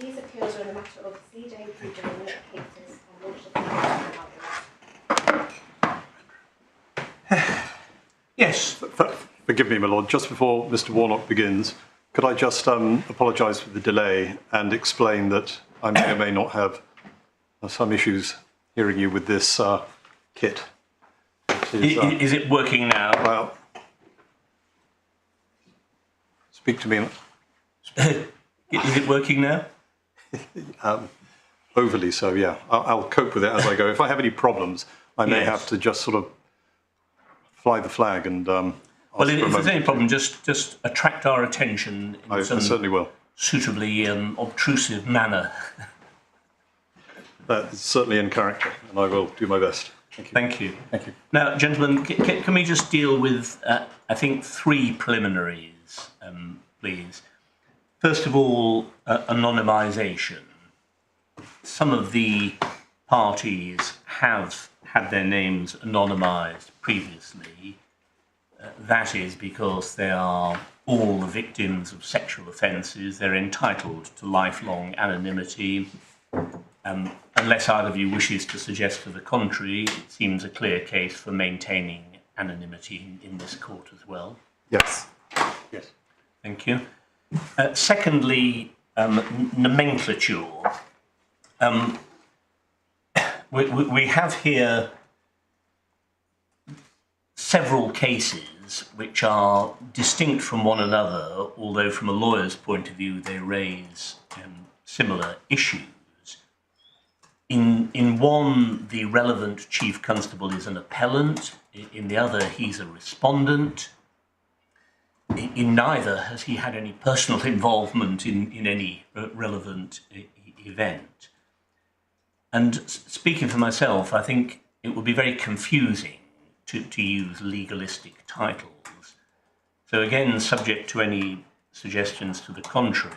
These appeals are in the matter of CJ adjournment cases and launch of Yes. Forgive me, my lord. Just before Mr. Warnock begins, could I just apologise for the delay and explain that I may or may not have some issues hearing you with this kit. Is it working now? Well, speak to me. Is it working now? Overly so, yeah. I'll cope with it as I go. If I have any problems, I may have to just sort of fly the flag and. Well, if there's any problem, just attract our attention in I certainly will. Suitably obtrusive manner. That is certainly in character, and I will do my best. Thank you. Thank you. Thank you. Now, gentlemen, can we just deal with, I think, 3 preliminaries, please? First of all, anonymisation. Some of the parties have had their names anonymised previously. That is because they are all the victims of sexual offences. They're entitled to lifelong anonymity. Unless either of you wishes to suggest to the contrary, it seems a clear case for maintaining anonymity in this court as well. Yes. Yes. Thank you. Secondly, nomenclature. We have here several cases which are distinct from one another, although from a lawyer's point of view they raise similar issues. In one, the relevant chief constable is an appellant. In the other, he's a respondent. In neither has he had any personal involvement in any relevant event. And speaking for myself, I think it would be very confusing to use legalistic titles. So again, subject to any suggestions to the contrary,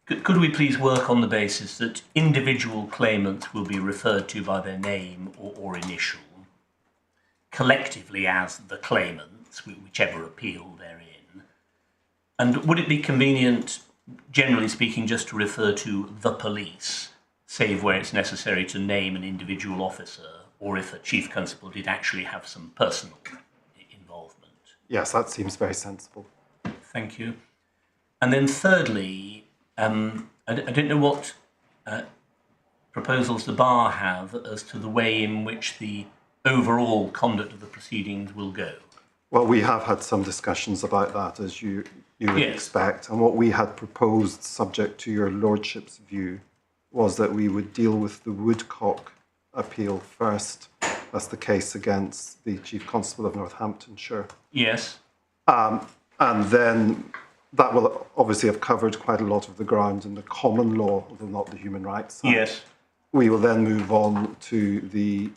could we please work on the basis that individual claimants will be referred to by their name or initial, collectively as the claimants, whichever appeal they're in? And would it be convenient, generally speaking, just to refer to the police, save where it's necessary to name an individual officer, or if a chief constable did actually have some personal involvement? Yes, that seems very sensible. Thank you. And then thirdly, I don't know what proposals the bar have as to the way in which the overall conduct of the proceedings will go. Well, we have had some discussions about that, as you would expect. And what we had proposed, subject to your lordship's view, was that we would deal with the Woodcock appeal first. That's the case against the Chief Constable of Northamptonshire. Yes. And then that will obviously have covered quite a lot of the ground in the common law, although not the human rights side. Yes. We will then move on to the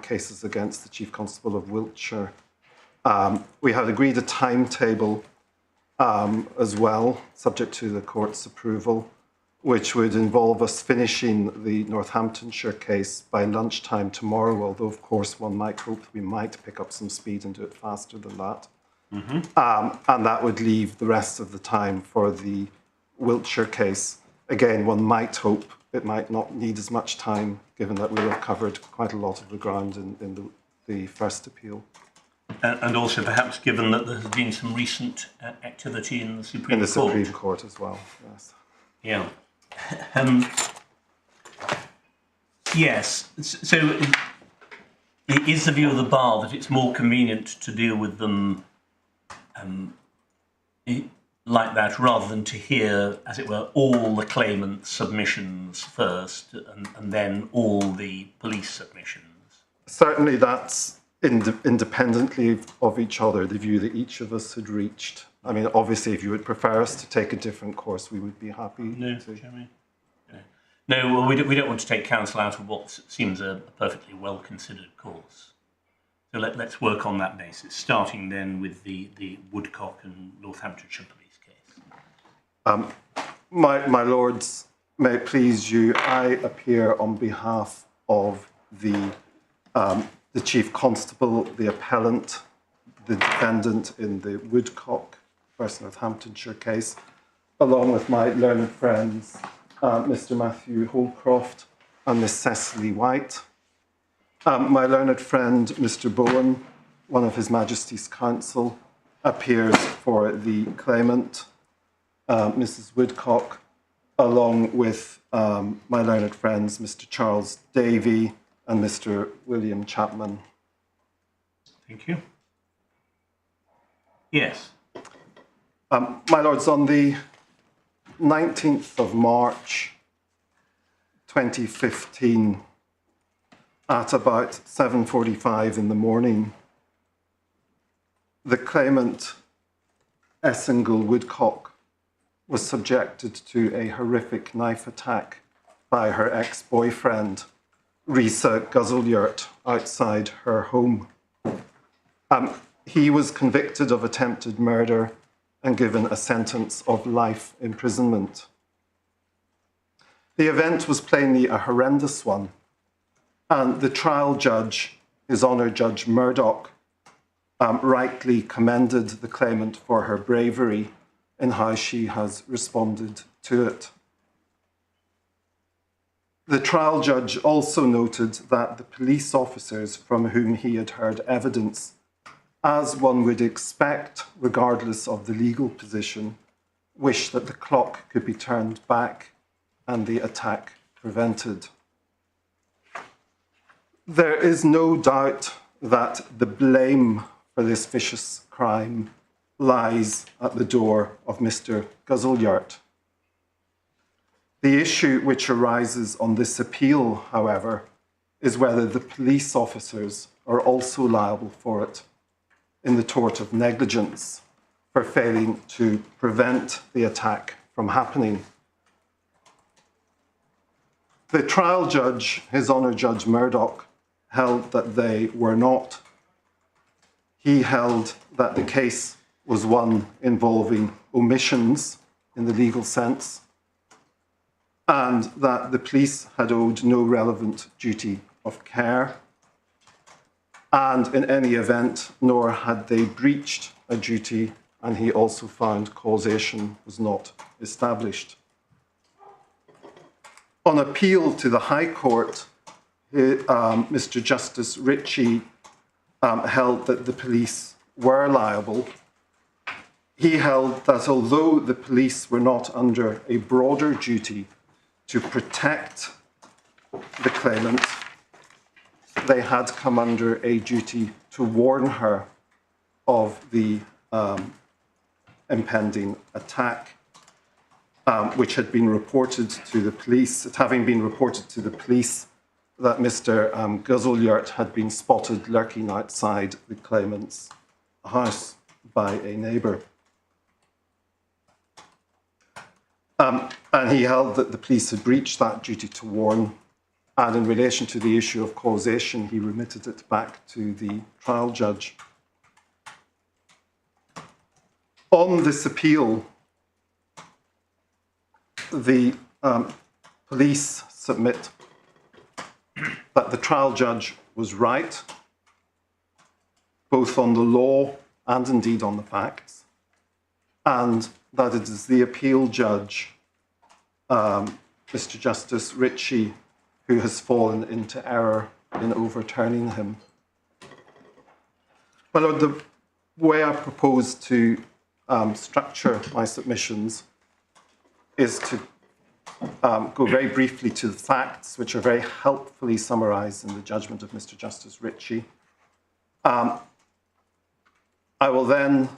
cases against the Chief Constable of Wiltshire. We had agreed a timetable as well, subject to the court's approval, which would involve us finishing the Northamptonshire case by lunchtime tomorrow, although of course one might hope we might pick up some speed and do it faster than that. Mm-hmm. And that would leave the rest of the time for the Wiltshire case. Again, one might hope it might not need as much time, given that we'll have covered quite a lot of the ground in the first appeal. And also perhaps given that there has been some recent activity in the Supreme Court. In the Supreme Court as well, yes. Yeah. Yes, so it is the view of the bar that it's more convenient to deal with them like that, rather than to hear, as it were, all the claimants' submissions first and then all the police submissions? Certainly that's independently of each other, the view that each of us had reached. I mean, obviously, if you would prefer us to take a different course, we would be happy. No, Jeremy. No, well, we don't want to take counsel out of what seems a perfectly well-considered course. So let's work on that basis, starting then with the Woodcock and Northamptonshire police case. My lords, may it please you, I appear on behalf of the Chief Constable, the appellant, the defendant in the Woodcock versus Northamptonshire case, along with my learned friends, Mr. Matthew Holcroft and Miss Cecily White. My learned friend, Mr. Bowen, one of His Majesty's counsel, appears for the claimant, Mrs. Woodcock, along with my learned friends, Mr. Charles Davey and Mr. William Chapman. Thank you. Yes. My Lords, on the 19th of March 2015, at about 7:45 in the morning, the claimant, Essingle Woodcock, was subjected to a horrific knife attack by her ex-boyfriend, Risa Guzzleyurt, outside her home. He was convicted of attempted murder and given a sentence of life imprisonment. The event was plainly a horrendous one, and the trial judge, His Honour Judge Murdoch, rightly commended the claimant for her bravery in how she has responded to it. The trial judge also noted that the police officers from whom he had heard evidence, as one would expect, regardless of the legal position, wished that the clock could be turned back and the attack prevented. There is no doubt that the blame for this vicious crime lies at the door of Mr. Guzzleyurt. The issue which arises on this appeal, however, is whether the police officers are also liable for it in the tort of negligence for failing to prevent the attack from happening. The trial judge, His Honour Judge Murdoch, held that they were not. He held that the case was one involving omissions in the legal sense, and that the police had owed no relevant duty of care, and in any event, nor had they breached a duty, and he also found causation was not established. On appeal to the High Court, Mr. Justice Ritchie held that the police were liable. He held that although the police were not under a broader duty to protect the claimant, they had come under a duty to warn her of the impending attack, which had been reported to the police. It having been reported to the police that Mr. Guzzleyurt had been spotted lurking outside the claimant's house by a neighbour. And he held that the police had breached that duty to warn, and in relation to the issue of causation, he remitted it back to the trial judge. On this appeal, the police submit that the trial judge was right, both on the law and indeed on the facts, and that it is the appeal judge, Mr. Justice Ritchie, who has fallen into error in overturning him. Well, the way I propose to structure my submissions is to go very briefly to the facts, which are very helpfully summarised in the judgment of Mr. Justice Ritchie. I will then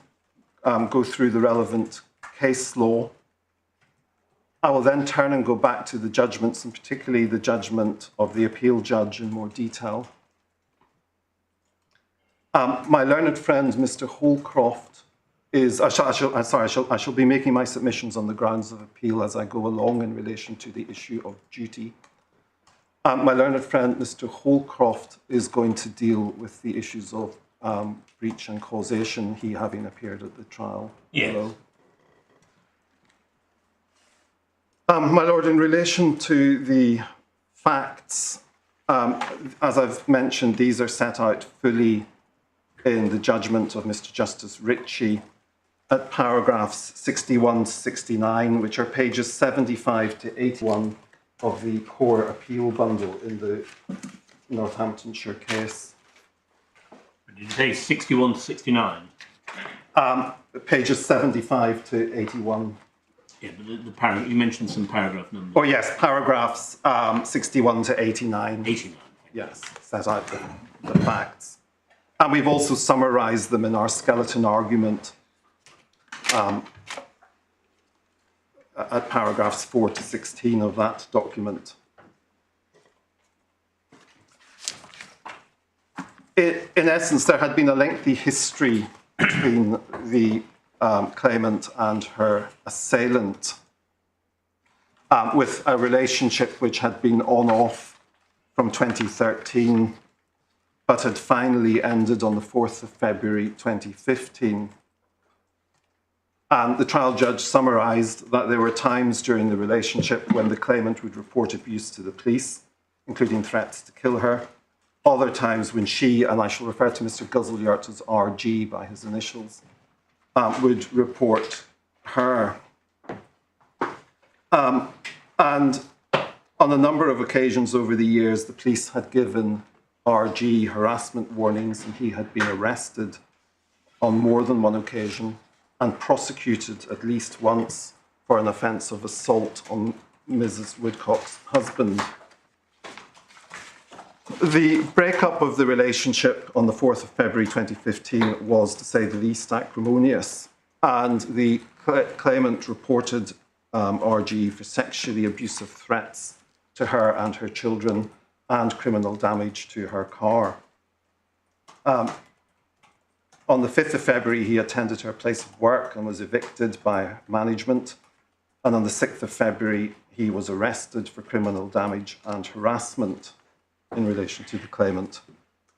go through the relevant case law. I will then turn and go back to the judgments, and particularly the judgment of the appeal judge in more detail. My learned friend, Mr. Holcroft, I shall be making my submissions on the grounds of appeal as I go along in relation to the issue of duty. My learned friend, Mr. Holcroft, is going to deal with the issues of breach and causation, he having appeared at the trial below. My Lord, in relation to the facts, as I've mentioned, these are set out fully in the judgment of Mr. Justice Ritchie. at paragraphs 61 to 69, which are pages 75 to 81 of the core appeal bundle in the Northamptonshire case. Did you say 61 to 69? Pages 75 to 81. Yeah, but you mentioned some paragraph numbers. Oh yes, paragraphs 61 to 89. 89. Yes, set out the facts. And we've also summarised them in our skeleton argument at paragraphs 4 to 16 of that document. In essence, there had been a lengthy history between the claimant and her assailant, with a relationship which had been on-off from 2013, but had finally ended on the 4th of February 2015. And the trial judge summarised that there were times during the relationship when the claimant would report abuse to the police, including threats to kill her. Other times when she, and I shall refer to Mr. Guzzleyart as RG by his initials, would report her. And on a number of occasions over the years, the police had given RG harassment warnings, and he had been arrested on more than one occasion and prosecuted at least once for an offence of assault on Mrs. Woodcock's husband. The breakup of the relationship on the 4th of February 2015 was, to say the least, acrimonious, and the claimant reported RG for sexually abusive threats to her and her children and criminal damage to her car. On the 5th of February, he attended her place of work and was evicted by management. And on the 6th of February, he was arrested for criminal damage and harassment in relation to the claimant.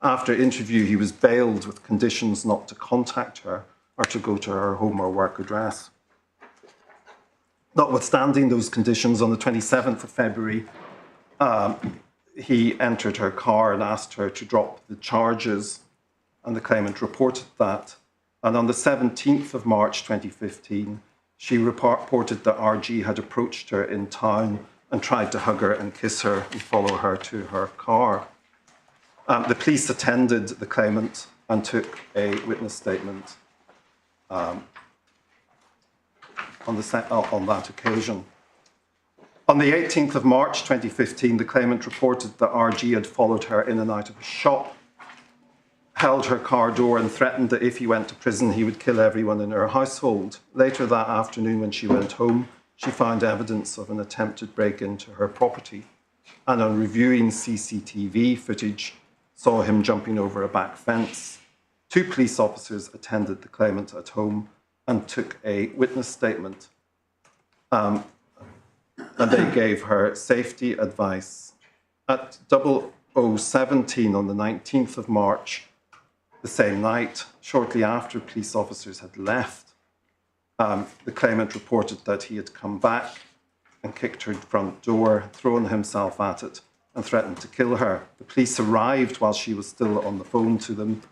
After interview, he was bailed with conditions not to contact her or to go to her home or work address. Notwithstanding those conditions, on the 27th of February, he entered her car and asked her to drop the charges, and the claimant reported that. And on the 17th of March 2015, she reported that RG had approached her in town and tried to hug her and kiss her and follow her to her car. The police attended the claimant and took a witness statement on that occasion. On the 18th of March 2015, the claimant reported that RG had followed her in and out of a shop, held her car door and threatened that if he went to prison, he would kill everyone in her household. Later that afternoon, when she went home, she found evidence of an attempted break into her property, and on reviewing CCTV footage, saw him jumping over a back fence. 2 police officers attended the claimant at home and took a witness statement, and they gave her safety advice. At 0017 on the 19th of March, the same night, shortly after police officers had left, the claimant reported that he had come back and kicked her front door, thrown himself at it, and threatened to kill her. The police arrived while she was still on the phone to them,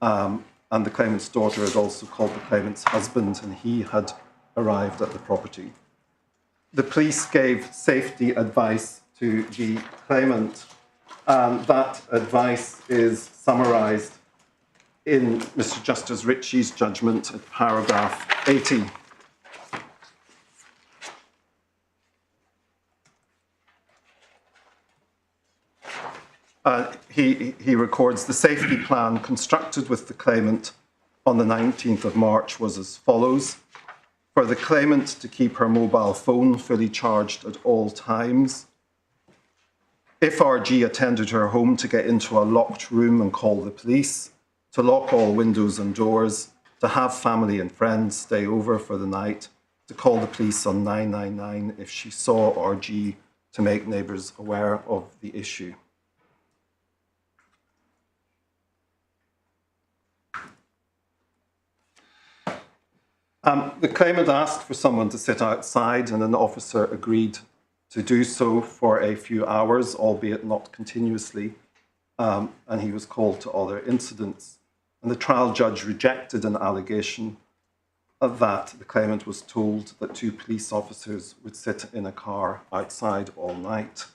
and the claimant's daughter had also called the claimant's husband, and he had arrived at the property. The police gave safety advice to the claimant, and that advice is summarised in Mr. Justice Ritchie's judgment at paragraph 80. He records the safety plan constructed with the claimant on the 19th of March was as follows. For the claimant to keep her mobile phone fully charged at all times. If RG attended her home, to get into a locked room and call the police, to lock all windows and doors, to have family and friends stay over for the night, to call the police on 999 if she saw RG, to make neighbours aware of the issue. The claimant asked for someone to sit outside, and an officer agreed to do so for a few hours, albeit not continuously, and he was called to other incidents. And the trial judge rejected an allegation that the claimant was told that 2 police officers would sit in a car outside all night.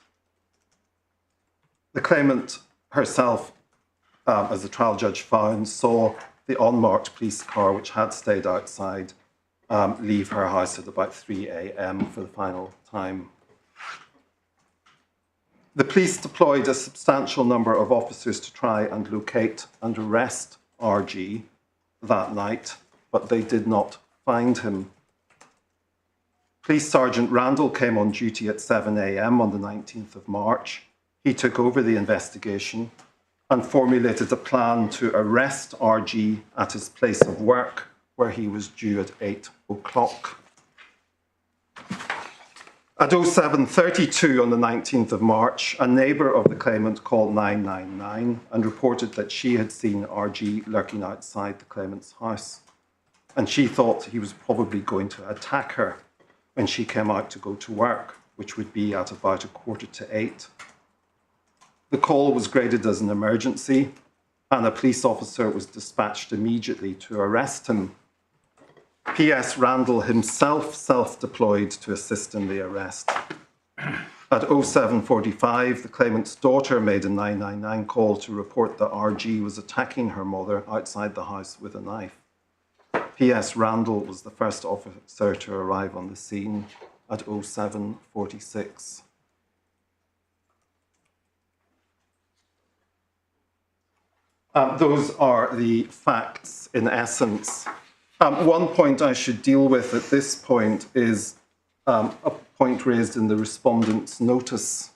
The claimant herself, as the trial judge found, saw the unmarked police car, which had stayed outside, leave her house at about 3 a.m. for the final time. The police deployed a substantial number of officers to try and locate and arrest RG that night, but they did not find him. Police Sergeant Randall came on duty at 7 a.m. on the 19th of March. He took over the investigation and formulated a plan to arrest RG at his place of work, where he was due at 8 o'clock. At 07:32 on the 19th of March, a neighbour of the claimant called 999 and reported that she had seen RG lurking outside the claimant's house, and she thought he was probably going to attack her when she came out to go to work, which would be at about 7:45. The call was graded as an emergency, and a police officer was dispatched immediately to arrest him. P.S. Randall himself self-deployed to assist in the arrest. At 07:45, the claimant's daughter made a 999 call to report that RG was attacking her mother outside the house with a knife. P.S. Randall was the first officer to arrive on the scene at 07:46. Those are the facts in essence. One point I should deal with at this point is a point raised in the respondent's notice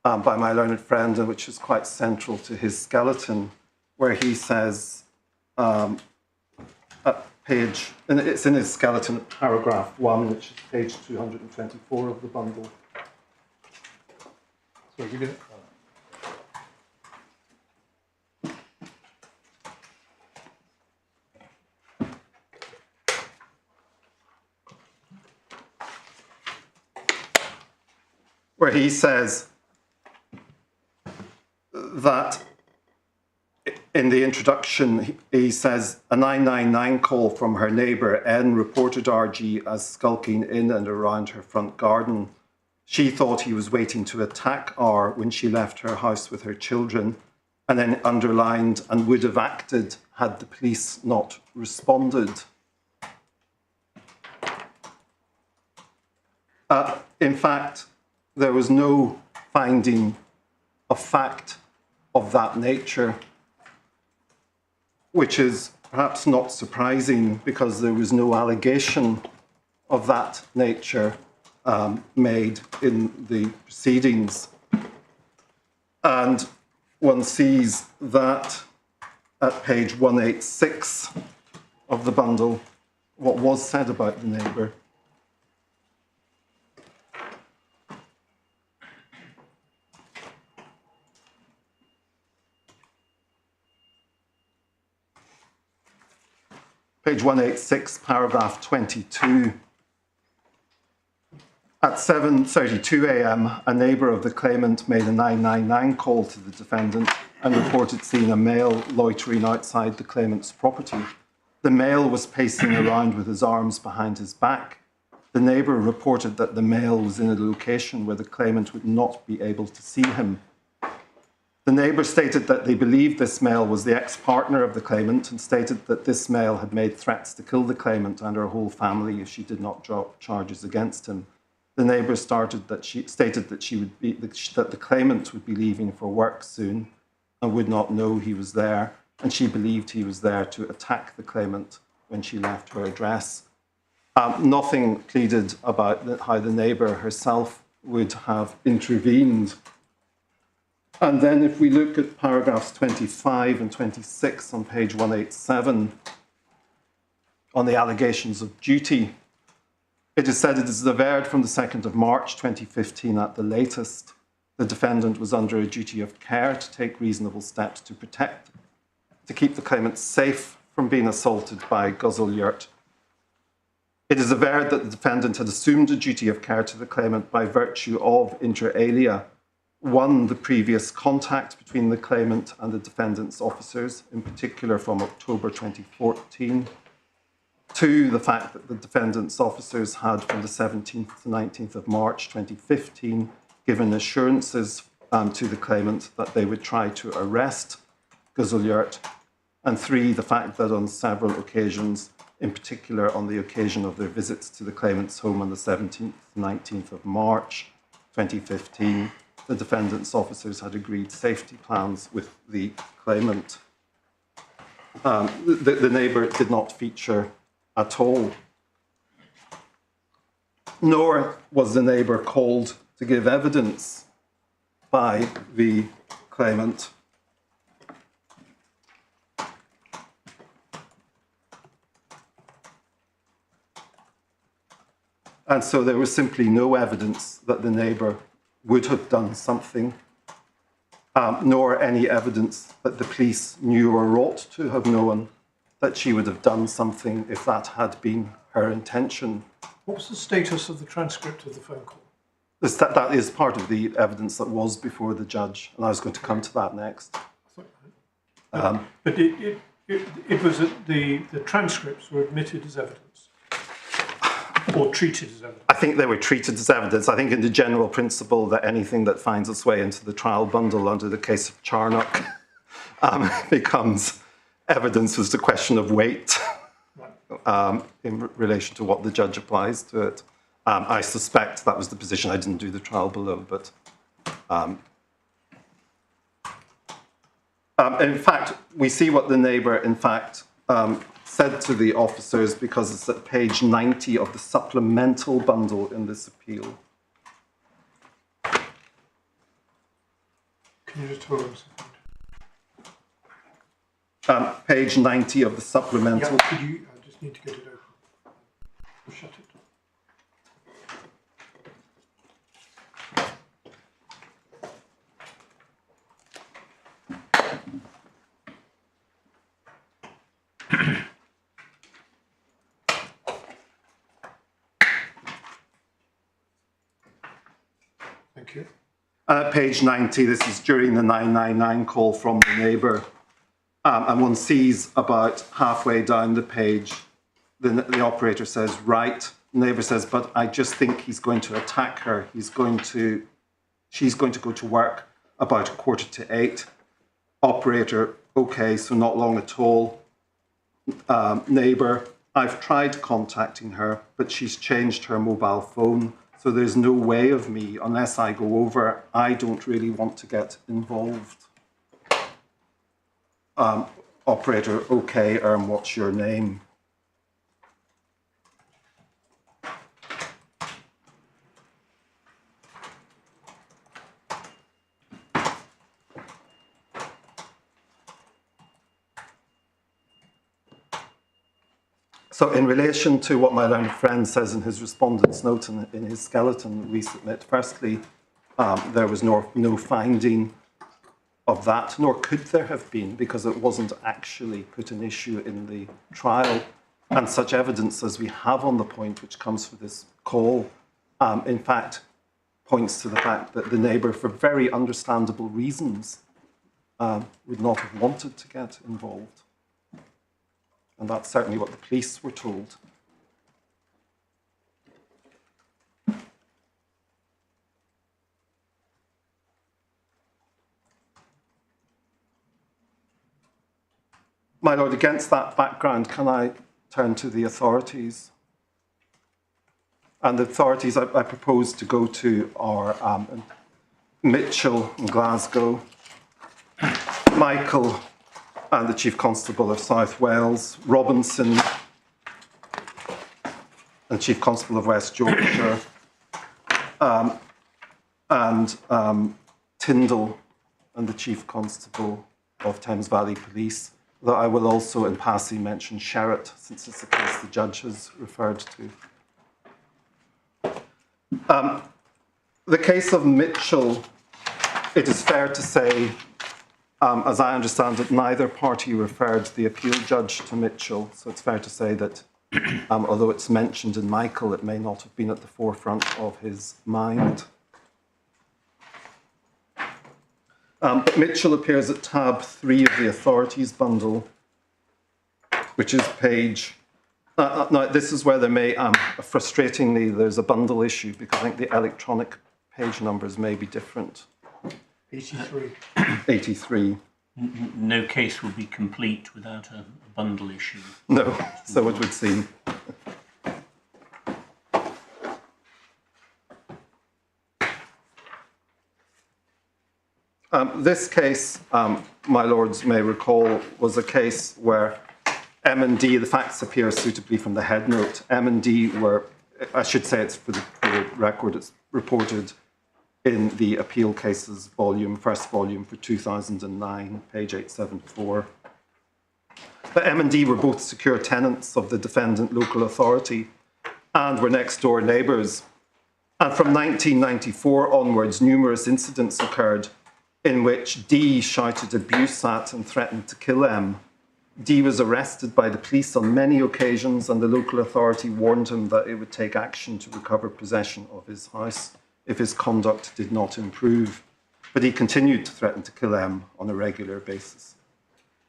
by my learned friend, and which is quite central to his skeleton, where he says at page, and it's in his skeleton at paragraph 1, which is page 224 of the bundle. So give it. Where he says that in the introduction, he says, a 999 call from her neighbour N reported RG as skulking in and around her front garden. She thought he was waiting to attack R when she left her house with her children, and then underlined, and would have acted had the police not responded. In fact, there was no finding of fact of that nature, which is perhaps not surprising because there was no allegation of that nature made in the proceedings. And one sees that at page 186 of the bundle, what was said about the neighbour. Page 186, paragraph 22. At 7:32 a.m., a neighbour of the claimant made a 999 call to the defendant and reported seeing a male loitering outside the claimant's property. The male was pacing around with his arms behind his back. The neighbour reported that the male was in a location where the claimant would not be able to see him. The neighbour stated that they believed this male was the ex-partner of the claimant and stated that this male had made threats to kill the claimant and her whole family if she did not drop charges against him. The neighbour stated that the claimant would be leaving for work soon and would not know he was there, and she believed he was there to attack the claimant when she left her address. Nothing pleaded about how the neighbour herself would have intervened. And then if we look at paragraphs 25 and 26 on page 187 on the allegations of duty, it is said it is averred from the 2nd of March 2015 at the latest, the defendant was under a duty of care to take reasonable steps to keep the claimant safe from being assaulted by Guzzleyurt. It is averred that the defendant had assumed a duty of care to the claimant by virtue of, inter alia, 1, the previous contact between the claimant and the defendant's officers, in particular from October 2014. 2, the fact that the defendant's officers had from the 17th to 19th of March 2015 given assurances to the claimant that they would try to arrest Guzelyurt. And 3, the fact that on several occasions, in particular on the occasion of their visits to the claimant's home on the 17th to 19th of March 2015, the defendant's officers had agreed safety plans with the claimant. The neighbour did not feature at all, nor was the neighbour called to give evidence by the claimant. And so there was simply no evidence that the neighbour would have done something, nor any evidence that the police knew or ought to have known that she would have done something if that had been her intention. What was the status of the transcript of the phone call? That is part of the evidence that was before the judge, and I was going to come to that next. But it was the transcripts were admitted as evidence, or treated as evidence? I think they were treated as evidence. I think in the general principle that anything that finds its way into the trial bundle under the case of Charnock becomes evidence was the question of weight in relation to what the judge applies to it. I suspect that was the position. I didn't do the trial below, but in fact, we see what the neighbour, in fact, said to the officers, because it's at page 90 of the supplemental bundle in this appeal. Can you just hold on a second? Page 90 of the supplemental. Yeah, could you, I just need to get it open. Or shut it. Thank you. Page 90, this is during the 999 call from the neighbour. And one sees about halfway down the page, the operator says, right. The neighbour says, but I just think he's going to attack her. She's going to go to work about 7:45. Operator, okay, so not long at all. Neighbour, I've tried contacting her, but she's changed her mobile phone. So there's no way of me, unless I go over, I don't really want to get involved. Operator, okay, what's your name? So in relation to what my learned friend says in his respondent's note and in his skeleton, we submit, firstly, there was no finding of that, nor could there have been, because it wasn't actually put in issue in the trial. And such evidence as we have on the point, which comes for this call, in fact, points to the fact that the neighbour, for very understandable reasons, would not have wanted to get involved. And that's certainly what the police were told. My Lord, against that background, can I turn to the authorities? And the authorities I propose to go to are Mitchell in Glasgow, Michael and the Chief Constable of South Wales, Robinson and Chief Constable of West Yorkshire, and Tyndall and the Chief Constable of Thames Valley Police, though I will also in passing mention Sherratt, since it's the case the judge has referred to. The case of Mitchell, it is fair to say, as I understand it, neither party referred the appeal judge to Mitchell, so it's fair to say that although it's mentioned in Michael, it may not have been at the forefront of his mind. But Mitchell appears at tab 3 of the authorities bundle, which is page No, this is where there may, frustratingly, there's a bundle issue because I think the electronic page numbers may be different. 83. 83. No case will be complete without a bundle issue. No, so it would seem. This case, my lords may recall, was a case where M&D, the facts appear suitably from the head note. M&D were, I should say it's for the record, it's reported in the appeal cases volume, first volume for 2009, page 874. The M&D were both secure tenants of the defendant local authority and were next door neighbours. And from 1994 onwards, numerous incidents occurred in which D shouted abuse at and threatened to kill M. D was arrested by the police on many occasions, and the local authority warned him that it would take action to recover possession of his house if his conduct did not improve. But he continued to threaten to kill M on a regular basis.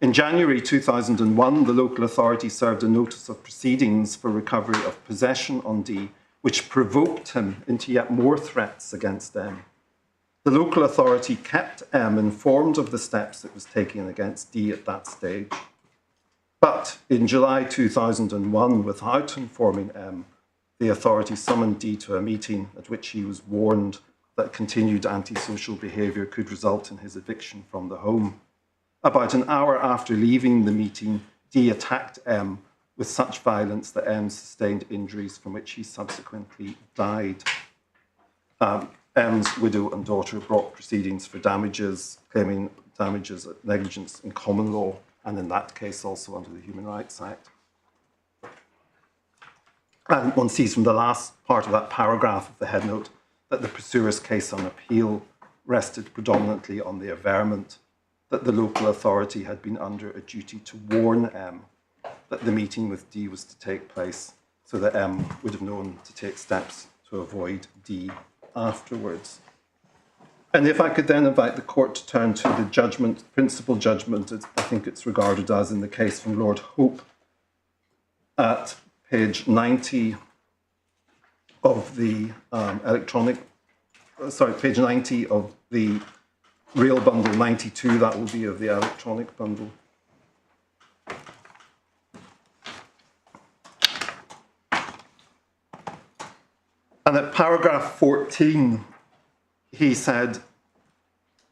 In January 2001, the local authority served a notice of proceedings for recovery of possession on D, which provoked him into yet more threats against M. The local authority kept M informed of the steps it was taking against D at that stage. But in July 2001, without informing M, the authority summoned D to a meeting at which he was warned that continued antisocial behaviour could result in his eviction from the home. About an hour after leaving the meeting, D attacked M with such violence that M sustained injuries from which he subsequently died. M's widow and daughter brought proceedings for damages, claiming damages at negligence in common law, and in that case also under the Human Rights Act. And one sees from the last part of that paragraph of the headnote that the pursuer's case on appeal rested predominantly on the averment that the local authority had been under a duty to warn M that the meeting with D was to take place, so that M would have known to take steps to avoid D afterwards. And if I could then invite the court to turn to the judgment, principal judgment, I think it's regarded as in the case from Lord Hope, at page 90 of the page 90 of the real bundle, 92, that will be of the electronic bundle. And at paragraph 14, he said,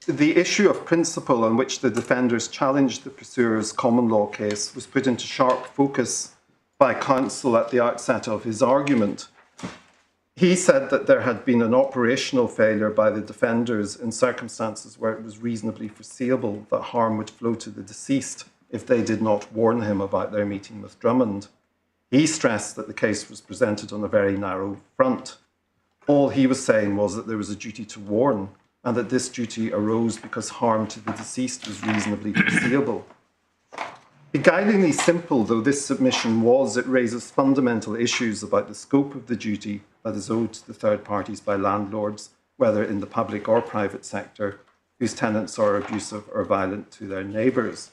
the issue of principle on which the defenders challenged the pursuer's common law case was put into sharp focus by counsel at the outset of his argument. He said that there had been an operational failure by the defenders in circumstances where it was reasonably foreseeable that harm would flow to the deceased if they did not warn him about their meeting with Drummond. He stressed that the case was presented on a very narrow front. All he was saying was that there was a duty to warn, and that this duty arose because harm to the deceased was reasonably foreseeable. Beguilingly simple though this submission was, it raises fundamental issues about the scope of the duty that is owed to the third parties by landlords, whether in the public or private sector, whose tenants are abusive or violent to their neighbours.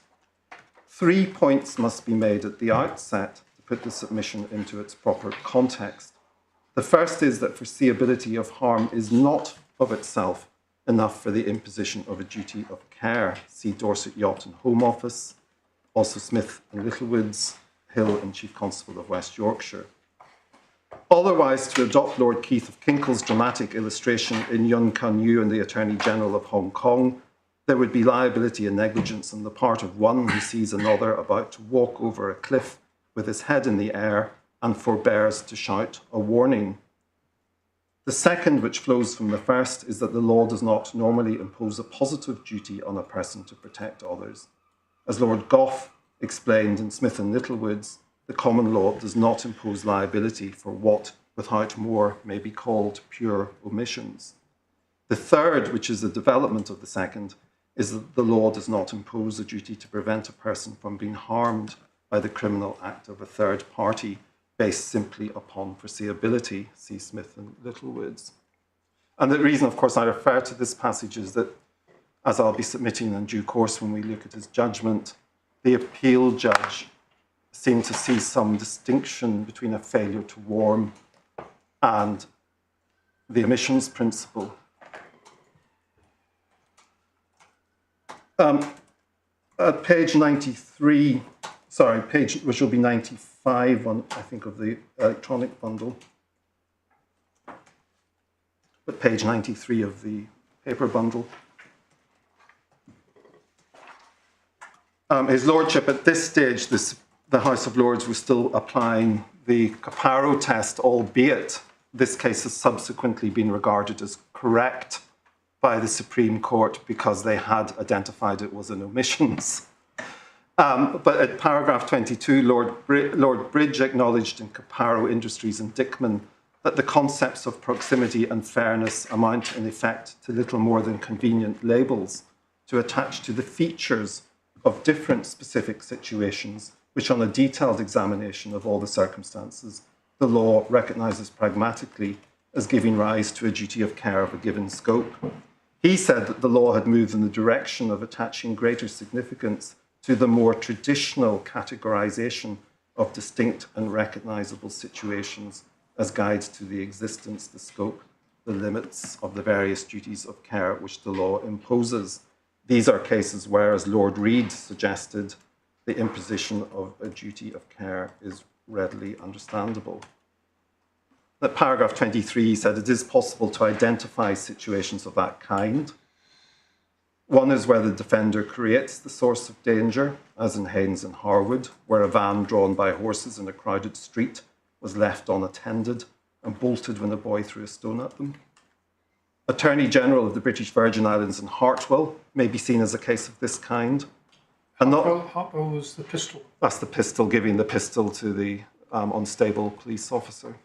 3 points must be made at the outset to put the submission into its proper context. The first is that foreseeability of harm is not of itself enough for the imposition of a duty of care. See Dorset Yacht and Home Office, also Smith and Littlewoods, Hill and Chief Constable of West Yorkshire. Otherwise, to adopt Lord Keith of Kinkle's dramatic illustration in Yun Kun Yu and the Attorney General of Hong Kong, there would be liability and negligence on the part of one who sees another about to walk over a cliff with his head in the air and forbears to shout a warning. The second, which flows from the first, is that the law does not normally impose a positive duty on a person to protect others. As Lord Gough explained in Smith and Littlewoods, the common law does not impose liability for what, without more, may be called pure omissions. The third, which is a development of the second, is that the law does not impose a duty to prevent a person from being harmed by the criminal act of a third party based simply upon foreseeability, see Smith and Littlewoods. And the reason, of course, I refer to this passage is that, as I'll be submitting in due course when we look at his judgment, the appeal judge seem to see some distinction between a failure to warn and the omissions principle. At page 93, sorry, page which will be 95 on, I think, of the electronic bundle, but page 93 of the paper bundle. His Lordship, at this stage, the House of Lords was still applying the Caparo test, albeit this case has subsequently been regarded as correct by the Supreme Court because they had identified it was an omissions. But at paragraph 22, Lord Bridge acknowledged in Caparo Industries and Dickman that the concepts of proximity and fairness amount in effect to little more than convenient labels to attach to the features of different specific situations, which on a detailed examination of all the circumstances, the law recognises pragmatically as giving rise to a duty of care of a given scope. He said that the law had moved in the direction of attaching greater significance to the more traditional categorisation of distinct and recognisable situations as guides to the existence, the scope, the limits of the various duties of care which the law imposes. These are cases where, as Lord Reid suggested, the imposition of a duty of care is readily understandable. At paragraph 23, he said it is possible to identify situations of that kind. One is where the defender creates the source of danger, as in Haynes and Harwood, where a van drawn by horses in a crowded street was left unattended and bolted when a boy threw a stone at them. Attorney General of the British Virgin Islands in Hartwell may be seen as a case of this kind. Hartwell was the pistol. That's the pistol, giving the pistol to the unstable police officer.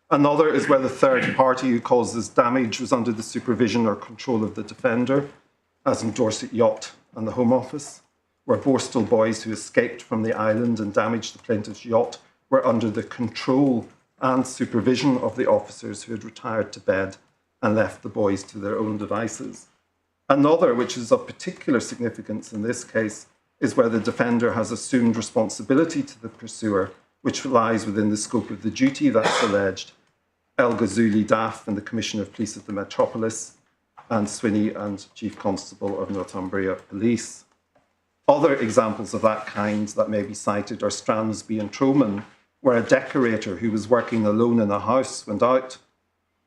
Another is where the third party who causes damage was under the supervision or control of the defender, as in Dorset Yacht and the Home Office, where Borstal boys who escaped from the island and damaged the plaintiff's yacht were under the control and supervision of the officers who had retired to bed and left the boys to their own devices. Another, which is of particular significance in this case, is where the defender has assumed responsibility to the pursuer, which lies within the scope of the duty that's alleged. El Ghazuli Daff and the Commissioner of Police of the Metropolis, and Swinney and Chief Constable of Northumbria Police. Other examples of that kind that may be cited are Stransby and Troman, where a decorator who was working alone in a house went out,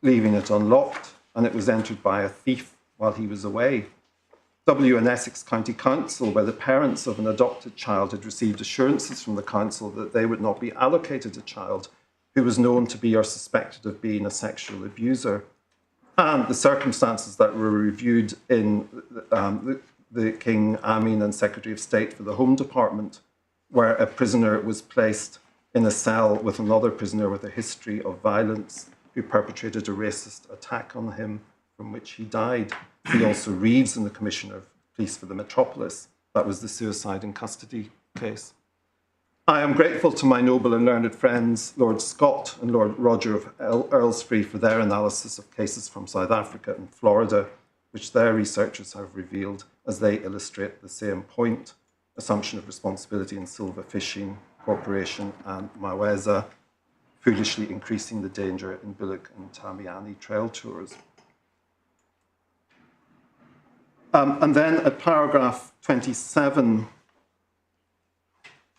leaving it unlocked, and it was entered by a thief while he was away. W and Essex County Council, where the parents of an adopted child had received assurances from the council that they would not be allocated a child who was known to be or suspected of being a sexual abuser. And the circumstances that were reviewed in the King Amin and Secretary of State for the Home Department, where a prisoner was placed in a cell with another prisoner with a history of violence who perpetrated a racist attack on him from which he died. He also Reeves in the Commissioner of Police for the Metropolis. That was the suicide in custody case. I am grateful to my noble and learned friends, Lord Scott and Lord Roger of Earlsfree, for their analysis of cases from South Africa and Florida, which their researchers have revealed as they illustrate the same point: assumption of responsibility in silver fishing, corporation and Maweza, foolishly increasing the danger in Bullock and Tamiami trail tours. And then at paragraph 27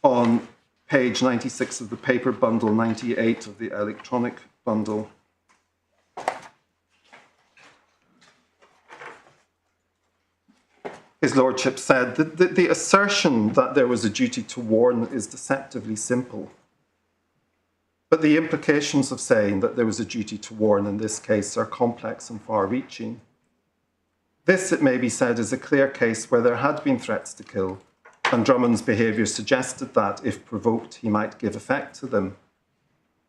on page 96 of the paper bundle, 98 of the electronic bundle, His Lordship said that the assertion that there was a duty to warn is deceptively simple. But the implications of saying that there was a duty to warn in this case are complex and far-reaching. This, it may be said, is a clear case where there had been threats to kill, and Drummond's behaviour suggested that, if provoked, he might give effect to them.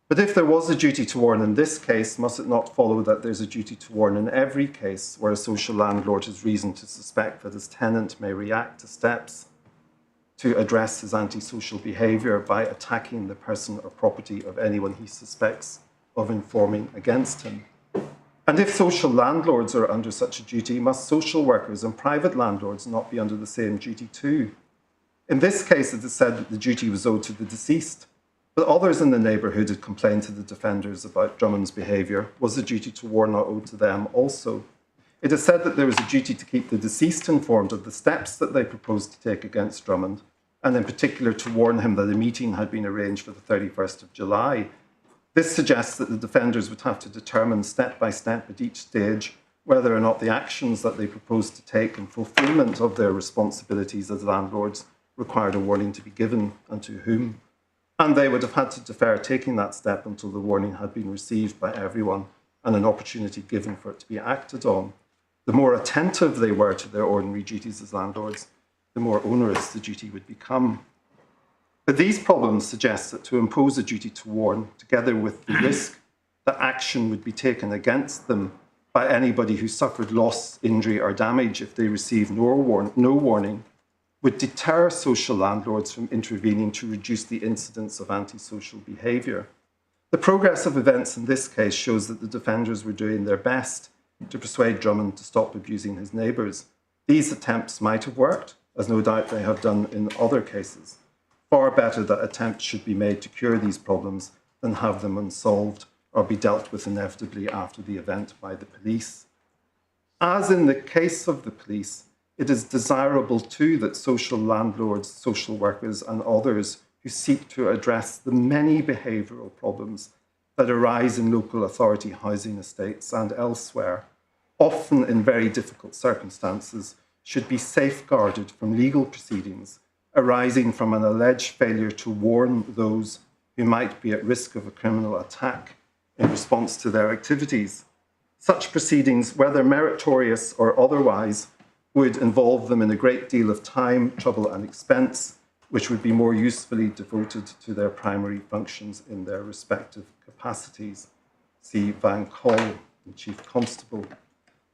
But if there was a duty to warn in this case, must it not follow that there's a duty to warn in every case where a social landlord has reason to suspect that his tenant may react to steps to address his antisocial behaviour by attacking the person or property of anyone he suspects of informing against him? And if social landlords are under such a duty, must social workers and private landlords not be under the same duty too? In this case, it is said that the duty was owed to the deceased, but others in the neighbourhood had complained to the defenders about Drummond's behaviour. Was the duty to warn not owed to them also? It is said that there was a duty to keep the deceased informed of the steps that they proposed to take against Drummond, and in particular to warn him that a meeting had been arranged for the 31st of July. This suggests that the defenders would have to determine step by step at each stage whether or not the actions that they proposed to take in fulfilment of their responsibilities as landlords required a warning to be given, and to whom. And they would have had to defer taking that step until the warning had been received by everyone and an opportunity given for it to be acted on. The more attentive they were to their ordinary duties as landlords, the more onerous the duty would become. But these problems suggest that to impose a duty to warn, together with the risk that action would be taken against them by anybody who suffered loss, injury, or damage if they received no warning, would deter social landlords from intervening to reduce the incidence of antisocial behaviour. The progress of events in this case shows that the defenders were doing their best to persuade Drummond to stop abusing his neighbours. These attempts might have worked, as no doubt they have done in other cases. Far better that attempts should be made to cure these problems than have them unsolved or be dealt with inevitably after the event by the police. As in the case of the police, it is desirable too that social landlords, social workers, and others who seek to address the many behavioural problems that arise in local authority housing estates and elsewhere, often in very difficult circumstances, should be safeguarded from legal proceedings arising from an alleged failure to warn those who might be at risk of a criminal attack in response to their activities. Such proceedings, whether meritorious or otherwise, would involve them in a great deal of time, trouble, and expense, which would be more usefully devoted to their primary functions in their respective capacities. See Van Col, the Chief Constable.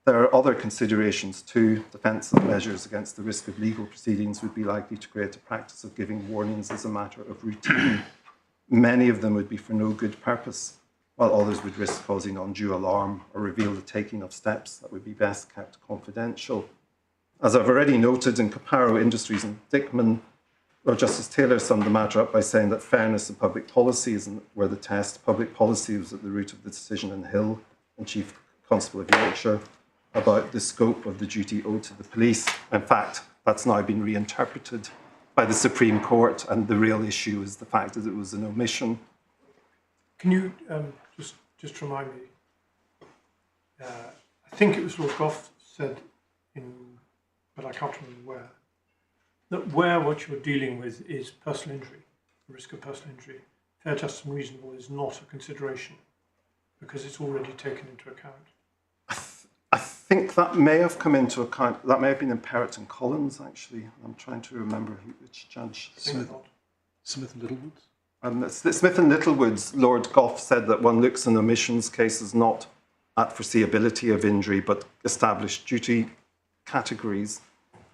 There are other considerations too. Defensive measures against the risk of legal proceedings would be likely to create a practice of giving warnings as a matter of routine. Many of them would be for no good purpose, while others would risk causing undue alarm or reveal the taking of steps that would be best kept confidential. As I've already noted, in Caparo Industries and Dickman, Lord Justice Taylor summed the matter up by saying that fairness and public policy were the test. Public policy was at the root of the decision in Hill and Chief Constable of Yorkshire about the scope of the duty owed to the police. In fact, that's now been reinterpreted by the Supreme Court, and the real issue is the fact that it was an omission. Can you just remind me? I think it was Lord Gough said but I can't remember where what you're dealing with is personal injury, the risk of personal injury. Fair, just, and reasonable is not a consideration because it's already taken into account. I think that may have come into account. That may have been in Perrott and Collins, actually. I'm trying to remember which judge. Smith and Littlewoods? Smith and Littlewoods, Lord Gough said that one looks in omissions cases not at foreseeability of injury, but established duty categories.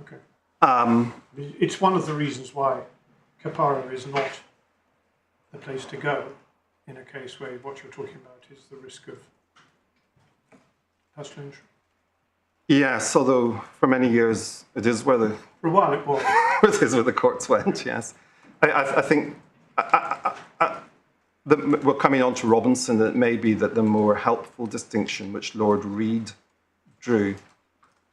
Okay. It's one of the reasons why Caparo is not the place to go in a case where what you're talking about is the risk of personal injury. Yes, although for many years it is where the For a while it was. it is where the courts went. Yes, I think we're coming on to Robinson. It may be that the more helpful distinction which Lord Reid drew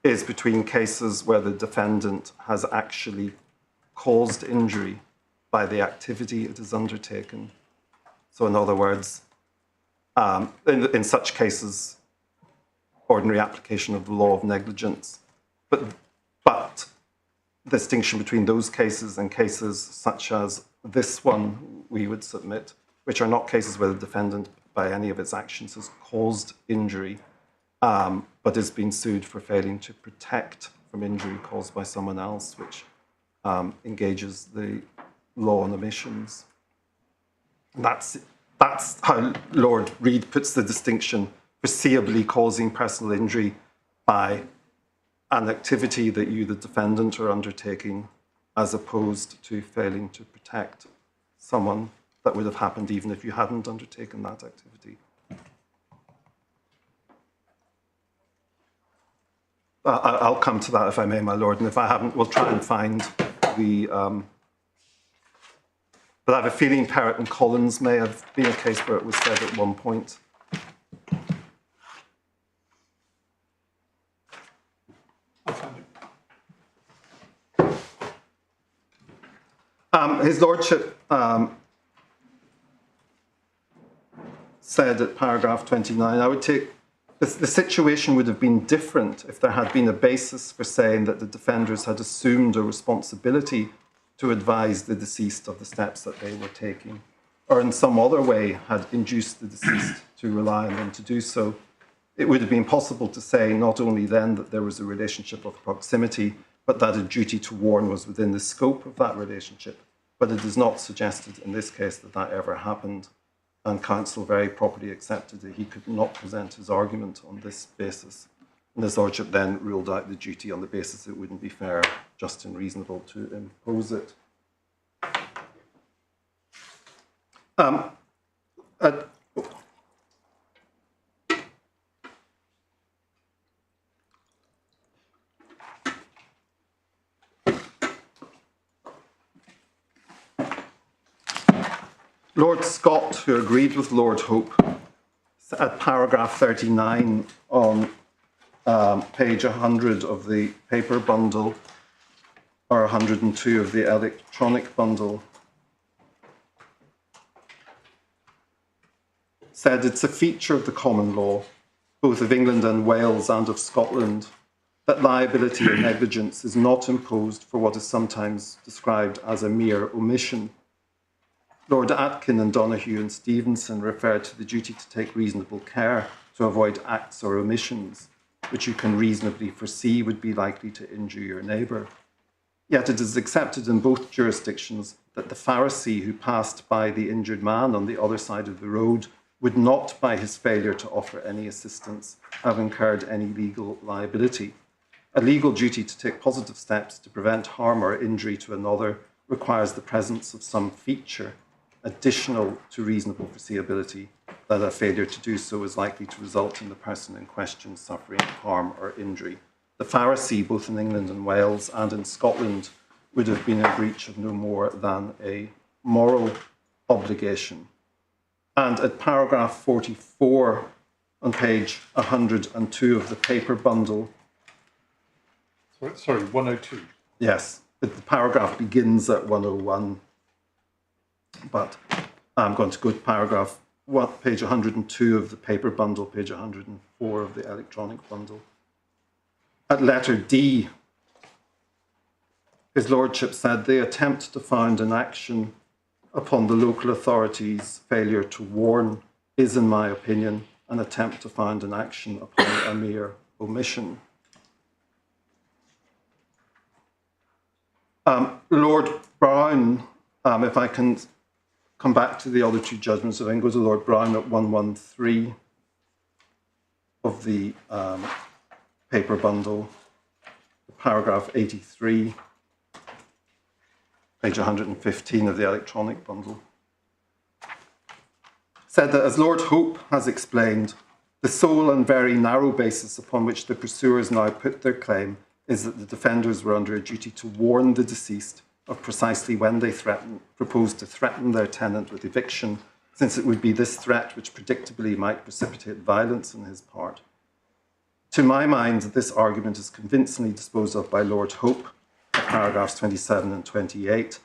is between cases where the defendant has actually caused injury by the activity it has undertaken. So, in other words, in such cases, ordinary application of the law of negligence. But the distinction between those cases and cases such as this one we would submit, which are not cases where the defendant, by any of its actions, has caused injury, but is being sued for failing to protect from injury caused by someone else, which engages the law on omissions. That's how Lord Reid puts the distinction: foreseeably causing personal injury by an activity that you, the defendant, are undertaking, as opposed to failing to protect someone that would have happened even if you hadn't undertaken that activity. I'll come to that if I may, my lord, and if I haven't, we'll try and find the But I have a feeling Parrott and Collins may have been a case where it was said at one point. I found it. His Lordship said at paragraph 29, I would take the situation would have been different if there had been a basis for saying that the defenders had assumed a responsibility to advise the deceased of the steps that they were taking, or in some other way had induced the deceased to rely on them to do so. It would have been possible to say not only then that there was a relationship of proximity, but that a duty to warn was within the scope of that relationship. But it is not suggested in this case that that ever happened, and counsel very properly accepted that he could not present his argument on this basis. And his Lordship then ruled out the duty on the basis it wouldn't be fair, just and reasonable to impose it. Lord Scott, who agreed with Lord Hope, at paragraph 39 on page 100 of the paper bundle, or 102 of the electronic bundle, said it's a feature of the common law, both of England and Wales and of Scotland, that liability or negligence is not imposed for what is sometimes described as a mere omission. Lord Atkin and Donoghue and Stevenson referred to the duty to take reasonable care to avoid acts or omissions which you can reasonably foresee would be likely to injure your neighbour. Yet it is accepted in both jurisdictions that the Pharisee who passed by the injured man on the other side of the road would not, by his failure to offer any assistance, have incurred any legal liability. A legal duty to take positive steps to prevent harm or injury to another requires the presence of some feature additional to reasonable foreseeability that a failure to do so is likely to result in the person in question suffering harm or injury. The Pharisee, both in England and Wales and in Scotland, would have been in breach of no more than a moral obligation. And at paragraph 44 on page 102 of the paper bundle. Sorry, 102. Yes, but the paragraph begins at 101. But I'm going to go to paragraph page 102 of the paper bundle, page 104 of the electronic bundle. At letter D, His Lordship said the attempt to found an action upon the local authorities' failure to warn is, in my opinion, an attempt to found an action upon a mere omission. Lord Brown, if I can come back to the other two judgments, if I can go to Lord Brown at 113 of the paper bundle, paragraph 83, page 115 of the electronic bundle, said that, as Lord Hope has explained, the sole and very narrow basis upon which the pursuers now put their claim is that the defenders were under a duty to warn the deceased of precisely when they proposed to threaten their tenant with eviction, since it would be this threat which predictably might precipitate violence on his part. To my mind, this argument is convincingly disposed of by Lord Hope, paragraphs 27 and 28,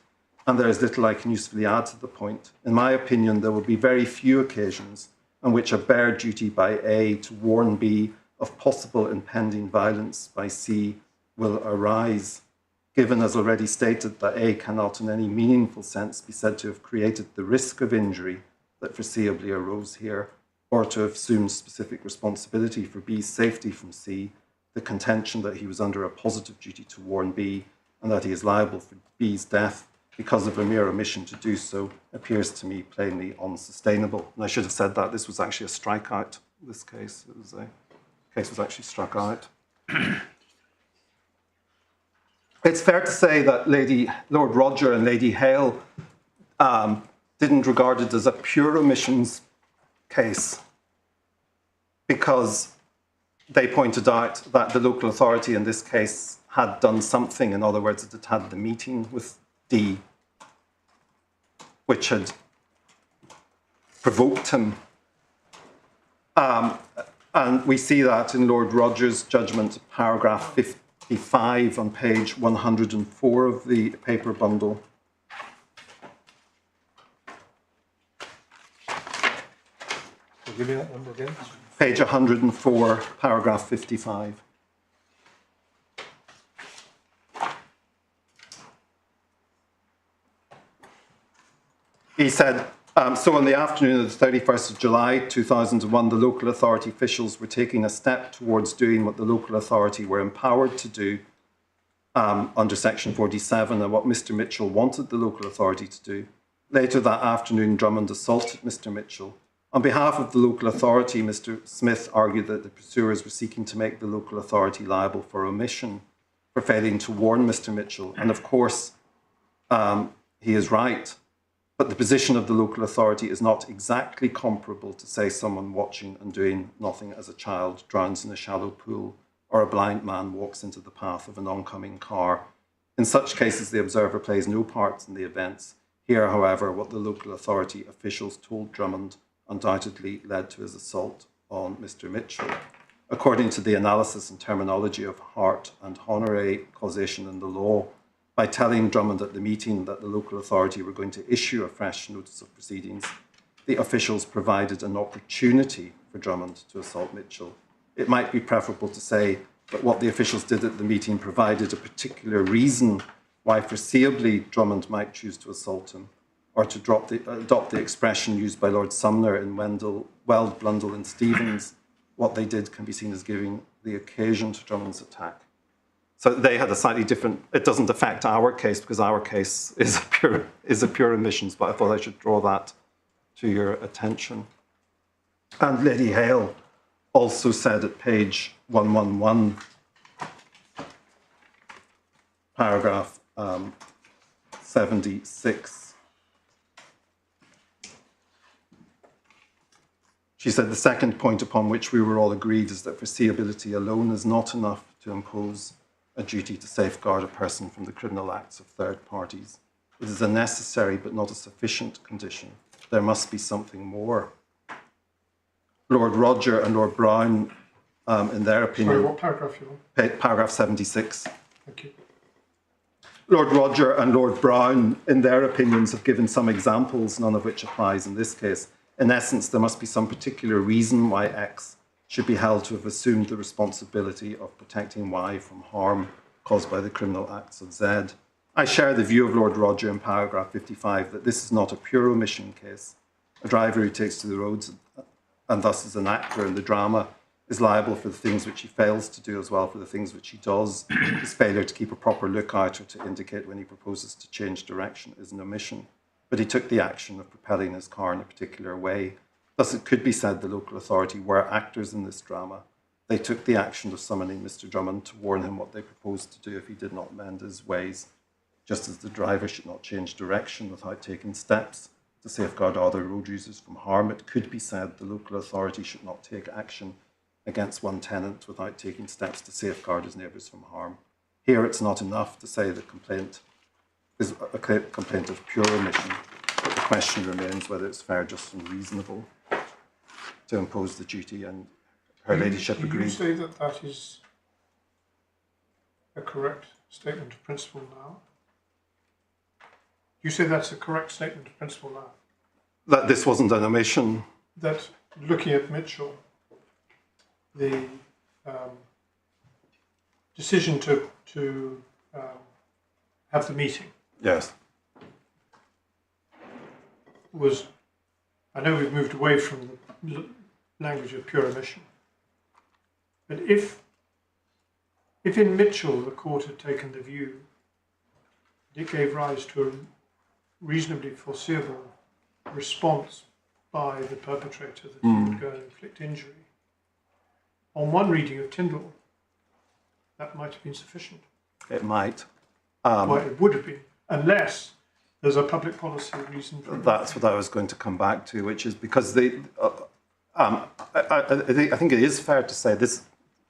and there is little I can usefully add to the point. In my opinion, there will be very few occasions on which a bare duty by A to warn B of possible impending violence by C will arise, given, as already stated, that A cannot in any meaningful sense be said to have created the risk of injury that foreseeably arose here, or to have assumed specific responsibility for B's safety from C. The contention that he was under a positive duty to warn B and that he is liable for B's death because of a mere omission to do so appears to me plainly unsustainable. And I should have said that this was actually a strikeout, this case. The case was actually struck out. It's fair to say that Lord Roger and Lady Hale didn't regard it as a pure omissions case because they pointed out that the local authority in this case had done something. In other words, it had the meeting with D, which had provoked him. And we see that in Lord Rogers' judgment, paragraph 55 on page 104 of the paper bundle. Give me that number again. Page 104, paragraph 55. He said, so on the afternoon of the 31st of July 2001, the local authority officials were taking a step towards doing what the local authority were empowered to do under section 47 and what Mr. Mitchell wanted the local authority to do. Later that afternoon, Drummond assaulted Mr. Mitchell. On behalf of the local authority, Mr. Smith argued that the pursuers were seeking to make the local authority liable for omission, for failing to warn Mr. Mitchell. And of course, he is right. But the position of the local authority is not exactly comparable to, say, someone watching and doing nothing as a child drowns in a shallow pool or a blind man walks into the path of an oncoming car. In such cases, the observer plays no part in the events. Here, however, what the local authority officials told Drummond undoubtedly led to his assault on Mr. Mitchell. According to the analysis and terminology of Hart and Honoré causation in the law, by telling Drummond at the meeting that the local authority were going to issue a fresh notice of proceedings, the officials provided an opportunity for Drummond to assault Mitchell. It might be preferable to say that what the officials did at the meeting provided a particular reason why foreseeably Drummond might choose to assault him, or to adopt the expression used by Lord Sumner in Weld, Blundell and Stevens, what they did can be seen as giving the occasion to Drummond's attack. So they had a slightly different, it doesn't affect our case because our case is a pure omissions, but I thought I should draw that to your attention. And Lady Hale also said at page 111, paragraph 76, she said the second point upon which we were all agreed is that foreseeability alone is not enough to impose a duty to safeguard a person from the criminal acts of third parties. It is a necessary but not a sufficient condition. There must be something more. Lord Roger and Lord Brown, in their opinion... Sorry, what paragraph you on? Paragraph 76. Thank you. Lord Roger and Lord Brown, in their opinions, have given some examples, none of which applies in this case. In essence, there must be some particular reason why X should be held to have assumed the responsibility of protecting Y from harm caused by the criminal acts of Z. I share the view of Lord Roger in paragraph 55 that this is not a pure omission case. A driver who takes to the roads and thus is an actor in the drama is liable for the things which he fails to do as well for the things which he does. His failure to keep a proper lookout or to indicate when he proposes to change direction is an omission, but he took the action of propelling his car in a particular way. Thus, it could be said the local authority were actors in this drama. They took the action of summoning Mr. Drummond to warn him what they proposed to do if he did not mend his ways, just as the driver should not change direction without taking steps to safeguard other road users from harm. It could be said the local authority should not take action against one tenant without taking steps to safeguard his neighbours from harm. Here, it's not enough to say the complaint is a complaint of pure omission, but the question remains whether it's fair, just and reasonable to impose the duty, and her ladyship agreed. Do you say that that is a correct statement of principle now? You say that's a correct statement of principle now? That this wasn't an omission? That looking at Mitchell, the decision to have the meeting Yes. was, I know we've moved away from the language of pure omission, but if in Mitchell the court had taken the view that it gave rise to a reasonably foreseeable response by the perpetrator that he would go and inflict injury, on one reading of Tyndall, that might have been sufficient. It might. Well, it would have been, unless there's a public policy reason for it. That's what I was going to come back to, which is because they... I think it is fair to say this.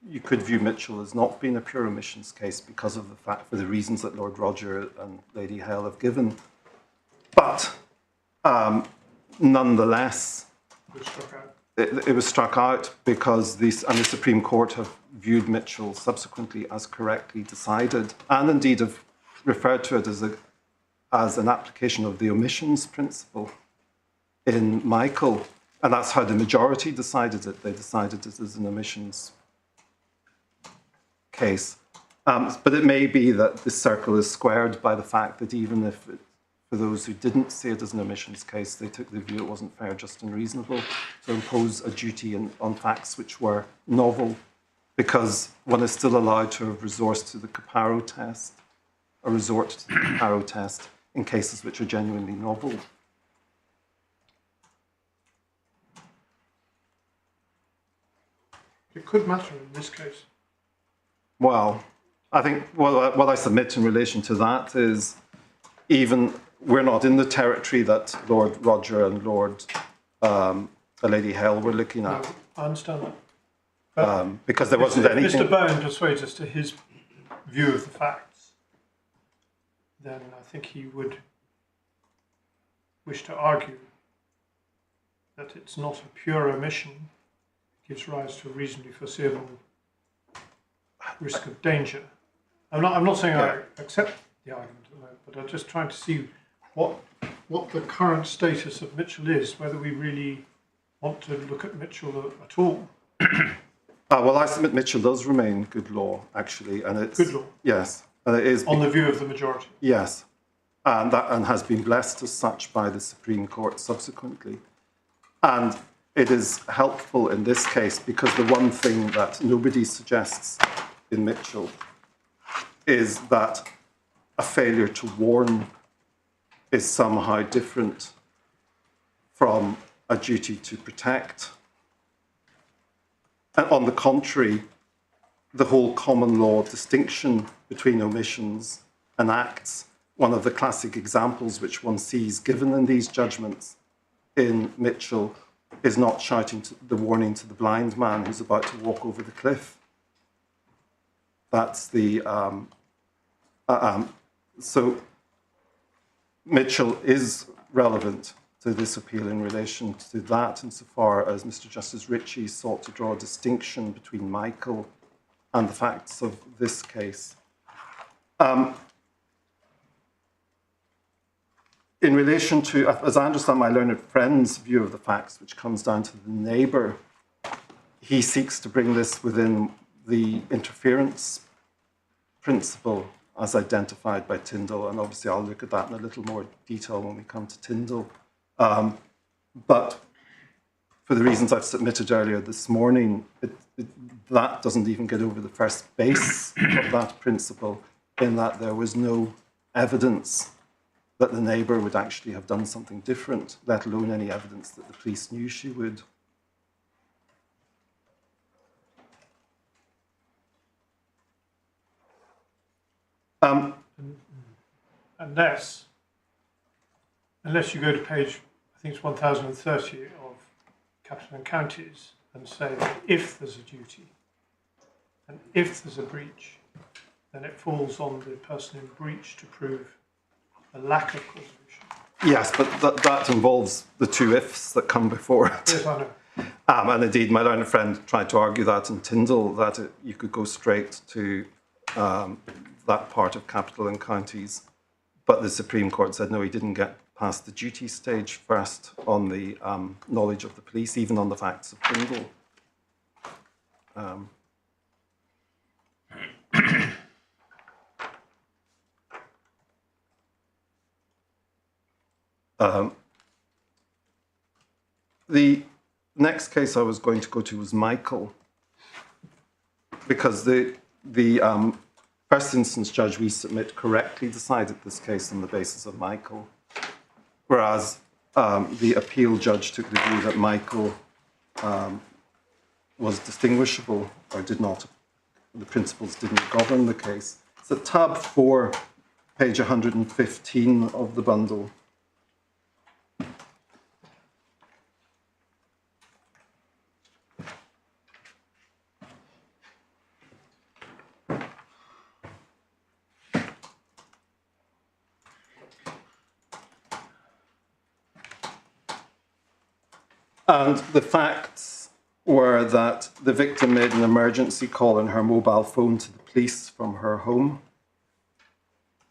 You could view Mitchell as not being a pure omissions case because of the fact, for the reasons that Lord Roger and Lady Hale have given. But Nonetheless, was struck out. it was struck out because the Supreme Court have viewed Mitchell subsequently as correctly decided, and indeed have referred to it as an application of the omissions principle in Michael, and that's how the majority decided it. They decided it as an omissions case. But it may be that this circle is squared by the fact that even if, for those who didn't see it as an omissions case, they took the view it wasn't fair, just, and reasonable to impose a duty on facts which were novel, because one is still allowed to have resource to the Caparo test, a resort to the Caparo test in cases which are genuinely novel. It could matter in this case. Well, I think what I submit in relation to that is even we're not in the territory that Lord Roger and Lord Lady Hale were looking at. No, I understand that. Because there wasn't anything. If Mr. Bowen persuades us to his view of the facts, then I think he would wish to argue that it's not a pure omission, gives rise to a reasonably foreseeable risk of danger. I'm not saying I accept the argument at the moment, but I'm just trying to see what the current status of Mitchell is, whether we really want to look at Mitchell at all. Well, I submit Mitchell does remain good law, actually, and it's Good law. Yes, and it is On the view of the majority. Yes, and has been blessed as such by the Supreme Court subsequently. And it is helpful in this case because the one thing that nobody suggests in Mitchell is that a failure to warn is somehow different from a duty to protect. And on the contrary, the whole common law distinction between omissions and acts, one of the classic examples which one sees given in these judgments in Mitchell is not shouting the warning to the blind man who's about to walk over the cliff. That's the... so Mitchell is relevant to this appeal in relation to that, insofar as Mr. Justice Ritchie sought to draw a distinction between Michael and the facts of this case. In relation to, as I understand my learned friend's view of the facts, which comes down to the neighbour, he seeks to bring this within the interference principle as identified by Tyndall, and obviously I'll look at that in a little more detail when we come to Tyndall. But for the reasons I've submitted earlier this morning, that doesn't even get over the first base of that principle, in that there was no evidence that the neighbour would actually have done something different, let alone any evidence that the police knew she would. Unless you go to page, I think it's 1030 of Capital and Counties, and say that if there's a duty and if there's a breach, then it falls on the person in breach to prove a lack of causation. Yes, but that involves the two ifs that come before it. Yes, I know. And indeed, my learned friend tried to argue that in Tyndall, that you could go straight to that part of Capital and Counties. But the Supreme Court said, no, he didn't get past the duty stage first on the knowledge of the police, even on the facts of Tyndall. The next case I was going to go to was Michael, because the first instance judge we submit correctly decided this case on the basis of Michael, whereas the appeal judge took the view that Michael was distinguishable or did not, the principles didn't govern the case. So tab 4, page 115 of the bundle. And the facts were that the victim made an emergency call on her mobile phone to the police from her home.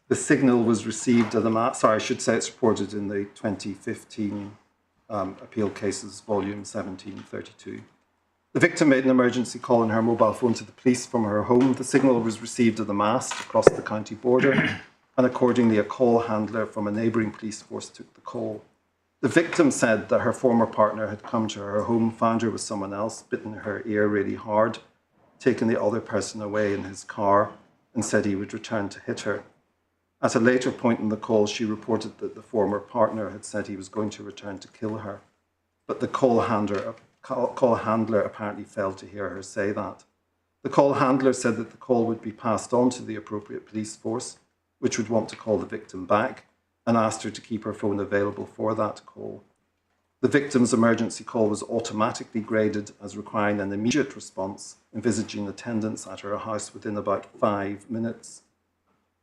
The signal was received at it's reported in the 2015 Appeal Cases, Volume 1732. The victim made an emergency call on her mobile phone to the police from her home. The signal was received at the mast across the county border, and accordingly, a call handler from a neighbouring police force took the call. The victim said that her former partner had come to her home, found her with someone else, bitten her ear really hard, taken the other person away in his car, and said he would return to hit her. At a later point in the call, she reported that the former partner had said he was going to return to kill her, but the call handler apparently failed to hear her say that. The call handler said that the call would be passed on to the appropriate police force, which would want to call the victim back, and asked her to keep her phone available for that call. The victim's emergency call was automatically graded as requiring an immediate response, envisaging attendance at her house within about 5 minutes.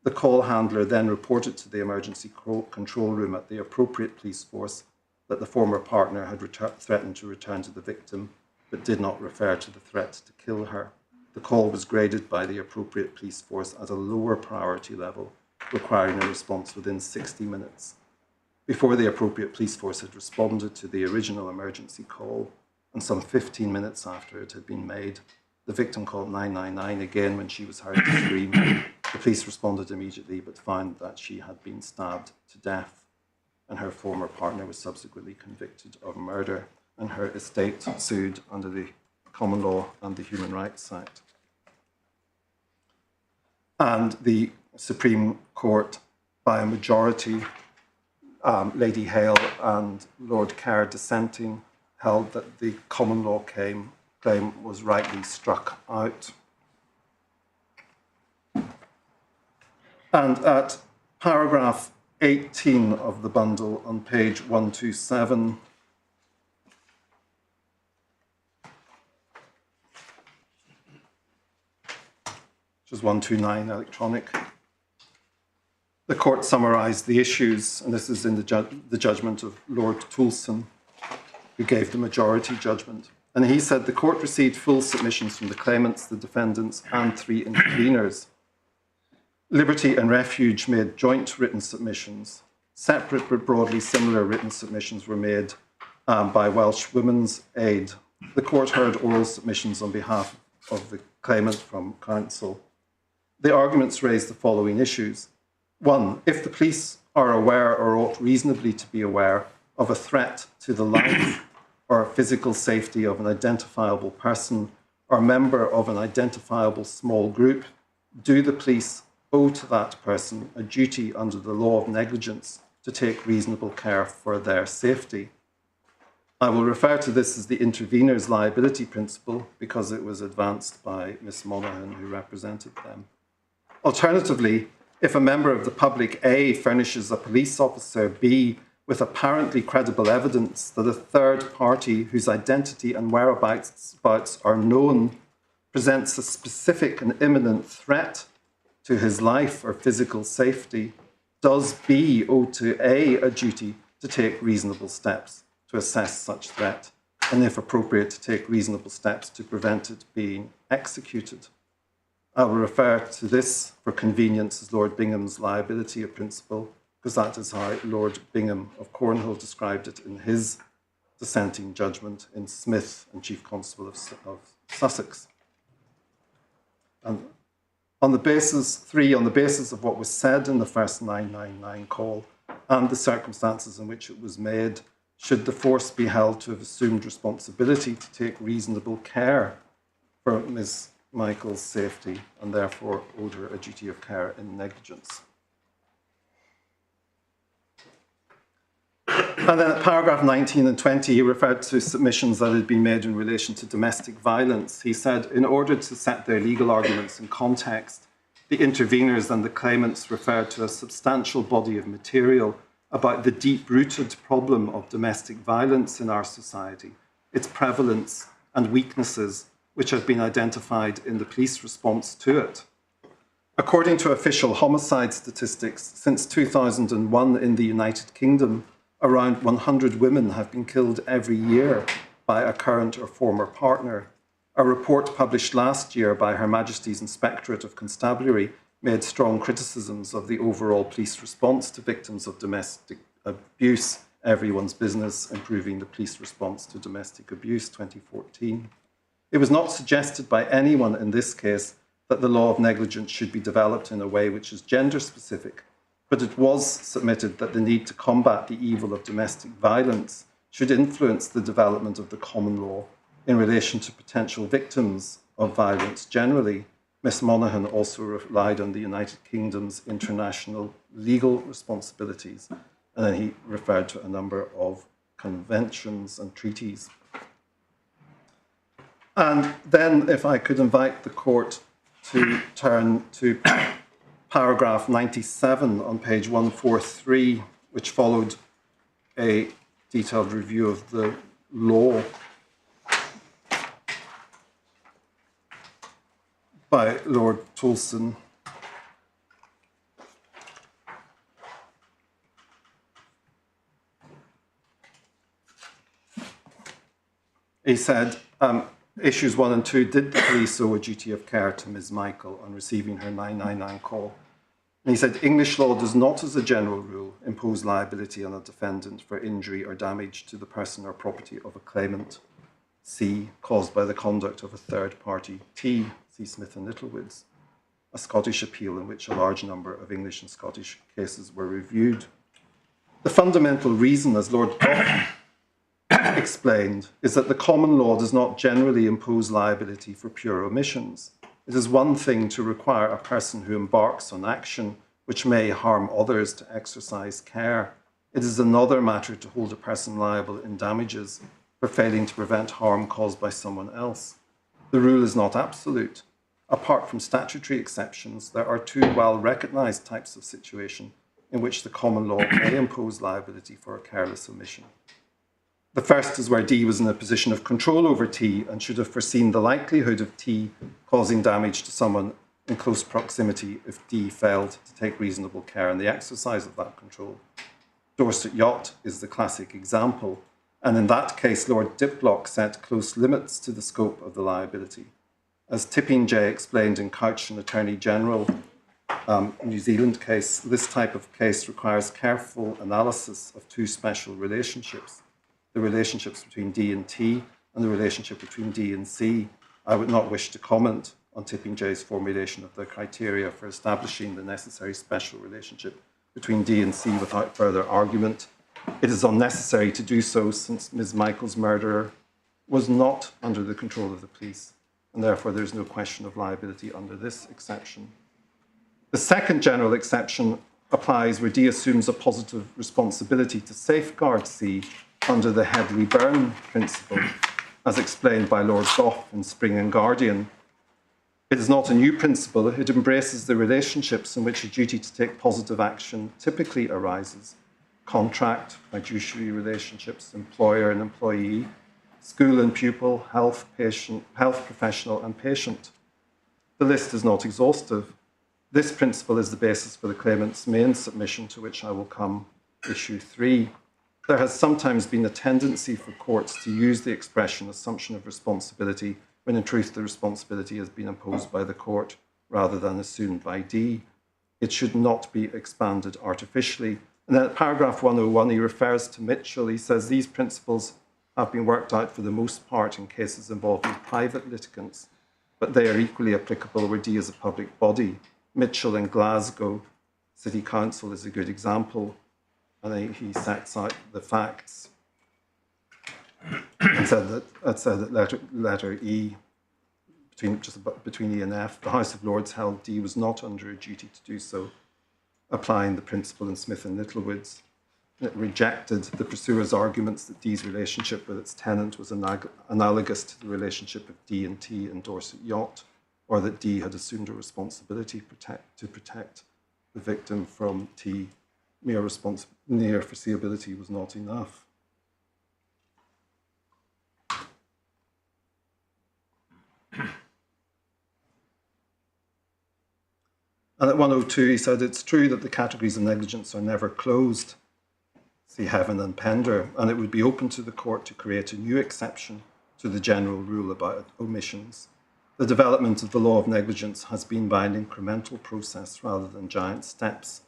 The call handler then reported to the emergency control room at the appropriate police force that the former partner had threatened to return to the victim, but did not refer to the threat to kill her. The call was graded by the appropriate police force at a lower priority level, requiring a response within 60 minutes. Before the appropriate police force had responded to the original emergency call, and some 15 minutes after it had been made, the victim called 999 again when she was heard to scream. The police responded immediately but found that she had been stabbed to death, and her former partner was subsequently convicted of murder, and her estate sued under the Common Law and the Human Rights Act. And the Supreme Court, by a majority, Lady Hale and Lord Kerr dissenting, held that the common law claim was rightly struck out. And at paragraph 18 of the bundle on page 127, which is 129 electronic, the court summarised the issues, and this is in the judgment of Lord Toulson, who gave the majority judgment. And he said the court received full submissions from the claimants, the defendants, and 3 interveners. Liberty and Refuge made joint written submissions. Separate but broadly similar written submissions were made by Welsh Women's Aid. The court heard oral submissions on behalf of the claimant from counsel. The arguments raised the following issues. 1, if the police are aware or ought reasonably to be aware of a threat to the life or physical safety of an identifiable person or member of an identifiable small group, do the police owe to that person a duty under the law of negligence to take reasonable care for their safety? I will refer to this as the intervener's liability principle because it was advanced by Miss Monaghan, who represented them. Alternatively, if a member of the public A furnishes a police officer B with apparently credible evidence that a third party whose identity and whereabouts are known presents a specific and imminent threat to his life or physical safety, does B owe to A duty to take reasonable steps to assess such threat, and if appropriate, to take reasonable steps to prevent it being executed? I will refer to this for convenience as Lord Bingham's liability principle, because that is how Lord Bingham of Cornhill described it in his dissenting judgment in Smith and Chief Constable of Sussex. And on the basis of what was said in the first 999 call and the circumstances in which it was made, should the force be held to have assumed responsibility to take reasonable care for Ms. Michael's safety and therefore owed her a duty of care in negligence? And then at paragraph 19 and 20, he referred to submissions that had been made in relation to domestic violence. He said, in order to set their legal arguments in context, the interveners and the claimants referred to a substantial body of material about the deep-rooted problem of domestic violence in our society, its prevalence and weaknesses, which have been identified in the police response to it. According to official homicide statistics, since 2001 in the United Kingdom, around 100 women have been killed every year by a current or former partner. A report published last year by Her Majesty's Inspectorate of Constabulary made strong criticisms of the overall police response to victims of domestic abuse. Everyone's Business, Improving the Police Response to Domestic Abuse, 2014. It was not suggested by anyone in this case that the law of negligence should be developed in a way which is gender-specific, but it was submitted that the need to combat the evil of domestic violence should influence the development of the common law in relation to potential victims of violence generally. Ms Monaghan also relied on the United Kingdom's international legal responsibilities, and then he referred to a number of conventions and treaties. And then, if I could invite the court to turn to paragraph 97 on page 143, which followed a detailed review of the law by Lord Toulson. He said, issues 1 and 2, did the police owe a duty of care to Ms Michael on receiving her 999 call? And he said, English law does not, as a general rule, impose liability on a defendant for injury or damage to the person or property of a claimant. C, caused by the conduct of a third party. T, see Smith and Littlewoods, a Scottish appeal in which a large number of English and Scottish cases were reviewed. The fundamental reason, as Lord Goff explained, is that the common law does not generally impose liability for pure omissions. It is one thing to require a person who embarks on action which may harm others to exercise care. It is another matter to hold a person liable in damages for failing to prevent harm caused by someone else. The rule is not absolute. Apart from statutory exceptions, there are two well-recognised types of situation in which the common law may impose liability for a careless omission. The first is where D was in a position of control over T and should have foreseen the likelihood of T causing damage to someone in close proximity if D failed to take reasonable care in the exercise of that control. Dorset Yacht is the classic example, and in that case, Lord Diplock set close limits to the scope of the liability. As Tipping J explained in Couch and Attorney General New Zealand case, this type of case requires careful analysis of two special relationships: the relationships between D and T and the relationship between D and C. I would not wish to comment on Tipping J's formulation of the criteria for establishing the necessary special relationship between D and C without further argument. It is unnecessary to do so since Ms Michael's murderer was not under the control of the police, and therefore there is no question of liability under this exception. The second general exception applies where D assumes a positive responsibility to safeguard C under the Headley-Byrne principle, as explained by Lord Goff in Spring and Guardian. It is not a new principle. It embraces the relationships in which a duty to take positive action typically arises: contract, fiduciary relationships, employer and employee, school and pupil, health professional and patient. The list is not exhaustive. This principle is the basis for the claimant's main submission, to which I will come, issue 3. There has sometimes been a tendency for courts to use the expression assumption of responsibility when in truth the responsibility has been imposed by the court rather than assumed by D. It should not be expanded artificially. And then at paragraph 101, he refers to Mitchell. He says these principles have been worked out for the most part in cases involving private litigants, but they are equally applicable where D is a public body. Mitchell in Glasgow City Council is a good example. And he sets out the facts and said that letter E, between E and F, the House of Lords held D was not under a duty to do so, applying the principle in Smith and Littlewoods. It rejected the pursuer's arguments that D's relationship with its tenant was analogous to the relationship of D and T in Dorset Yacht, or that D had assumed a responsibility to protect the victim from T. Mere foreseeability was not enough. And at 102, he said, it's true that the categories of negligence are never closed. see Heaven and Pender, and it would be open to the court to create a new exception to the general rule about omissions. The development of the law of negligence has been by an incremental process rather than giant steps.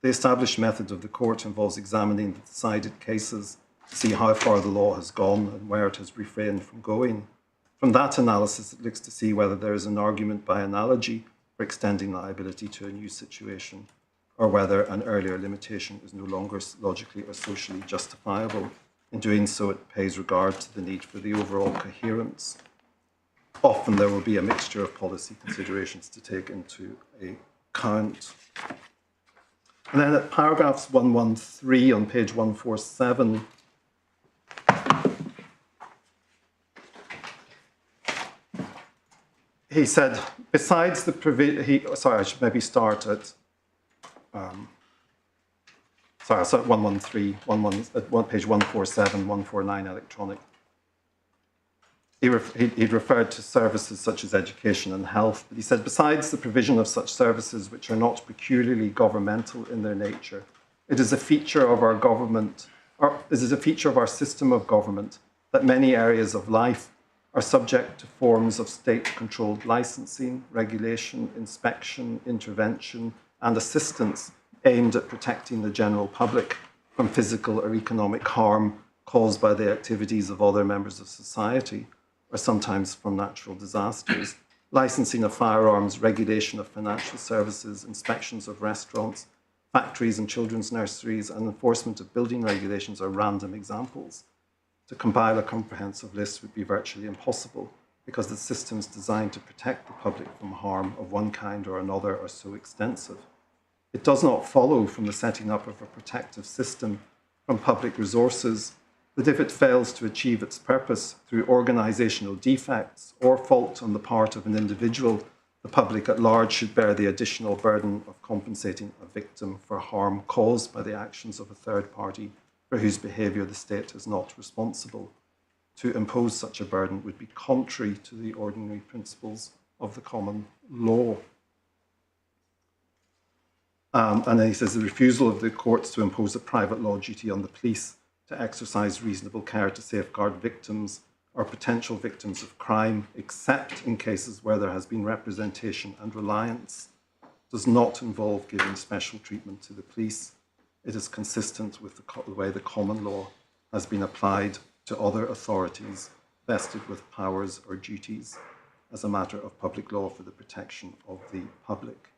The established method of the court involves examining the decided cases to see how far the law has gone and where it has refrained from going. From that analysis, it looks to see whether there is an argument by analogy for extending liability to a new situation, or whether an earlier limitation is no longer logically or socially justifiable. In doing so, it pays regard to the need for the overall coherence. Often there will be a mixture of policy considerations to take into account. And then at paragraphs 113 on page 147, he said, besides the provision, sorry, I should maybe start at, sorry, I'll start at 113, page 147, 149 electronic. He'd referred to services such as education and health, but he said, besides the provision of such services which are not peculiarly governmental in their nature, it is a feature of our government, or it is a feature of our system of government that many areas of life are subject to forms of state-controlled licensing, regulation, inspection, intervention, and assistance aimed at protecting the general public from physical or economic harm caused by the activities of other members of society, or sometimes from natural disasters. Licensing of firearms, regulation of financial services, inspections of restaurants, factories and children's nurseries, and enforcement of building regulations are random examples. To compile a comprehensive list would be virtually impossible because the systems designed to protect the public from harm of one kind or another are so extensive. It does not follow from the setting up of a protective system from public resources that if it fails to achieve its purpose through organisational defects or fault on the part of an individual, the public at large should bear the additional burden of compensating a victim for harm caused by the actions of a third party for whose behaviour the state is not responsible. To impose such a burden would be contrary to the ordinary principles of the common law. And then he says the refusal of the courts to impose a private law duty on the police to exercise reasonable care to safeguard victims or potential victims of crime, except in cases where there has been representation and reliance, does not involve giving special treatment to the police. It is consistent with the way the common law has been applied to other authorities vested with powers or duties as a matter of public law for the protection of the public.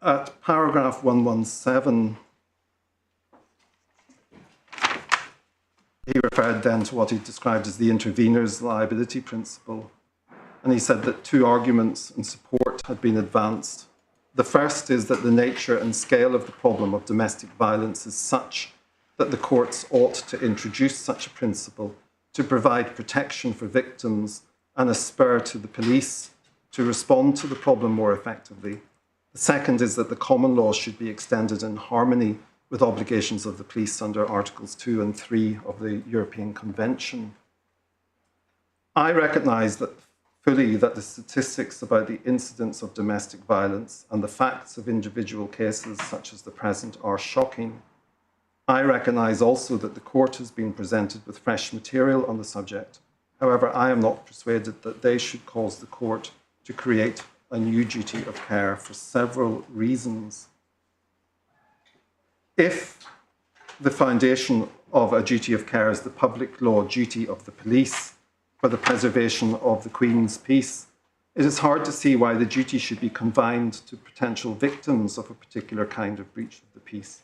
At paragraph 117, he referred then to what he described as the intervener's liability principle. And he said that two arguments in support had been advanced. The first is that the nature and scale of the problem of domestic violence is such that the courts ought to introduce such a principle to provide protection for victims and a spur to the police to respond to the problem more effectively. The second is that the common law should be extended in harmony with obligations of the police under Articles 2 and 3 of the European Convention. I recognise that fully that the statistics about the incidence of domestic violence and the facts of individual cases such as the present are shocking. I recognise also that the court has been presented with fresh material on the subject. However, I am not persuaded that they should cause the court to create a new duty of care for several reasons. If the foundation of a duty of care is the public law duty of the police for the preservation of the Queen's peace, it is hard to see why the duty should be confined to potential victims of a particular kind of breach of the peace.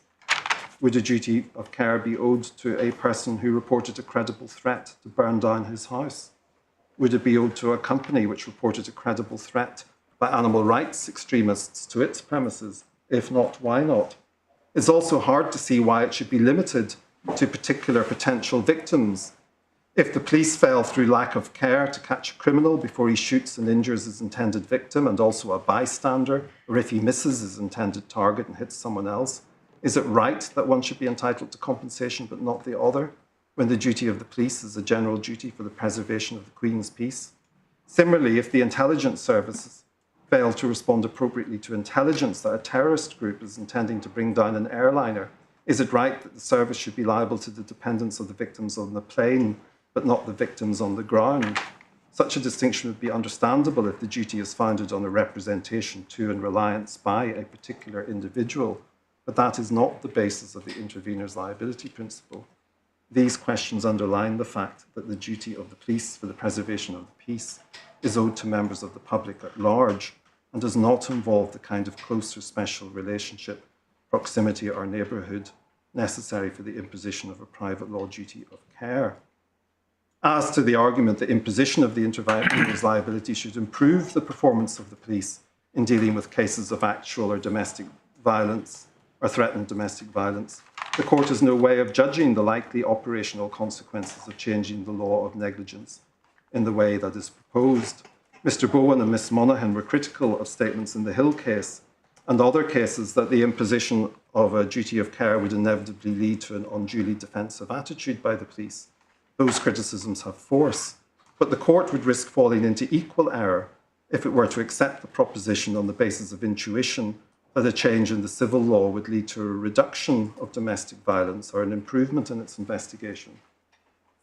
Would a duty of care be owed to a person who reported a credible threat to burn down his house? Would it be owed to a company which reported a credible threat by animal rights extremists to its premises? If not, why not? It's also hard to see why it should be limited to particular potential victims. If the police fail through lack of care to catch a criminal before he shoots and injures his intended victim and also a bystander, or if he misses his intended target and hits someone else, is it right that one should be entitled to compensation but not the other, when the duty of the police is a general duty for the preservation of the Queen's peace? Similarly, if the intelligence services fail to respond appropriately to intelligence that a terrorist group is intending to bring down an airliner, is it right that the service should be liable to the dependents of the victims on the plane, but not the victims on the ground? Such a distinction would be understandable if the duty is founded on a representation to and reliance by a particular individual, but that is not the basis of the intervener's liability principle. These questions underline the fact that the duty of the police for the preservation of the peace is owed to members of the public at large and does not involve the kind of closer special relationship, proximity or neighbourhood necessary for the imposition of a private law duty of care. As to the argument that imposition of the intervener's liability should improve the performance of the police in dealing with cases of actual or domestic violence or threatened domestic violence, the court has no way of judging the likely operational consequences of changing the law of negligence in the way that is proposed. Mr. Bowen and Miss Monaghan were critical of statements in the Hill case and other cases that the imposition of a duty of care would inevitably lead to an unduly defensive attitude by the police. Those criticisms have force, but the court would risk falling into equal error if it were to accept the proposition on the basis of intuition that a change in the civil law would lead to a reduction of domestic violence or an improvement in its investigation.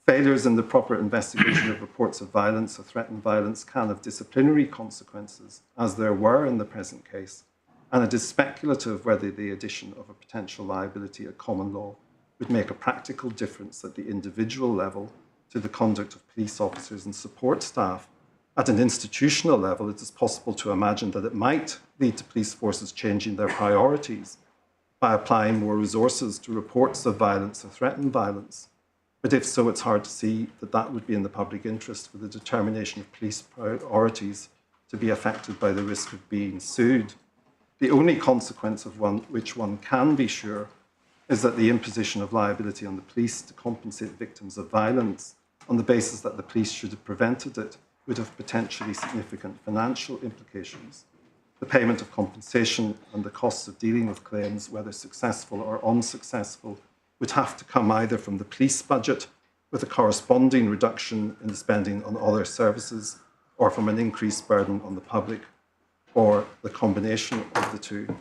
Failures in the proper investigation of reports of violence or threatened violence can have disciplinary consequences, as there were in the present case, and it is speculative whether the addition of a potential liability at common law would make a practical difference at the individual level to the conduct of police officers and support staff. At an institutional level, it is possible to imagine that it might lead to police forces changing their priorities by applying more resources to reports of violence or threatened violence. But if so, it's hard to see that that would be in the public interest for the determination of police priorities to be affected by the risk of being sued. The only consequence of which one can be sure is that the imposition of liability on the police to compensate victims of violence on the basis that the police should have prevented it would have potentially significant financial implications. The payment of compensation and the costs of dealing with claims, whether successful or unsuccessful, would have to come either from the police budget with a corresponding reduction in the spending on other services, or from an increased burden on the public, or the combination of the two.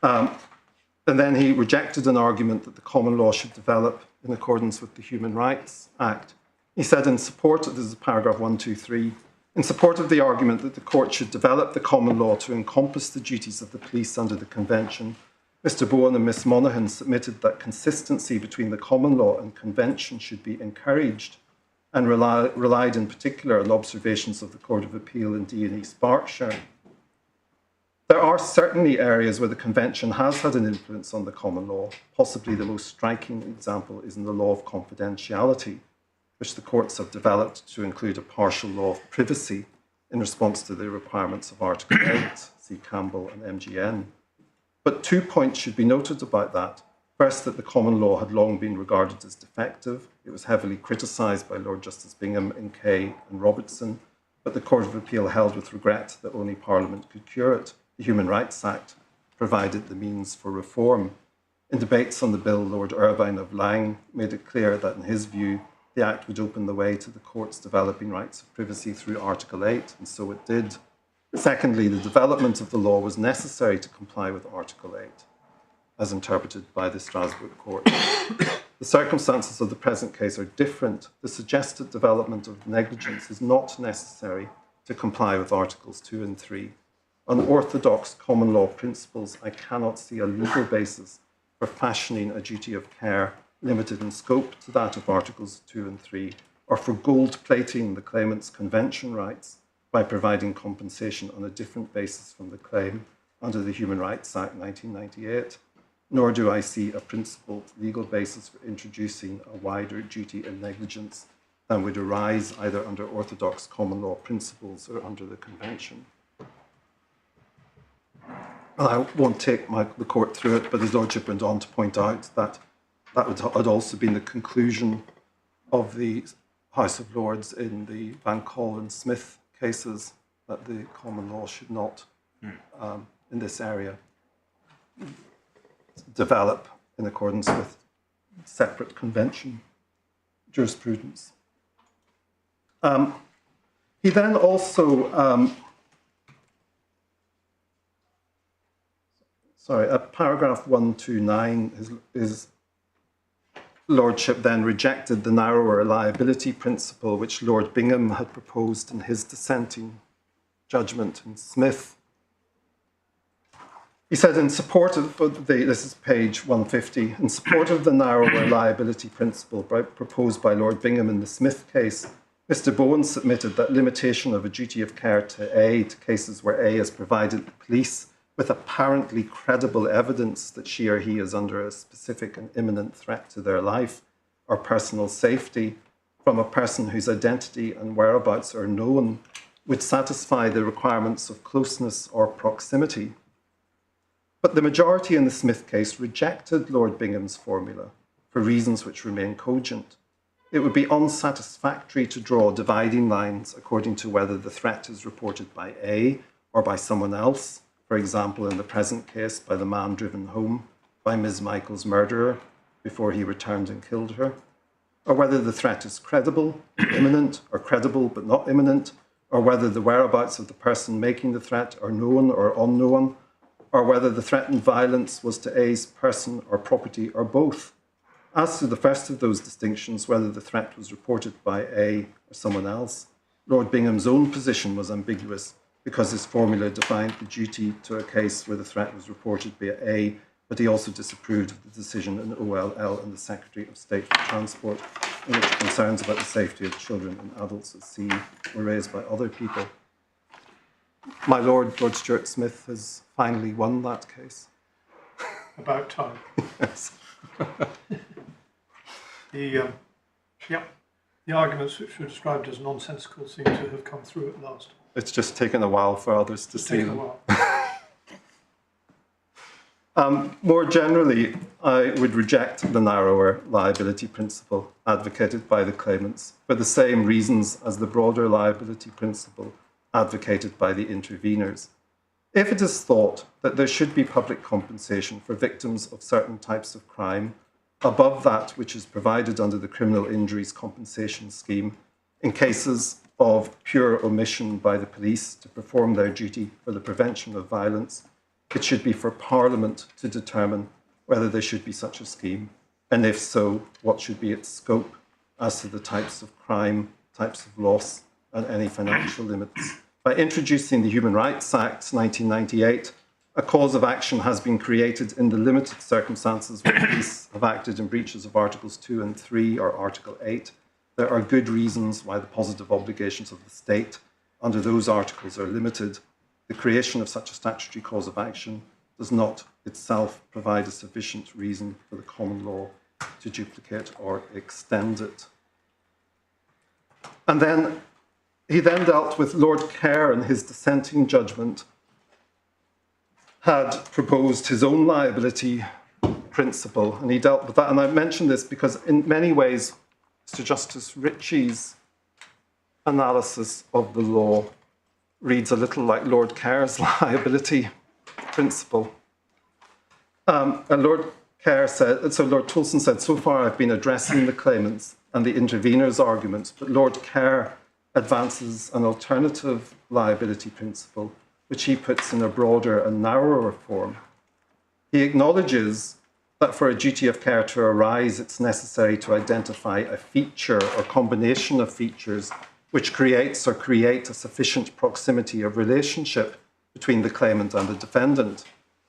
And then he rejected an argument that the common law should develop in accordance with the Human Rights Act. He said in support, this is paragraph 123, in support of the argument that the court should develop the common law to encompass the duties of the police under the Convention, Mr. Bowen and Miss Monaghan submitted that consistency between the common law and Convention should be encouraged and relied in particular on observations of the Court of Appeal in D&E Berkshire. There are certainly areas where the Convention has had an influence on the common law. Possibly the most striking example is in the law of confidentiality, which the courts have developed to include a partial law of privacy in response to the requirements of Article 8, see Campbell and MGN. But 2 points should be noted about that. First, that the common law had long been regarded as defective. It was heavily criticised by Lord Justice Bingham in Kay and Robertson, but the Court of Appeal held with regret that only Parliament could cure it. The Human Rights Act provided the means for reform. In debates on the bill, Lord Irvine of Laing made it clear that, in his view, the Act would open the way to the courts developing rights of privacy through Article 8, and so it did. Secondly, the development of the law was necessary to comply with Article 8, as interpreted by the Strasbourg Court. The circumstances of the present case are different. The suggested development of negligence is not necessary to comply with Articles 2 and 3. On orthodox common law principles, I cannot see a legal basis for fashioning a duty of care limited in scope to that of Articles 2 and 3, or for gold-plating the claimant's convention rights by providing compensation on a different basis from the claim under the Human Rights Act 1998. Nor do I see a principled legal basis for introducing a wider duty in negligence than would arise either under orthodox common law principles or under the Convention. And I won't take the court through it, but his lordship went on to point out that that had also been the conclusion of the House of Lords in the Van Call and Smith cases, that the common law should not, in this area, develop in accordance with separate convention jurisprudence. He then also, at paragraph 129, his Lordship then rejected the narrower liability principle which Lord Bingham had proposed in his dissenting judgment in Smith. He said, in support of this is page 150, in support of the narrower liability principle proposed by Lord Bingham in the Smith case, Mr. Bowen submitted that limitation of a duty of care to A to cases where A has provided the police with apparently credible evidence that she or he is under a specific and imminent threat to their life or personal safety from a person whose identity and whereabouts are known would satisfy the requirements of closeness or proximity. But the majority in the Smith case rejected Lord Bingham's formula for reasons which remain cogent. It would be unsatisfactory to draw dividing lines according to whether the threat is reported by A or by someone else, for example, in the present case, by the man driven home by Ms. Michael's murderer before he returned and killed her, or whether the threat is credible, imminent, or credible but not imminent, or whether the whereabouts of the person making the threat are known or unknown, or whether the threatened violence was to A's person or property or both. As to the first of those distinctions, whether the threat was reported by A or someone else, Lord Bingham's own position was ambiguous because his formula defined the duty to a case where the threat was reported by A, but he also disapproved of the decision in OLL and the Secretary of State for Transport, in which concerns about the safety of children and adults at sea were raised by other people. My Lord, Lord Stuart-Smith, has finally won that case. About time. Yes. The arguments which were described as nonsensical seem to have come through at last. It's just taken a while for others to see them. More generally, I would reject the narrower liability principle advocated by the claimants for the same reasons as the broader liability principle advocated by the interveners. If it is thought that there should be public compensation for victims of certain types of crime above that which is provided under the Criminal Injuries Compensation Scheme in cases of pure omission by the police to perform their duty for the prevention of violence, it should be for Parliament to determine whether there should be such a scheme, and if so, what should be its scope as to the types of crime, types of loss, and any financial limits. By introducing the Human Rights Act 1998, a cause of action has been created in the limited circumstances where police have acted in breaches of Articles 2 and 3 or Article 8. There are good reasons why the positive obligations of the state under those articles are limited. The creation of such a statutory cause of action does not itself provide a sufficient reason for the common law to duplicate or extend it. And then he then dealt with Lord Kerr in his dissenting judgment had proposed his own liability principle, and he dealt with that. And I mention this because in many ways, Mr. Justice Ritchie's analysis of the law reads a little like Lord Kerr's liability principle. And Lord Kerr said, so Lord Tolson said, so far I've been addressing the claimants and the interveners' arguments, but Lord Kerr advances an alternative liability principle, which he puts in a broader and narrower form. He acknowledges that for a duty of care to arise, it's necessary to identify a feature or combination of features which creates or create a sufficient proximity of relationship between the claimant and the defendant.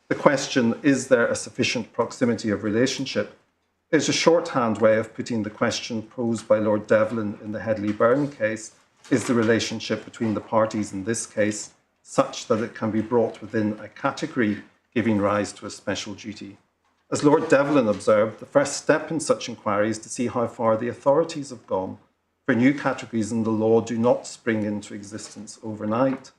The question, is there a sufficient proximity of relationship, is a shorthand way of putting the question posed by Lord Devlin in the Headley Byrne case: is the relationship between the parties in this case such that it can be brought within a category giving rise to a special duty? As Lord Devlin observed, the first step in such inquiry is to see how far the authorities have gone, for new categories in the law do not spring into existence overnight.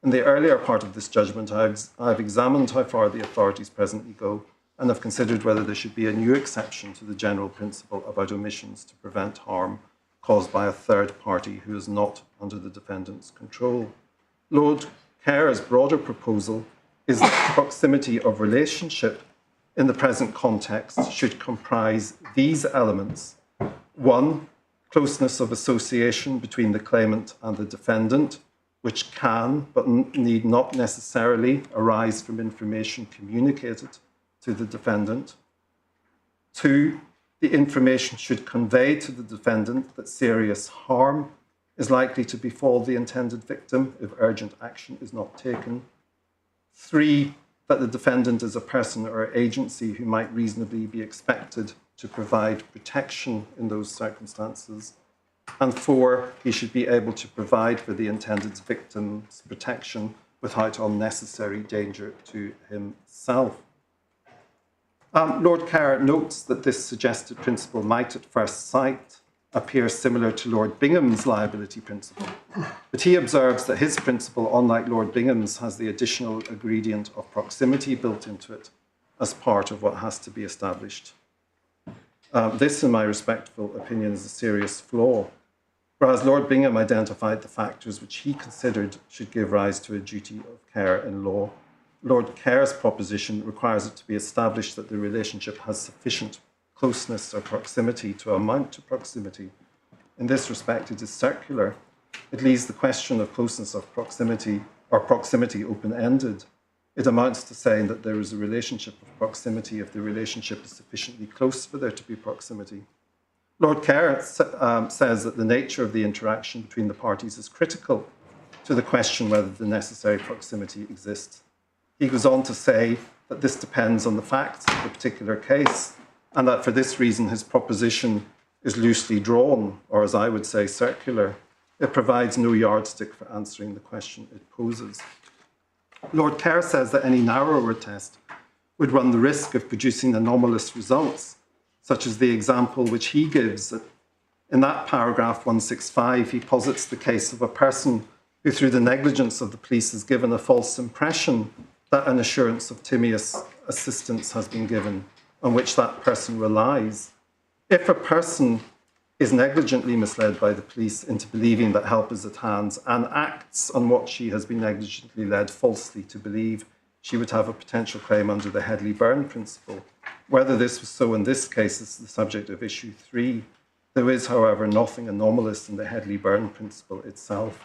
In the earlier part of this judgment, I've examined how far the authorities presently go and have considered whether there should be a new exception to the general principle about omissions to prevent harm caused by a third party who is not under the defendant's control. Lord Kerr's broader proposal is that proximity of relationship in the present context should comprise these elements. 1, closeness of association between the claimant and the defendant, which can but need not necessarily arise from information communicated to the defendant. 2, the information should convey to the defendant that serious harm is likely to befall the intended victim if urgent action is not taken. 3, that the defendant is a person or agency who might reasonably be expected to provide protection in those circumstances. And 4, he should be able to provide for the intended victim's protection without unnecessary danger to himself. Lord Kerr notes that this suggested principle might at first sight appear similar to Lord Bingham's liability principle, but he observes that his principle, unlike Lord Bingham's, has the additional ingredient of proximity built into it as part of what has to be established. This, in my respectful opinion, is a serious flaw. Whereas Lord Bingham identified the factors which he considered should give rise to a duty of care in law, Lord Kerr's proposition requires it to be established that the relationship has sufficient closeness or proximity to amount to proximity. In this respect, it is circular. It leaves the question of closeness of proximity or proximity open-ended. It amounts to saying that there is a relationship of proximity if the relationship is sufficiently close for there to be proximity. Lord Kerr says that the nature of the interaction between the parties is critical to the question whether the necessary proximity exists. He goes on to say that this depends on the facts of the particular case, and that for this reason his proposition is loosely drawn, or as I would say, circular. It provides no yardstick for answering the question it poses. Lord Kerr says that any narrower test would run the risk of producing anomalous results, such as the example which he gives. In that paragraph 165, he posits the case of a person who, through the negligence of the police, is given a false impression that an assurance of timeous assistance has been given, on which that person relies. If a person is negligently misled by the police into believing that help is at hand and acts on what she has been negligently led falsely to believe, she would have a potential claim under the Headley-Byrne principle. Whether this was so in this case is the subject of issue 3. There is, however, nothing anomalous in the Headley-Byrne principle itself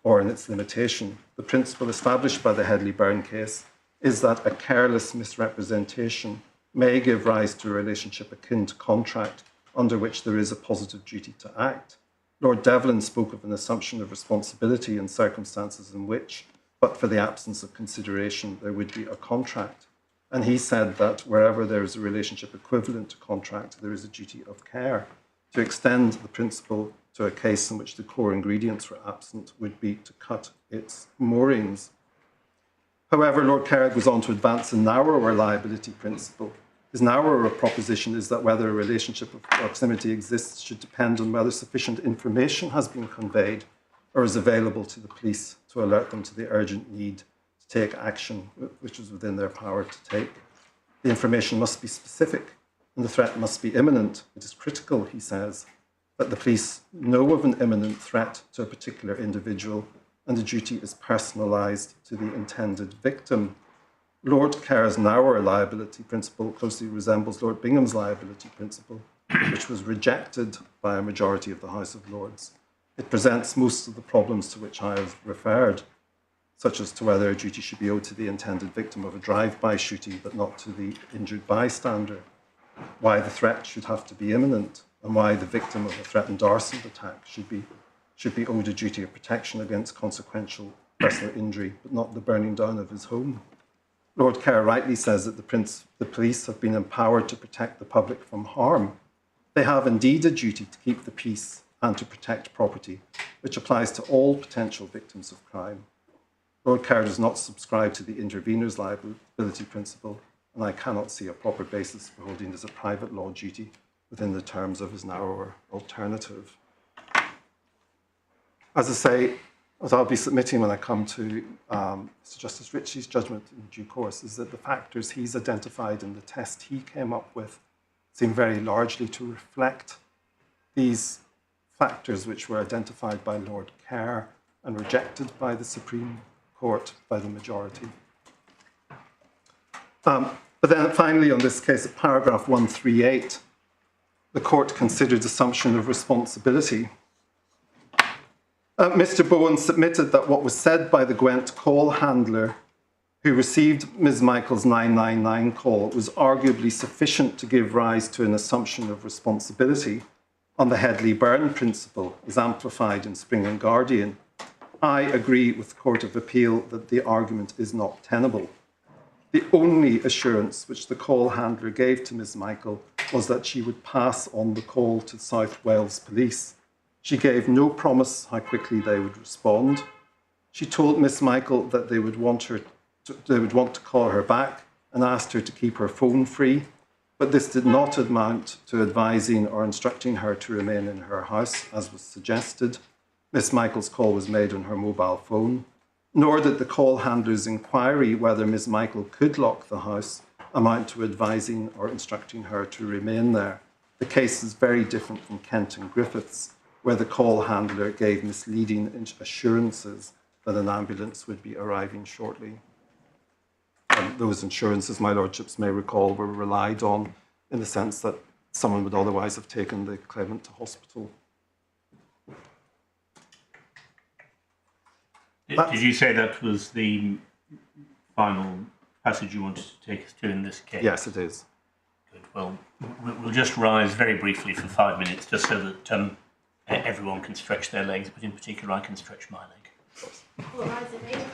or in its limitation. The principle established by the Headley-Byrne case is that a careless misrepresentation may give rise to a relationship akin to contract under which there is a positive duty to act. Lord Devlin spoke of an assumption of responsibility in circumstances in which, but for the absence of consideration, there would be a contract. And he said that wherever there is a relationship equivalent to contract, there is a duty of care. To extend the principle to a case in which the core ingredients were absent would be to cut its moorings. However, Lord Kerr goes on to advance a narrower liability principle. His narrower proposition is that whether a relationship of proximity exists should depend on whether sufficient information has been conveyed or is available to the police to alert them to the urgent need to take action which is within their power to take. The information must be specific and the threat must be imminent. It is critical, he says, that the police know of an imminent threat to a particular individual and the duty is personalised to the intended victim. Lord Kerr's narrower liability principle closely resembles Lord Bingham's liability principle, which was rejected by a majority of the House of Lords. It presents most of the problems to which I have referred, such as to whether a duty should be owed to the intended victim of a drive-by shooting but not to the injured bystander, why the threat should have to be imminent, and why the victim of a threatened arson attack should be owed a duty of protection against consequential personal injury, but not the burning down of his home. Lord Kerr rightly says that the police have been empowered to protect the public from harm. They have indeed a duty to keep the peace and to protect property, which applies to all potential victims of crime. Lord Kerr does not subscribe to the intervener's liability principle, and I cannot see a proper basis for holding this a private law duty within the terms of his narrower alternative. As I say, as I'll be submitting when I come to Sir Justice Ritchie's judgment in due course, is that the factors he's identified in the test he came up with seem very largely to reflect these factors which were identified by Lord Kerr and rejected by the Supreme Court by the majority. But then finally on this case, at paragraph 138, The court considered assumption of responsibility. Mr. Bowen submitted that what was said by the Gwent call handler who received Ms. Michael's 999 call was arguably sufficient to give rise to an assumption of responsibility on the Headley-Byrne principle, as amplified in Spring and Guardian. I agree with the Court of Appeal that the argument is not tenable. The only assurance which the call handler gave to Ms. Michael was that she would pass on the call to South Wales Police. She gave no promise how quickly they would respond. She told Ms. Michael that they would want to call her back and asked her to keep her phone free, but this did not amount to advising or instructing her to remain in her house, as was suggested. Ms. Michael's call was made on her mobile phone, nor did the call handler's inquiry whether Ms. Michael could lock the house amount to advising or instructing her to remain there. The case is very different from Kent and Griffiths, where the call handler gave misleading assurances that an ambulance would be arriving shortly. Those assurances, my lordships may recall, were relied on in the sense that someone would otherwise have taken the claimant to hospital. Did you say that was the final passage you wanted to take us to in this case? Yes, it is. Good. Well, we'll just rise very briefly for 5 minutes, just so that everyone can stretch their legs, but in particular I can stretch my leg. All rise available.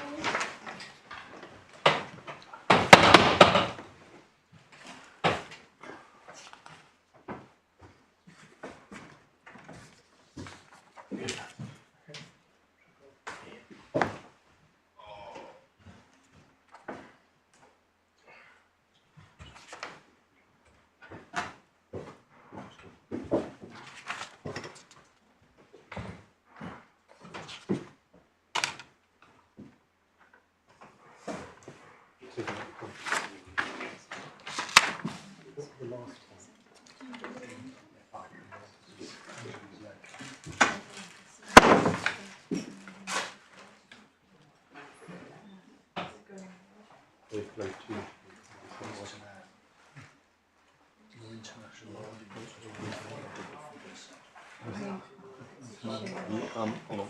Hold on.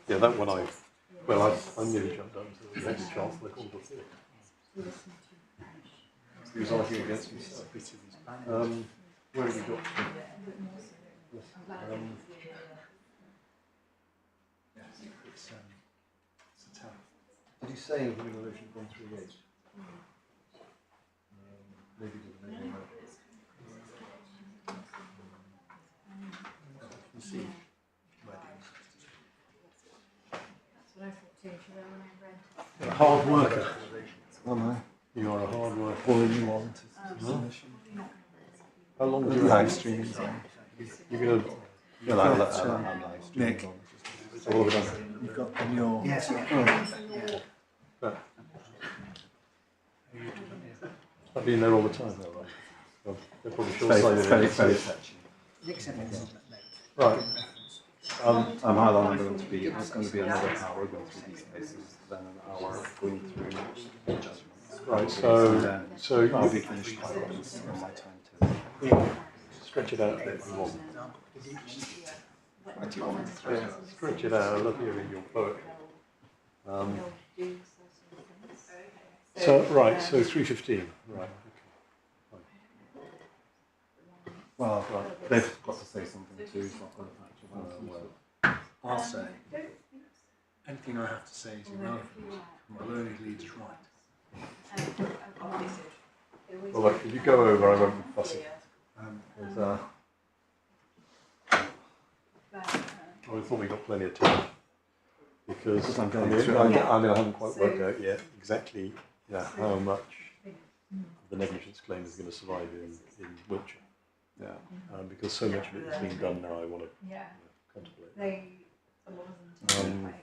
Yeah, that one I nearly jumped up to the next chance. He was arguing against himself. Where have you got to? It's a town. Did you say the middle ocean gone through Ridge? Maybe didn't. You see, you're a hard worker. Am I? You are a hard worker. Or you want submission? How long do you live streaming? You're going to... Yeah, I'm live streaming. Nick, all of it done. you've got on your... Yes. I've been there all the time, though, right? Well, they're probably Very short-sighted. touchy. Right. How long I'm going to be? It's going to be another hour going through these cases, then an hour going through judgments. Right, so I'll be finished by on my timetable. stretch it out a bit if you want. Yeah, stretch it out. I love hearing your poetry. So 3:15. Right. Okay. Well, they've got to say something too. It's not well. I'll say, anything I have to say is irrelevant. My learned leader's right. Well, look, if you go over, I won't be fussy. I thought we got plenty of time because I haven't quite worked out yet exactly how much the negligence claim is going to survive in Wiltshire. Yeah. Because so much of it has been done now, I want to contemplate.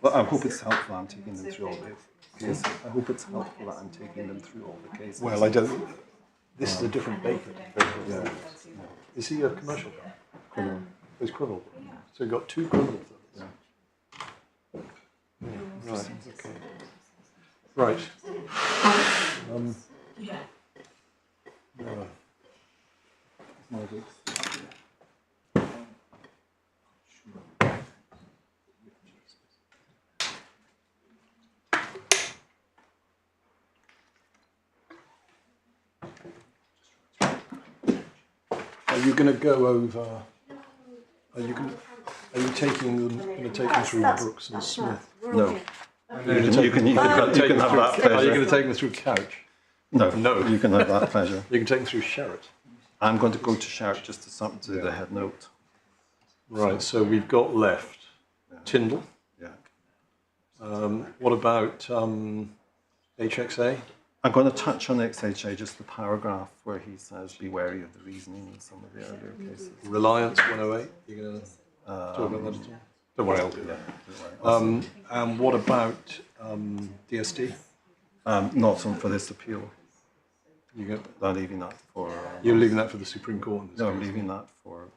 Well, I hope it's helpful. I'm taking them through all the cases. I hope it's helpful that I'm taking them through all the cases. Well, I don't. This is a different baker. Yeah. Is he a commercial guy? Criminal. He's criminal. So you've got two criminals. Right. Are you going to go over? Are you going to take them through Brooks and Smith? No. You can have that pleasure. Are you going to take them through Couch? No. No. You can have that pleasure. You can take them through Sherratt. I'm going to go to Sherratt just to do the head note. Right. So we've got left Tyndall. Yeah. What about HXA? I'm going to touch on XHA, just the paragraph where he says, be wary of the reasoning in some of the earlier cases. Reliance 108. You're going to talk about that at all? Don't worry, I'll do that. And what about DSD? Not on for this appeal. I'm leaving that for... You're leaving that for the Supreme Court? No, I'm leaving that for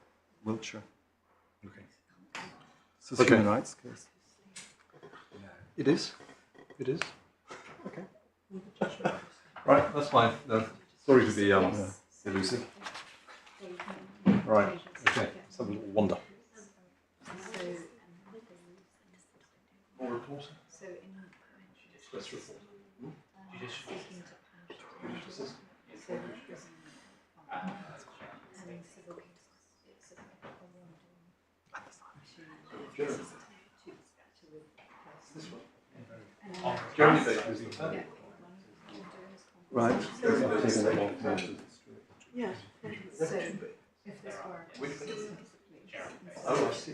Wiltshire. Okay. It's a human rights case. It is. It is. Okay. Right, that's fine. No, sorry to be elusive. Right. Okay. Let's have a little wander. More reporting. Let's report. Right. Yeah. So, if this were... Oh, I see.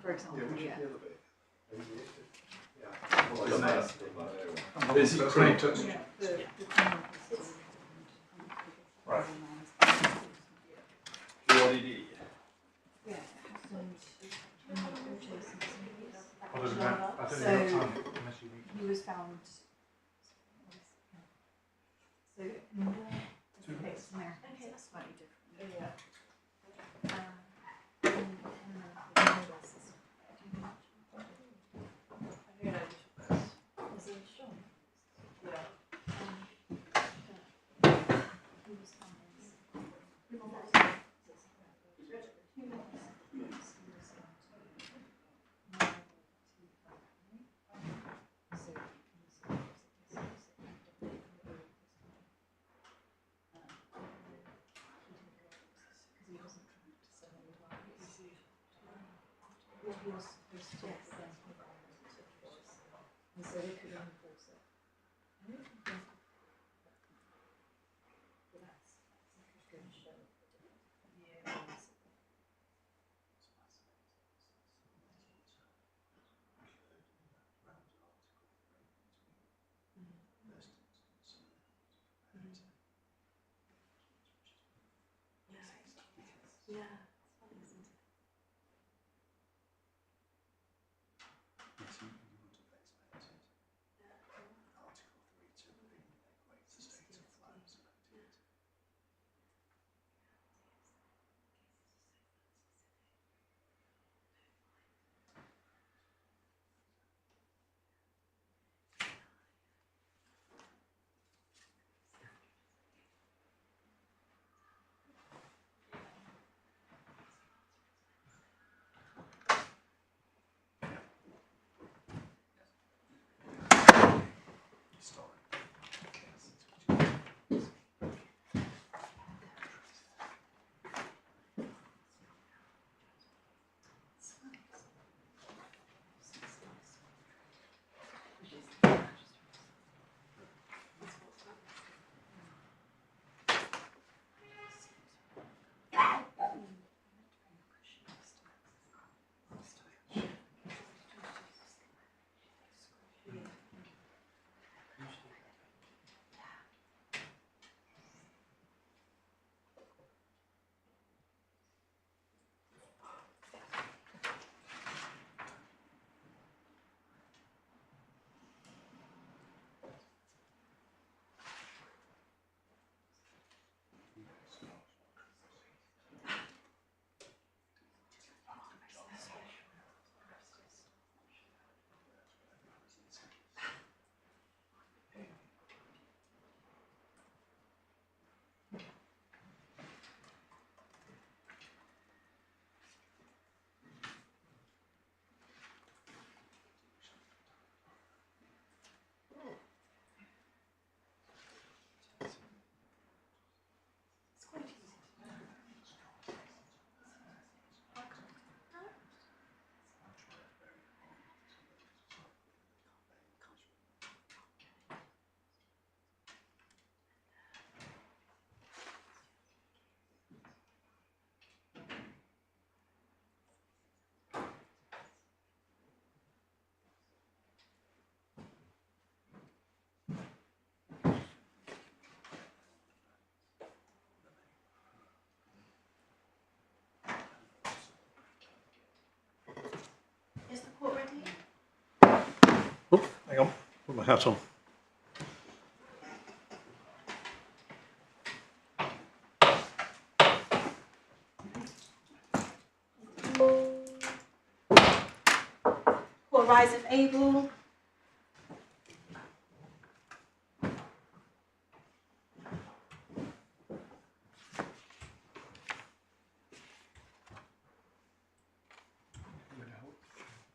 For example, yeah. Is he great? Right. QRDD. Yeah, it happened in the purchase. So, He was found. So in the case of Americans, it's slightly different. Yeah. And so they could enforce it. But that's going to show the difference. Yeah. hat on. All rise if able.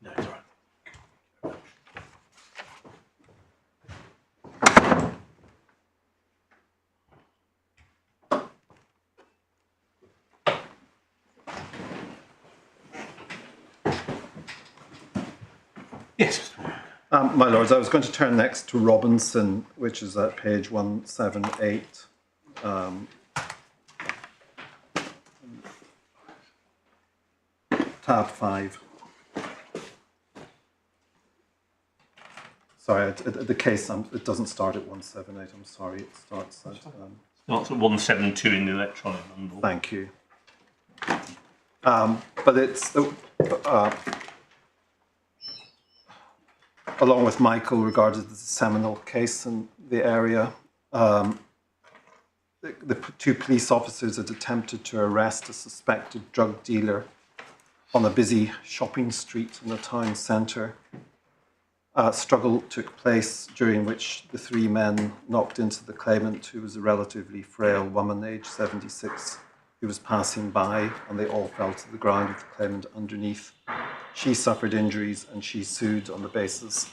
No, it's all right. Yes. My Lords, I was going to turn next to Robinson, which is at page 178. Tab 5. Sorry, the case, it doesn't start at 178, I'm sorry, it starts at... Starts at 172 in the electronic bundle. Thank you. But it's... along with Michael, regarded as a seminal case in the area. The two police officers had attempted to arrest a suspected drug dealer on a busy shopping street in the town centre. A struggle took place during which the three men knocked into the claimant, who was a relatively frail woman, aged 76, who was passing by, and they all fell to the ground with the claimant underneath. She suffered injuries and she sued on the basis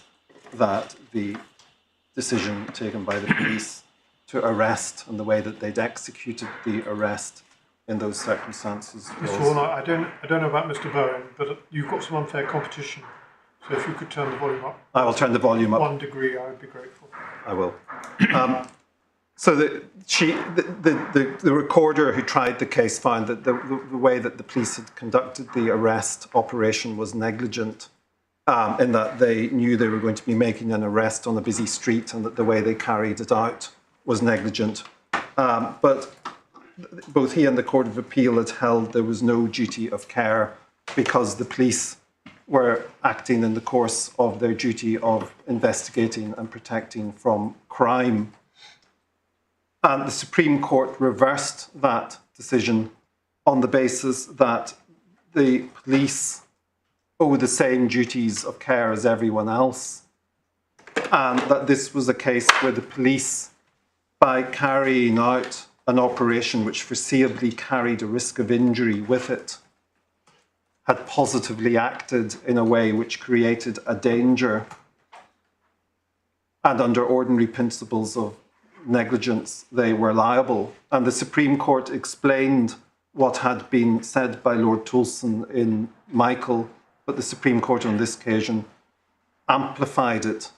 that the decision taken by the police to arrest and the way that they'd executed the arrest in those circumstances was... Mr. Warnock, I don't know about Mr. Bowen, but you've got some unfair competition. So if you could turn the volume up. I will turn the volume up. 1 degree, I would be grateful. I will. So the recorder who tried the case found that the way that the police had conducted the arrest operation was negligent, in that they knew they were going to be making an arrest on a busy street, and that the way they carried it out was negligent. But both he and the Court of Appeal had held there was no duty of care because the police were acting in the course of their duty of investigating and protecting from crime. And the Supreme Court reversed that decision on the basis that the police owe the same duties of care as everyone else, and that this was a case where the police, by carrying out an operation which foreseeably carried a risk of injury with it, had positively acted in a way which created a danger, and under ordinary principles of negligence, they were liable. And the Supreme Court explained what had been said by Lord Toulson in Michael, but the Supreme Court on this occasion amplified it,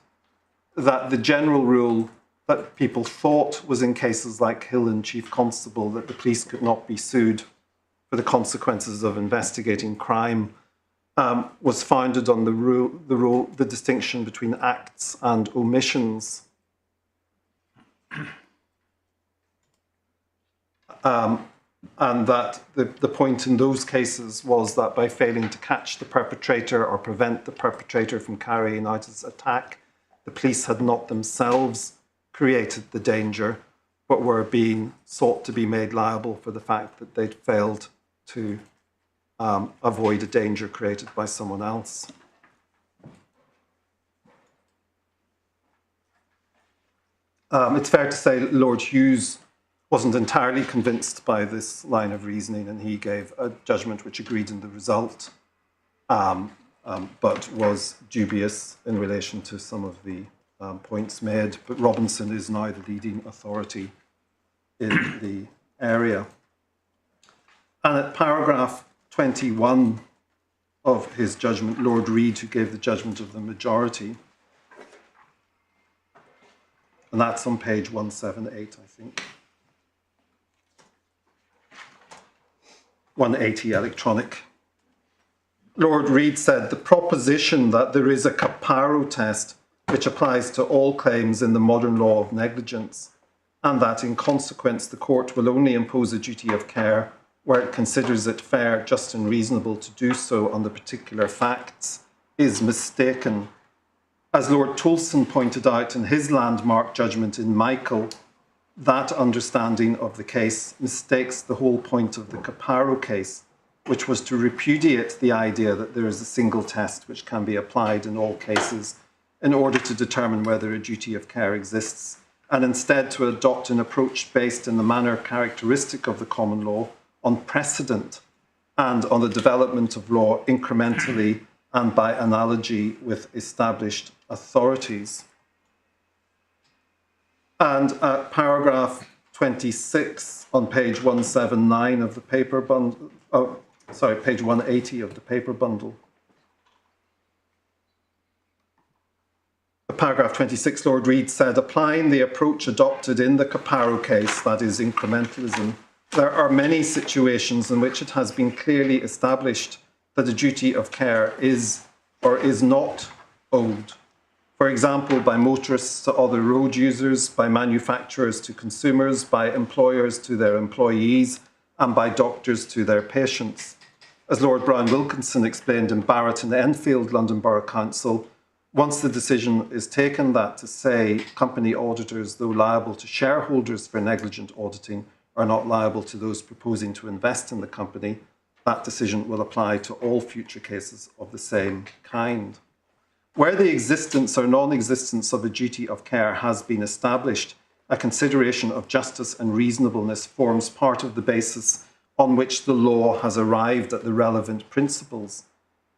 that the general rule that people thought was in cases like Hill and Chief Constable, that the police could not be sued for the consequences of investigating crime, was founded on the distinction between acts and omissions. And that the point in those cases was that by failing to catch the perpetrator or prevent the perpetrator from carrying out his attack, the police had not themselves created the danger, but were being sought to be made liable for the fact that they'd failed to avoid a danger created by someone else. It's fair to say Lord Hughes wasn't entirely convinced by this line of reasoning, and he gave a judgment which agreed in the result, but was dubious in relation to some of the points made. But Robinson is now the leading authority in the area. And at paragraph 21 of his judgment, Lord Reid, who gave the judgment of the majority, and that's on page 178, I think. 180 electronic. Lord Reid said, the proposition that there is a Caparo test which applies to all claims in the modern law of negligence, and that in consequence the court will only impose a duty of care where it considers it fair, just and reasonable to do so on the particular facts, is mistaken. As Lord Tolson pointed out in his landmark judgment in Michael, that understanding of the case mistakes the whole point of the Caparo case, which was to repudiate the idea that there is a single test which can be applied in all cases in order to determine whether a duty of care exists, and instead to adopt an approach based in the manner characteristic of the common law on precedent and on the development of law incrementally and by analogy with established authorities. And at paragraph 26 on page 179 of the paper bundle, page 180 of the paper bundle. Paragraph 26, Lord Reid said, applying the approach adopted in the Caparo case, that is incrementalism, there are many situations in which it has been clearly established that a duty of care is or is not owed. For example, by motorists to other road users, by manufacturers to consumers, by employers to their employees, and by doctors to their patients. As Lord Brian Wilkinson explained in Barrett and Enfield, London Borough Council, once the decision is taken that to say company auditors, though liable to shareholders for negligent auditing, are not liable to those proposing to invest in the company, that decision will apply to all future cases of the same kind. Where the existence or non-existence of a duty of care has been established, a consideration of justice and reasonableness forms part of the basis on which the law has arrived at the relevant principles.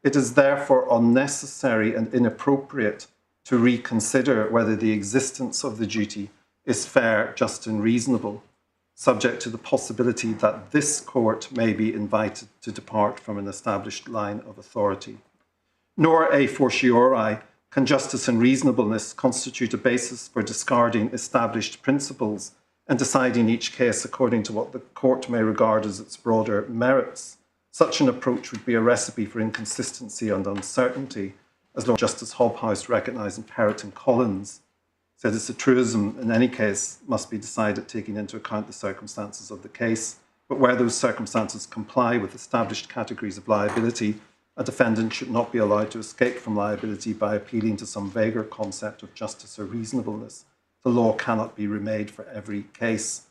It is therefore unnecessary and inappropriate to reconsider whether the existence of the duty is fair, just and reasonable, subject to the possibility that this court may be invited to depart from an established line of authority. Nor a fortiori can justice and reasonableness constitute a basis for discarding established principles and deciding each case according to what the court may regard as its broader merits. Such an approach would be a recipe for inconsistency and uncertainty, as Lord Justice Hobhouse recognised in Perrott and Collins, said it's a truism in any case must be decided taking into account the circumstances of the case, but where those circumstances comply with established categories of liability, a defendant should not be allowed to escape from liability by appealing to some vaguer concept of justice or reasonableness. The law cannot be remade for every case.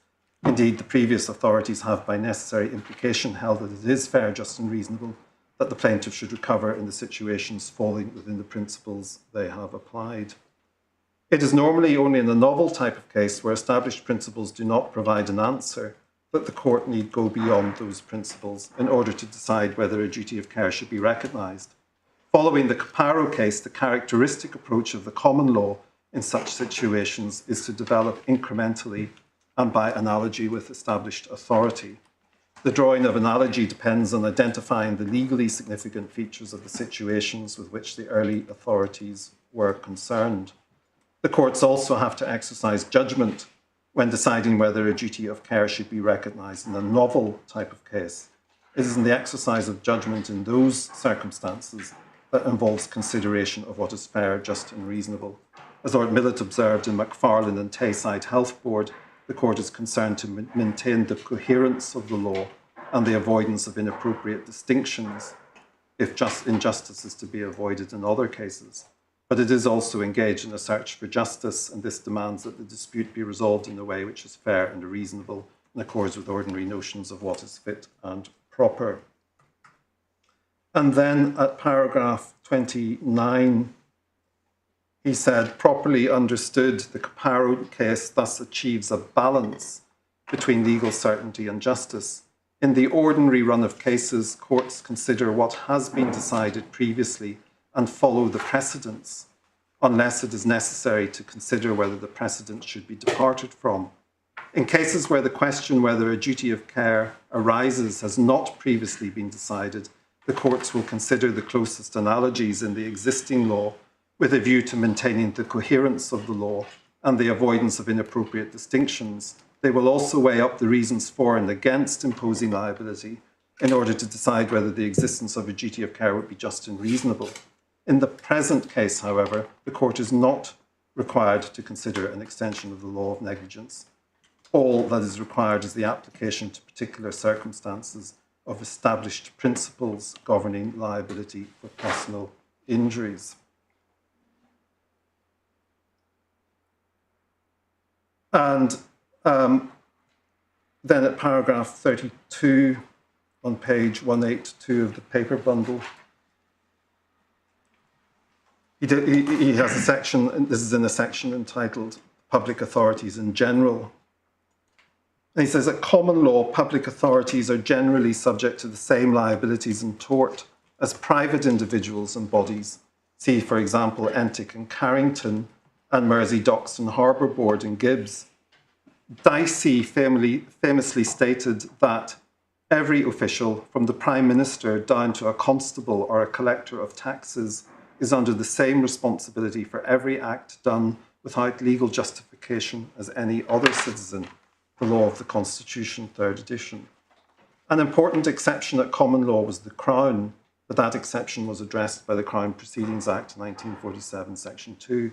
Indeed, the previous authorities have by necessary implication held that it is fair, just and reasonable that the plaintiff should recover in the situations falling within the principles they have applied. It is normally only in a novel type of case where established principles do not provide an answer that the court need go beyond those principles in order to decide whether a duty of care should be recognised. Following the Caparo case, the characteristic approach of the common law in such situations is to develop incrementally and by analogy with established authority. The drawing of analogy depends on identifying the legally significant features of the situations with which the early authorities were concerned. The courts also have to exercise judgment when deciding whether a duty of care should be recognised in a novel type of case. It is in the exercise of judgment in those circumstances that involves consideration of what is fair, just and reasonable. As Lord Millett observed in McFarlane and Tayside Health Board, the court is concerned to maintain the coherence of the law and the avoidance of inappropriate distinctions if injustice is to be avoided in other cases. But it is also engaged in a search for justice, and this demands that the dispute be resolved in a way which is fair and reasonable in accord with ordinary notions of what is fit and proper. And then at paragraph 29, he said, properly understood, the Caparo case thus achieves a balance between legal certainty and justice. In the ordinary run of cases, courts consider what has been decided previously and follow the precedents, unless it is necessary to consider whether the precedent should be departed from. In cases where the question whether a duty of care arises has not previously been decided, the courts will consider the closest analogies in the existing law with a view to maintaining the coherence of the law and the avoidance of inappropriate distinctions. They will also weigh up the reasons for and against imposing liability in order to decide whether the existence of a duty of care would be just and reasonable. In the present case, however, the court is not required to consider an extension of the law of negligence. All that is required is the application to particular circumstances of established principles governing liability for personal injuries. And then at paragraph 32 on page 182 of the paper bundle, he has a section, and this is in a section entitled Public Authorities in General. And he says that common law public authorities are generally subject to the same liabilities and tort as private individuals and bodies. See, for example, Entick and Carrington and Mersey Docks and Harbour Board and Gibbs. Dicey famously stated that every official, from the Prime Minister down to a constable or a collector of taxes, is under the same responsibility for every act done without legal justification as any other citizen. The law of the Constitution, 3rd edition. An important exception at common law was the Crown, but that exception was addressed by the Crown Proceedings Act 1947, section 2.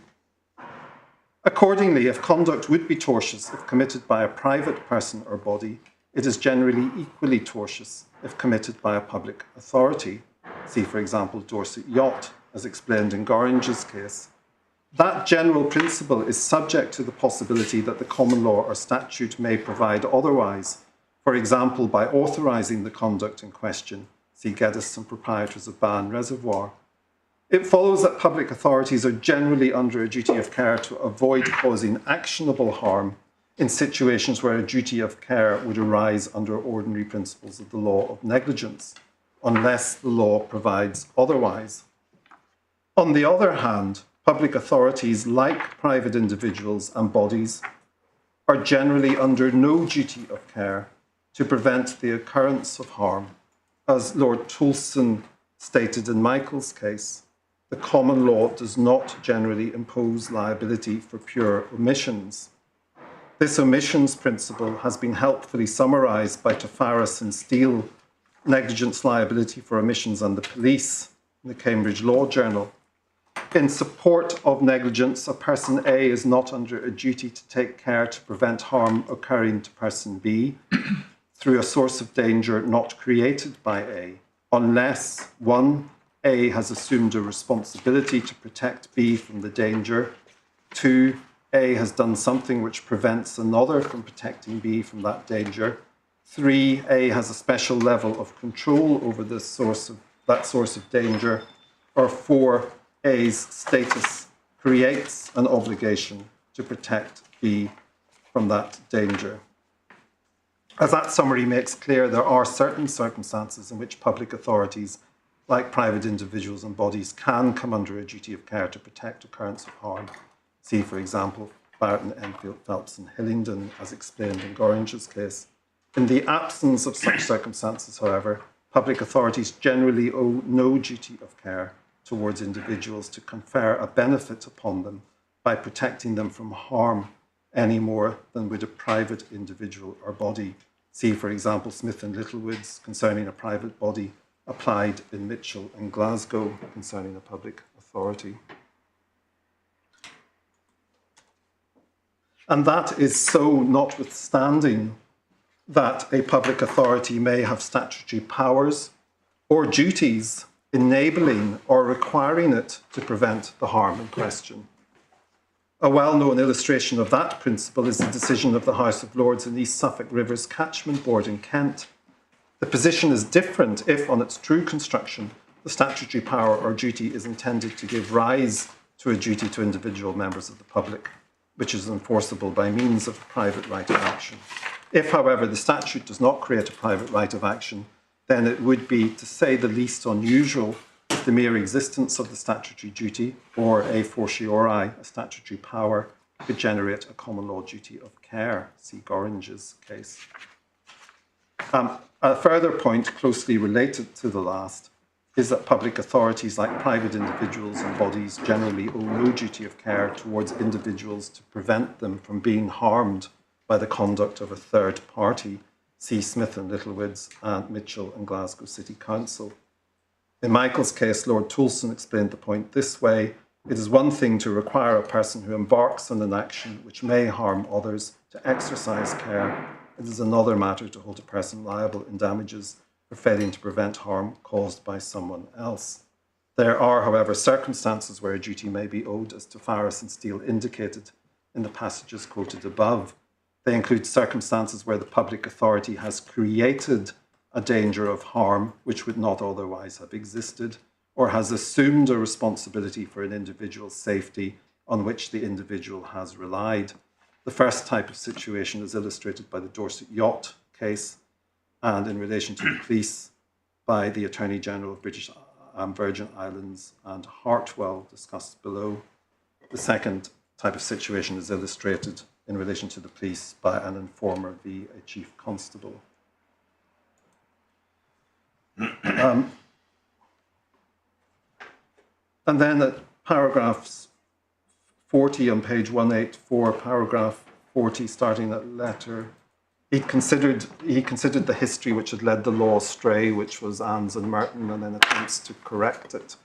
Accordingly, if conduct would be tortious if committed by a private person or body, it is generally equally tortious if committed by a public authority. See, for example, Dorset Yacht, as explained in Gorringe's case. That general principle is subject to the possibility that the common law or statute may provide otherwise, for example, by authorising the conduct in question. See Geddes and Proprietors of Bann Reservoir. It follows that public authorities are generally under a duty of care to avoid causing actionable harm in situations where a duty of care would arise under ordinary principles of the law of negligence, unless the law provides otherwise. On the other hand, public authorities, like private individuals and bodies, are generally under no duty of care to prevent the occurrence of harm. As Lord Toulson stated in Michael's case, the common law does not generally impose liability for pure omissions. This omissions principle has been helpfully summarised by Tafaris and Steele, Negligence Liability for Omissions and the Police, in the Cambridge Law Journal. In support of negligence, a person A is not under a duty to take care to prevent harm occurring to person B through a source of danger not created by A, unless 1. A has assumed a responsibility to protect B from the danger, 2. A has done something which prevents another from protecting B from that danger, 3. A has a special level of control over that source of danger, or 4. A's status creates an obligation to protect B from that danger. As that summary makes clear, there are certain circumstances in which public authorities, like private individuals and bodies, can come under a duty of care to protect occurrence of harm. See, for example, Barrett and Enfield, Phelps and Hillingdon, as explained in Gorringe's case. In the absence of such circumstances, however, public authorities generally owe no duty of care towards individuals to confer a benefit upon them by protecting them from harm any more than would a private individual or body. See, for example, Smith and Littlewoods concerning a private body, applied in Mitchell and Glasgow concerning a public authority. And that is so notwithstanding that a public authority may have statutory powers or duties enabling or requiring it to prevent the harm in question. A well-known illustration of that principle is the decision of the House of Lords in East Suffolk Rivers Catchment Board in Kent. The position is different if, on its true construction, the statutory power or duty is intended to give rise to a duty to individual members of the public, which is enforceable by means of a private right of action. If, however, the statute does not create a private right of action, then it would be, to say the least, unusual if the mere existence of the statutory duty, or a fortiori, a statutory power, could generate a common law duty of care. See Gorringe's case. A further point closely related to the last is that public authorities, like private individuals and bodies, generally owe no duty of care towards individuals to prevent them from being harmed by the conduct of a third party. See Smith and Littlewoods and Mitchell and Glasgow City Council. In Michael's case, Lord Toulson explained the point this way: it is one thing to require a person who embarks on an action which may harm others to exercise care. It is another matter to hold a person liable in damages for failing to prevent harm caused by someone else. There are, however, circumstances where a duty may be owed, as Tafaris and Steele indicated, in the passages quoted above. They include circumstances where the public authority has created a danger of harm which would not otherwise have existed, or has assumed a responsibility for an individual's safety on which the individual has relied. The first type of situation is illustrated by the Dorset Yacht case, and in relation to the police, by the Attorney General of British Virgin Islands and Hartwell, discussed below. The second type of situation is illustrated in relation to the police by an informer v. a chief constable. And then at paragraphs 40 on page 184, paragraph 40, starting at letter, he considered the history which had led the law astray, which was Anne's and Merton, and then attempts to correct it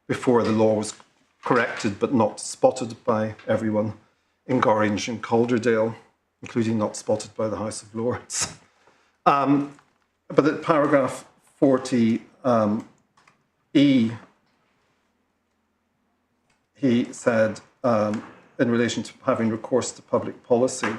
before the law was corrected but not spotted by everyone in Gorringe and Calderdale, including not spotted by the House of Lords. But at paragraph 40E, he said, in relation to having recourse to public policy,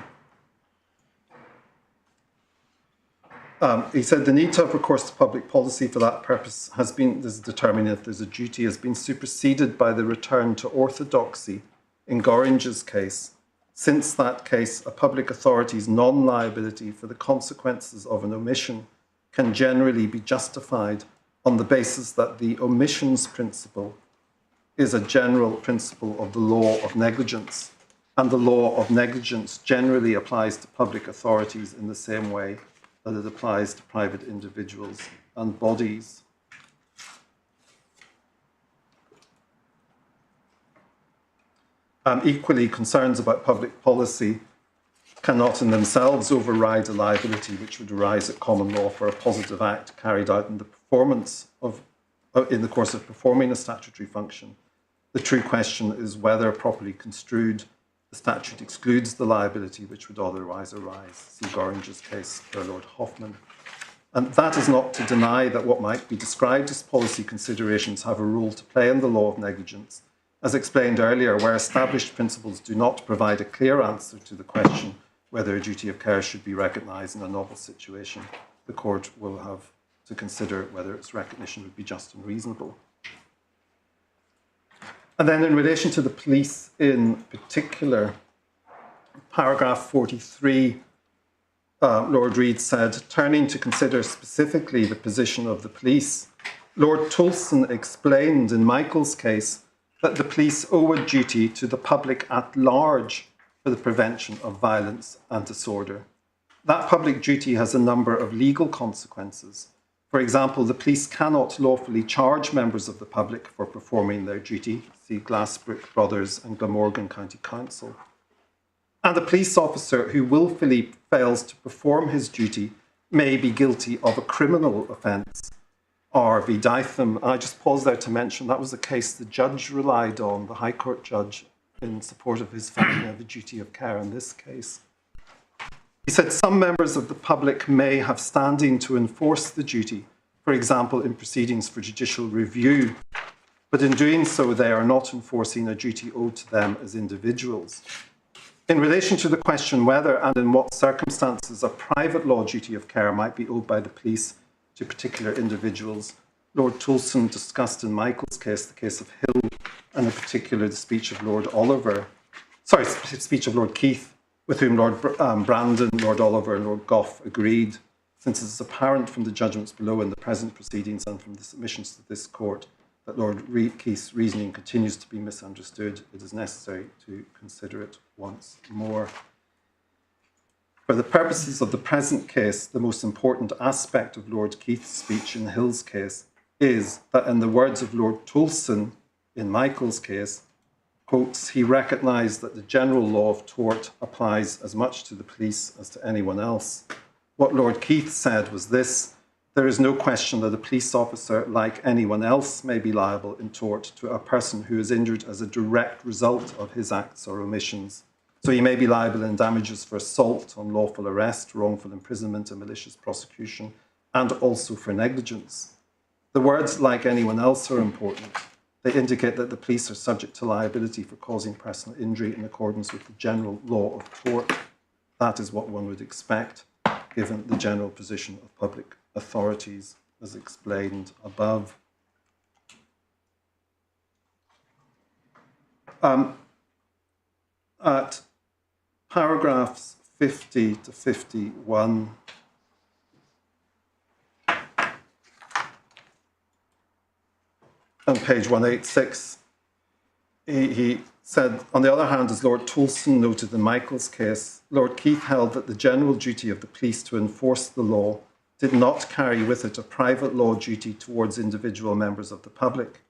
he said the need to have recourse to public policy for that purpose has been, this is determining if there's a duty, has been superseded by the return to orthodoxy in Gorringe's case. Since that case, a public authority's non-liability for the consequences of an omission can generally be justified on the basis that the omissions principle is a general principle of the law of negligence, and the law of negligence generally applies to public authorities in the same way that it applies to private individuals and bodies. Equally, concerns about public policy cannot in themselves override a liability which would arise at common law for a positive act carried out in the performance of, in the course of performing a statutory function. The true question is whether, properly construed, the statute excludes the liability which would otherwise arise. See Gorringe's case for Lord Hoffman. And that is not to deny that what might be described as policy considerations have a role to play in the law of negligence. As explained earlier, where established principles do not provide a clear answer to the question whether a duty of care should be recognised in a novel situation, the court will have to consider whether its recognition would be just and reasonable. And then in relation to the police in particular, paragraph 43, Lord Reid said, turning to consider specifically the position of the police, Lord Toulson explained in Michael's case that the police owe a duty to the public at large for the prevention of violence and disorder. That public duty has a number of legal consequences. For example, the police cannot lawfully charge members of the public for performing their duty, see Glassbrook Brothers and Glamorgan County Council. And a police officer who willfully fails to perform his duty may be guilty of a criminal offence. R.V. Dytham, I just pause there to mention that was the case the judge relied on, the High Court judge, in support of his finding of the duty of care in this case. He said some members of the public may have standing to enforce the duty, for example, in proceedings for judicial review, but in doing so, they are not enforcing a duty owed to them as individuals. In relation to the question whether and in what circumstances a private law duty of care might be owed by the police to particular individuals, Lord Toulson discussed in Michael's case, the case of Hill, and in particular the speech of Lord Keith, with whom Lord Brandon, Lord Oliver and Lord Gough agreed. Since it is apparent from the judgments below in the present proceedings and from the submissions to this court that Lord Keith's reasoning continues to be misunderstood, it is necessary to consider it once more. For the purposes of the present case, the most important aspect of Lord Keith's speech in Hill's case is that, in the words of Lord Toulson in Michael's case, quotes, he recognised that the general law of tort applies as much to the police as to anyone else. What Lord Keith said was this: there is no question that a police officer, like anyone else, may be liable in tort to a person who is injured as a direct result of his acts or omissions. So he may be liable in damages for assault, unlawful arrest, wrongful imprisonment and malicious prosecution, and also for negligence. The words "like anyone else" are important. They indicate that the police are subject to liability for causing personal injury in accordance with the general law of tort. That is what one would expect, given the general position of public authorities, as explained above. At paragraphs 50 to 51, on page 186, he said, on the other hand, as Lord Toulson noted in Michael's case, Lord Keith held that the general duty of the police to enforce the law did not carry with it a private law duty towards individual members of the public.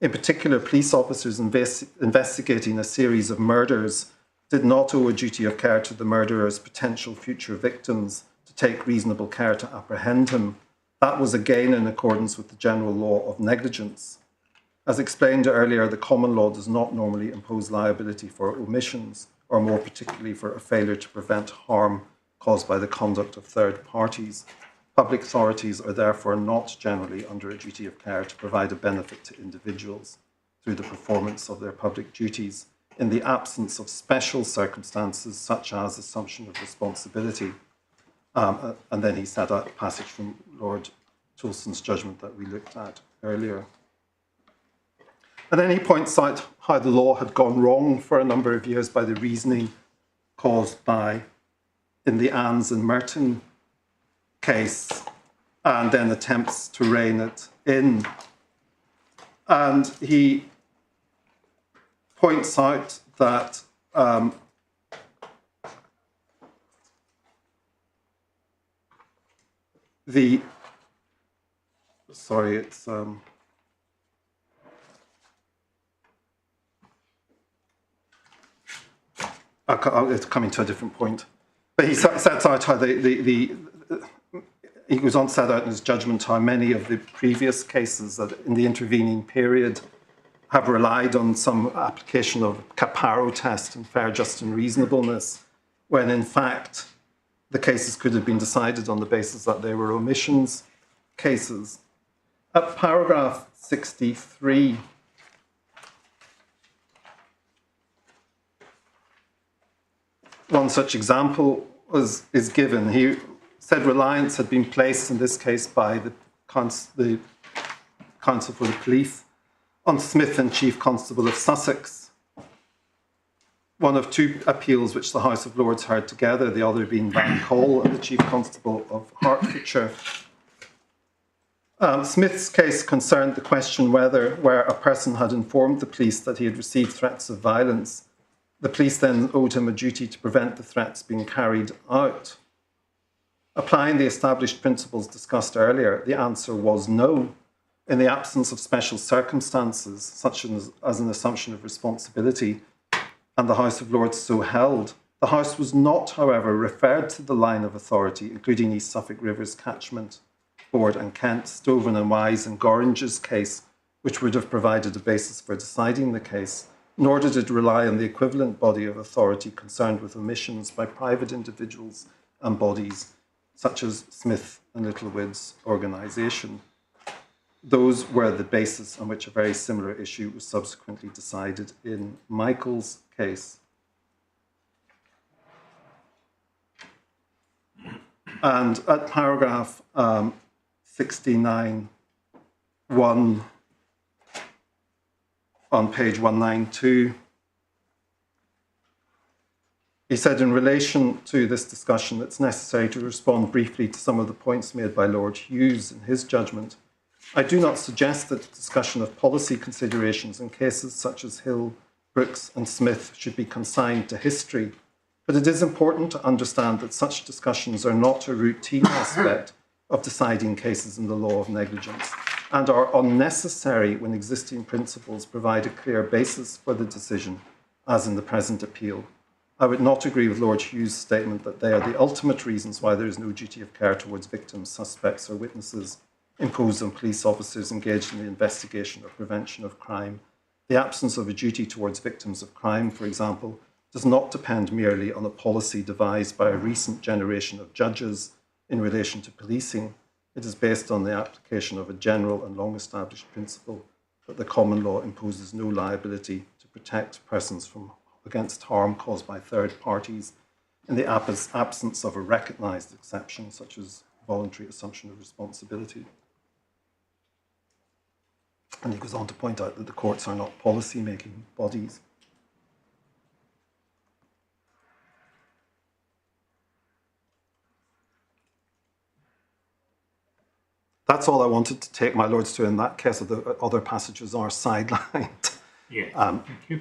In particular, police officers investigating a series of murders did not owe a duty of care to the murderer's potential future victims to take reasonable care to apprehend him. That was again in accordance with the general law of negligence. As explained earlier, the common law does not normally impose liability for omissions, or more particularly for a failure to prevent harm caused by the conduct of third parties. Public authorities are therefore not generally under a duty of care to provide a benefit to individuals through the performance of their public duties in the absence of special circumstances such as assumption of responsibility. And then he said a passage from Lord Toulson's judgment that we looked at earlier. And then he points out how the law had gone wrong for a number of years by the reasoning caused by, in the Annes and Merton case, and then attempts to rein it in. And he points out that it's coming to a different point. But he sets out how he goes on to set out in his judgment how many of the previous cases that in the intervening period have relied on some application of Caparo test and fair, just and reasonableness, when in fact the cases could have been decided on the basis that they were omissions cases. At paragraph 63, one such example is given. He said reliance had been placed in this case by the Council for the Police on Smith and Chief Constable of Sussex, one of two appeals which the House of Lords heard together, the other being Van Cole and the Chief Constable of Hertfordshire. Smith's case concerned the question whether, where a person had informed the police that he had received threats of violence, the police then owed him a duty to prevent the threats being carried out. Applying the established principles discussed earlier, the answer was no. In the absence of special circumstances, such as an assumption of responsibility, and the House of Lords so held, the House was not, however, referred to the line of authority, including East Suffolk Rivers Catchment Board and Kent, Stoven and Wise and Gorringe's case, which would have provided a basis for deciding the case, nor did it rely on the equivalent body of authority concerned with omissions by private individuals and bodies, such as Smith and Littlewood's organisation. Those were the basis on which a very similar issue was subsequently decided in Michael's case. And at paragraph 69(1) on page 192, he said, in relation to this discussion, it's necessary to respond briefly to some of the points made by Lord Hughes in his judgment. I do not suggest that the discussion of policy considerations in cases such as Hill, Brooks and Smith should be consigned to history, but it is important to understand that such discussions are not a routine aspect of deciding cases in the law of negligence and are unnecessary when existing principles provide a clear basis for the decision, as in the present appeal. I would not agree with Lord Hughes' statement that they are the ultimate reasons why there is no duty of care towards victims, suspects or witnesses imposed on police officers engaged in the investigation or prevention of crime. The absence of a duty towards victims of crime, for example, does not depend merely on a policy devised by a recent generation of judges in relation to policing. It is based on the application of a general and long-established principle that the common law imposes no liability to protect persons against harm caused by third parties in the absence of a recognised exception, such as voluntary assumption of responsibility. And he goes on to point out that the courts are not policy-making bodies. That's all I wanted to take my lords to in that case. The other passages are sidelined. Yeah, thank you.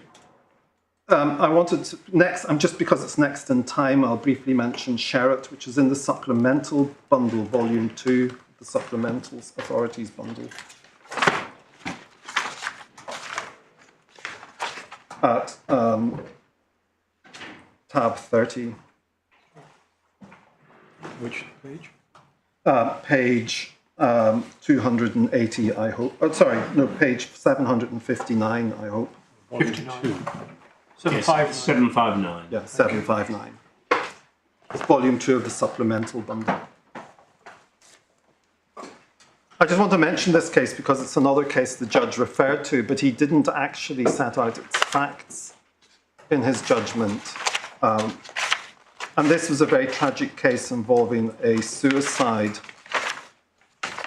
I wanted to, next, just because it's next in time, I'll briefly mention Sherratt, which is in the supplemental bundle, volume 2, the supplementals authorities bundle. At tab 30. Which page? Page 280, I hope. Oh, sorry, no, page 759, I hope. 59. Yes, 759. 759. Yeah, 759. It's volume 2 of the supplemental bundle. I just want to mention this case because it's another case the judge referred to, but he didn't actually set out its facts in his judgment. And this was a very tragic case involving a suicide.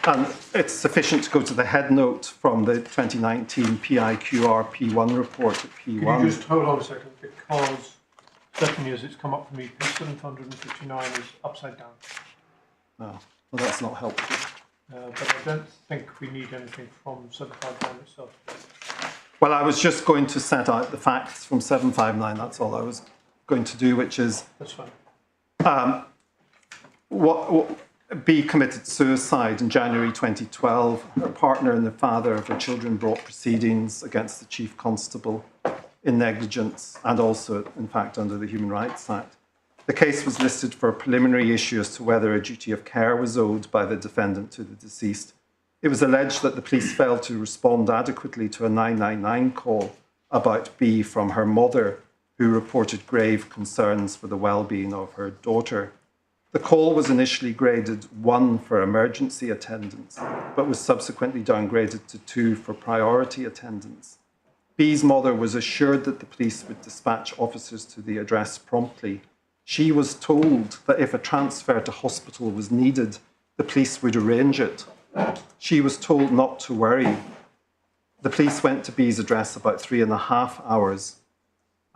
And it's sufficient to go to the head note from the 2019 PIQR P1 report at P1. Could you just hold on a second, because certainly as it's come up for me, page 759 is upside down. Oh, well, that's not helpful. But I don't think we need anything from 759 itself. Well, I was just going to set out the facts from 759. That's all I was going to do, which is That's fine. B committed suicide in January 2012. Her partner and the father of her children brought proceedings against the Chief Constable in negligence and also, in fact, under the Human Rights Act. The case was listed for a preliminary issue as to whether a duty of care was owed by the defendant to the deceased. It was alleged that the police failed to respond adequately to a 999 call about B from her mother, who reported grave concerns for the well-being of her daughter. The call was initially graded 1 for emergency attendance, but was subsequently downgraded to 2 for priority attendance. B's mother was assured that the police would dispatch officers to the address promptly. She was told that if a transfer to hospital was needed, the police would arrange it. She was told not to worry. The police went to B's address about 3.5 hours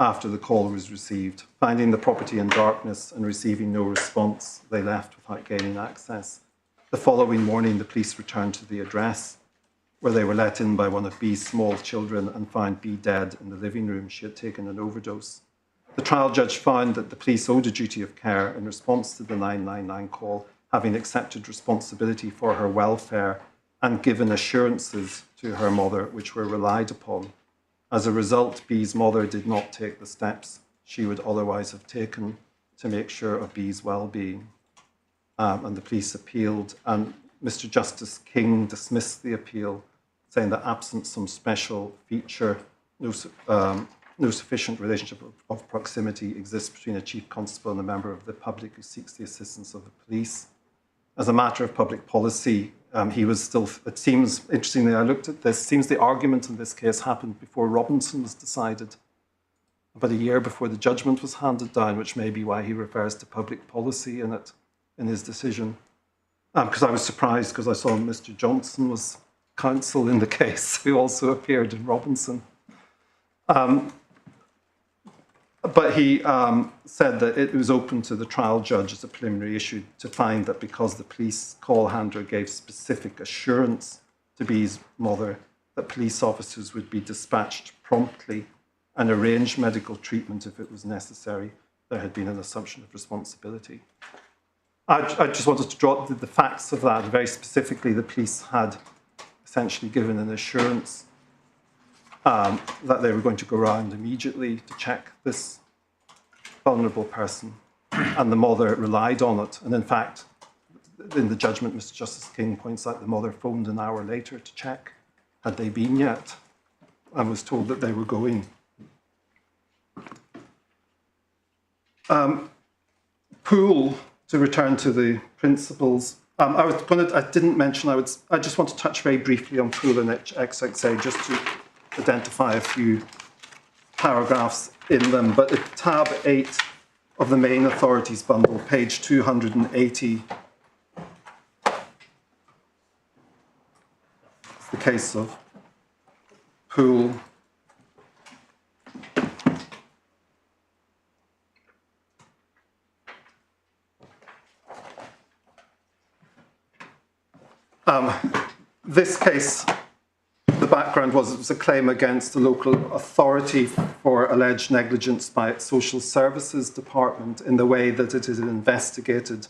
after the call was received. Finding the property in darkness and receiving no response, they left without gaining access. The following morning, the police returned to the address, where they were let in by one of B's small children and found B dead in the living room. She had taken an overdose. The trial judge found that the police owed a duty of care in response to the 999 call, having accepted responsibility for her welfare and given assurances to her mother which were relied upon. As a result, B's mother did not take the steps she would otherwise have taken to make sure of B's well-being. And the police appealed, and Mr. Justice King dismissed the appeal, saying that absent some special feature, no sufficient relationship of proximity exists between a chief constable and a member of the public who seeks the assistance of the police. As a matter of public policy, he was still, it seems, interestingly, I looked at this, seems the argument in this case happened before Robinson was decided, about a year before the judgment was handed down, which may be why he refers to public policy in it, in his decision. Because I was surprised because I saw Mr. Johnson was counsel in the case, who also appeared in Robinson. But he said that it was open to the trial judge as a preliminary issue to find that because the police call handler gave specific assurance to B's mother that police officers would be dispatched promptly and arrange medical treatment if it was necessary, there had been an assumption of responsibility. I just wanted to draw the facts of that. Very specifically, the police had essentially given an assurance that they were going to go around immediately to check this vulnerable person, and the mother relied on it. And in fact, in the judgment, Mr. Justice King points out the mother phoned an hour later to check had they been yet, and was told that they were going. Poole, to return to the principles, I didn't mention, I just want to touch very briefly on Pool and XXA just to identify a few paragraphs in them. But at tab 8 of the main authorities bundle, page 280, it's the case of Pool. This case, the background was it was a claim against the local authority for alleged negligence by its social services department in the way that it had investigated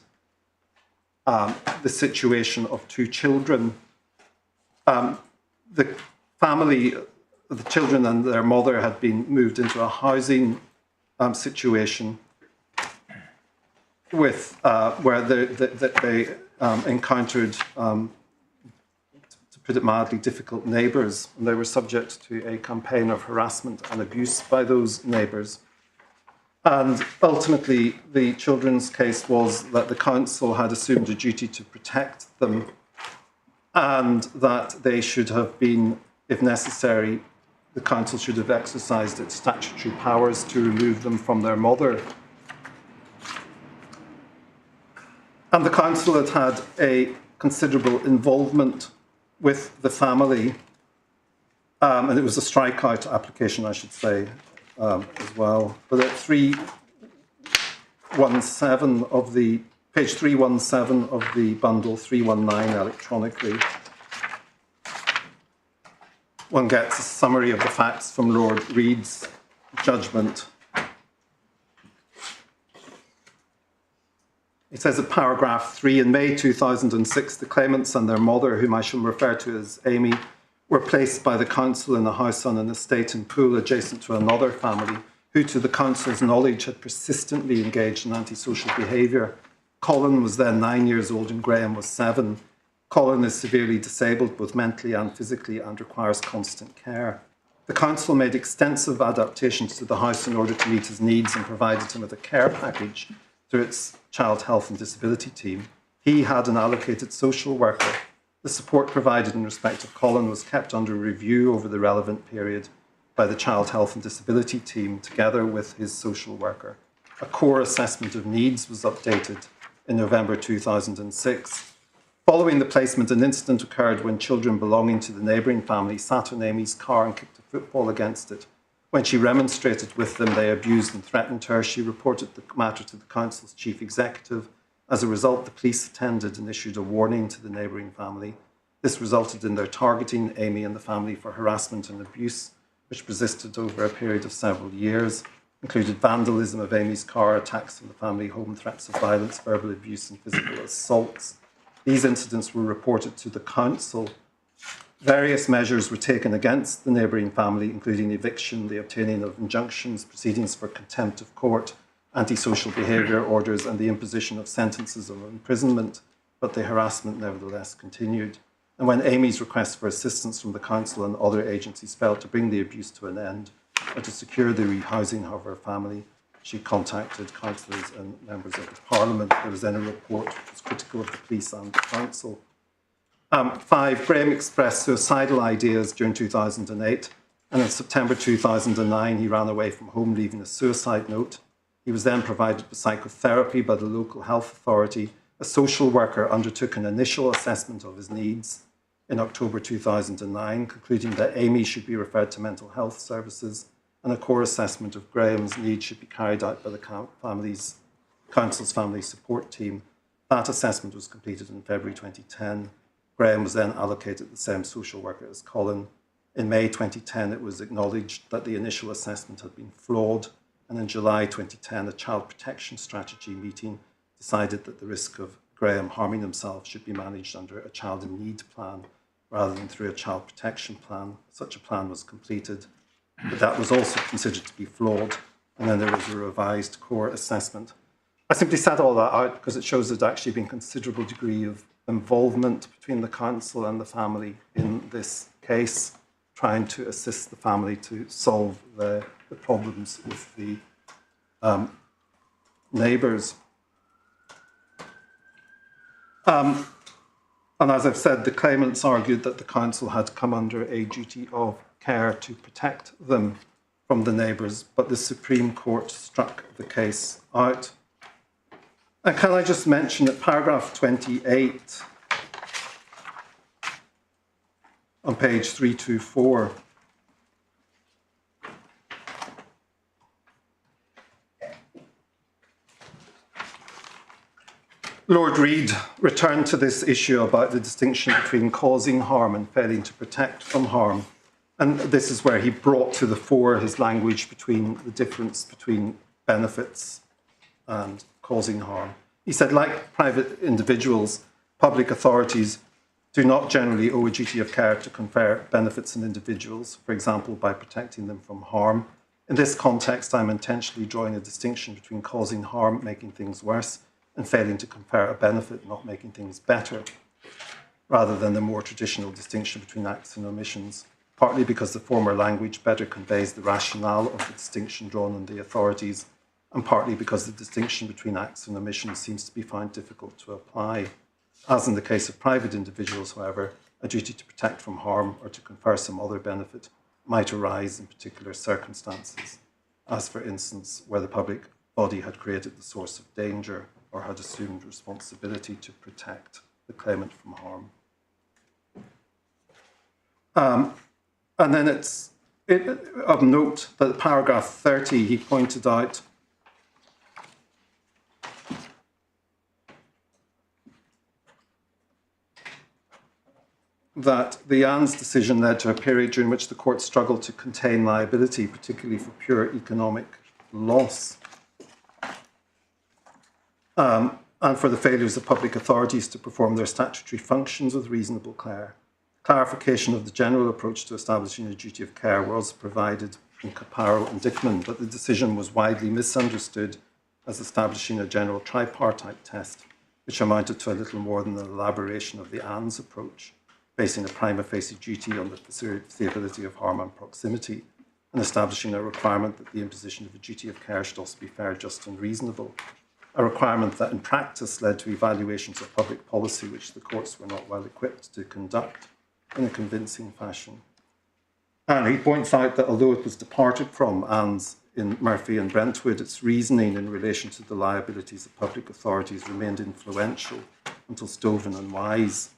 the situation of two children. The family, the children and their mother had been moved into a housing situation with where they encountered, to put it mildly, difficult neighbours, and they were subject to a campaign of harassment and abuse by those neighbours. And ultimately, the children's case was that the council had assumed a duty to protect them, and that they should have been, if necessary, the council should have exercised its statutory powers to remove them from their mother. And the council had had a considerable involvement with the family, and it was a strikeout application, I should say, as well. But at 317 of the, page 317 of the bundle, 319 electronically, one gets a summary of the facts from Lord Reed's judgment. It says at paragraph 3, in May 2006, the claimants and their mother, whom I shall refer to as Amy, were placed by the council in a house on an estate in Poole adjacent to another family, who to the council's knowledge had persistently engaged in antisocial behaviour. Colin was then 9 years old and Graham was 7. Colin is severely disabled both mentally and physically and requires constant care. The council made extensive adaptations to the house in order to meet his needs and provided him with a care package through its child health and disability team. He had an allocated social worker. The support provided in respect of Colin was kept under review over the relevant period by the child health and disability team together with his social worker. A core assessment of needs was updated in November 2006. Following the placement, an incident occurred when children belonging to the neighbouring family sat on Amy's car and kicked a football against it. When she remonstrated with them, they abused and threatened her. She reported the matter to the council's chief executive. As a result, the police attended and issued a warning to the neighbouring family. This resulted in their targeting Amy and the family for harassment and abuse, which persisted over a period of several years, included vandalism of Amy's car, attacks on the family home, threats of violence, verbal abuse and physical assaults. These incidents were reported to the council. Various measures were taken against the neighbouring family, including eviction, the obtaining of injunctions, proceedings for contempt of court, antisocial behaviour orders, and the imposition of sentences of imprisonment, but the harassment nevertheless continued. And when Amy's request for assistance from the council and other agencies failed to bring the abuse to an end, or to secure the rehousing of her family, she contacted councillors and members of the parliament. There was then a report which was critical of the police and the council. 5, Graham expressed suicidal ideas during 2008, and in September 2009 he ran away from home leaving a suicide note. He was then provided with psychotherapy by the local health authority. A social worker undertook an initial assessment of his needs in October 2009, concluding that Amy should be referred to mental health services, and a core assessment of Graham's needs should be carried out by the council's family support team. That assessment was completed in February 2010. Graham was then allocated the same social worker as Colin. In May 2010, it was acknowledged that the initial assessment had been flawed, and in July 2010, a child protection strategy meeting decided that the risk of Graham harming himself should be managed under a child in need plan rather than through a child protection plan. Such a plan was completed, but that was also considered to be flawed, and then there was a revised core assessment. I simply set all that out because it shows there's actually been a considerable degree of involvement between the council and the family in this case, trying to assist the family to solve the problems with the neighbours. And as I've said, the claimants argued that the council had come under a duty of care to protect them from the neighbours, but the Supreme Court struck the case out. And can I just mention that paragraph 28 on page 324 Lord Reid returned to this issue about the distinction between causing harm and failing to protect from harm. And this is where he brought to the fore his language between the difference between benefits and causing harm. He said, like private individuals, public authorities do not generally owe a duty of care to confer benefits on individuals, for example, by protecting them from harm. In this context, I'm intentionally drawing a distinction between causing harm, making things worse, and failing to confer a benefit, not making things better, rather than the more traditional distinction between acts and omissions, partly because the former language better conveys the rationale of the distinction drawn on the authorities, and partly because the distinction between acts and omissions seems to be found difficult to apply. As in the case of private individuals, however, a duty to protect from harm or to confer some other benefit might arise in particular circumstances, as for instance, where the public body had created the source of danger or had assumed responsibility to protect the claimant from harm. And then it's of note that paragraph 30, he pointed out that the Ann's decision led to a period during which the court struggled to contain liability, particularly for pure economic loss. And for the failures of public authorities to perform their statutory functions with reasonable care. Clarification of the general approach to establishing a duty of care was provided in Caparo and Dickman, but the decision was widely misunderstood as establishing a general tripartite test, which amounted to a little more than an elaboration of the Ann's approach, basing a prima facie duty on the foreseeability of harm and proximity, and establishing a requirement that the imposition of a duty of care should also be fair, just, and reasonable. A requirement that in practice led to evaluations of public policy which the courts were not well equipped to conduct in a convincing fashion. And he points out that although it was departed from Ann's in Murphy and Brentwood, its reasoning in relation to the liabilities of public authorities remained influential until Stoven and Wise,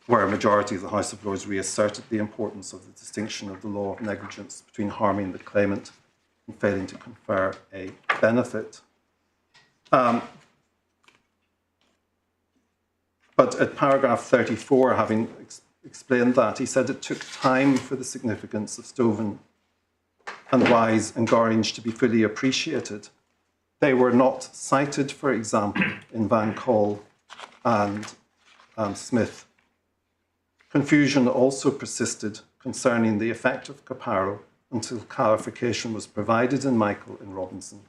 where a majority of the House of Lords reasserted the importance of the distinction of the law of negligence between harming the claimant and failing to confer a benefit. But at paragraph 34, having explained that, he said it took time for the significance of Stoven and Wise and Gorringe to be fully appreciated. They were not cited, for example, in Van Call and Smith. Confusion also persisted concerning the effect of Caparo until clarification was provided in Michael and Robinson.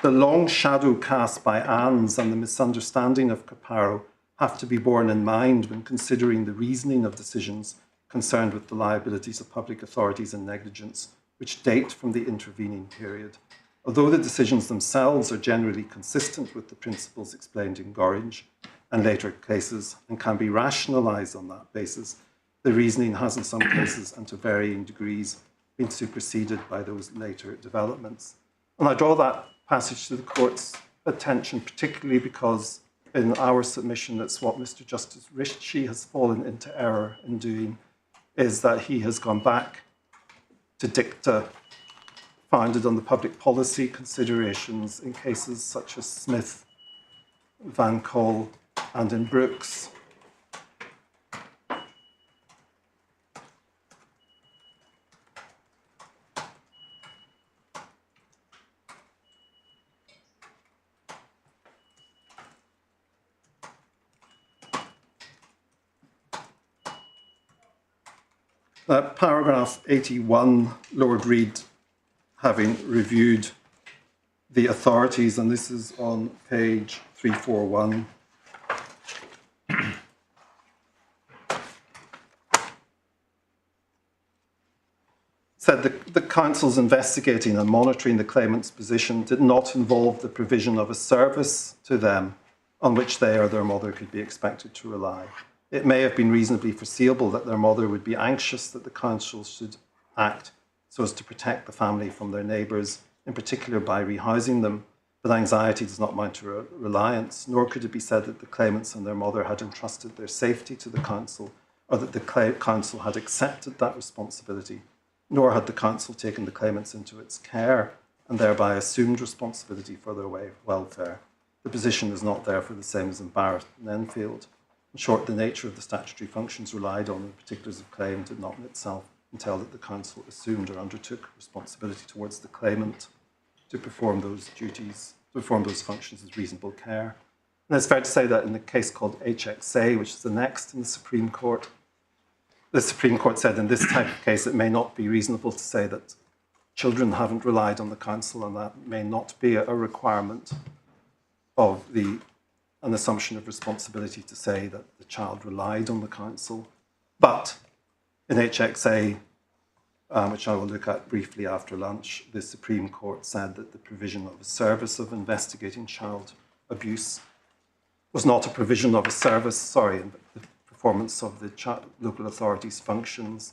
The long shadow cast by Ann's and the misunderstanding of Caparo have to be borne in mind when considering the reasoning of decisions concerned with the liabilities of public authorities and negligence, which date from the intervening period. Although the decisions themselves are generally consistent with the principles explained in Gorringe and later cases and can be rationalised on that basis, the reasoning has in some cases and to varying degrees been superseded by those later developments. And I draw that passage to the court's attention, particularly because in our submission, that's what Mr. Justice Ritchie has fallen into error in doing, is that he has gone back to dicta founded on the public policy considerations in cases such as Smith, Van Call, and in Brooks. Paragraph 81, Lord Reid, having reviewed the authorities, and this is on page 341. Said the council's investigating and monitoring the claimant's position did not involve the provision of a service to them on which they or their mother could be expected to rely. It may have been reasonably foreseeable that their mother would be anxious that the council should act so as to protect the family from their neighbours, in particular by rehousing them, but anxiety does not mount to reliance, nor could it be said that the claimants and their mother had entrusted their safety to the council, or that the council had accepted that responsibility, nor had the council taken the claimants into its care and thereby assumed responsibility for their welfare. The position is not therefore the same as in Barrett and Enfield. In short, the nature of the statutory functions relied on and the particulars of claim did not in itself entail that the council assumed or undertook responsibility towards the claimant to perform those duties, to perform those functions with reasonable care. And it's fair to say that in the case called HXA, which is the next in the Supreme Court said in this type of case it may not be reasonable to say that children haven't relied on the council, and that may not be a requirement of an assumption of responsibility to say that the child relied on the council. But in HXA, which I will look at briefly after lunch, the Supreme Court said that the provision of a service of investigating child abuse was not a provision of a service, the performance of the local authorities' functions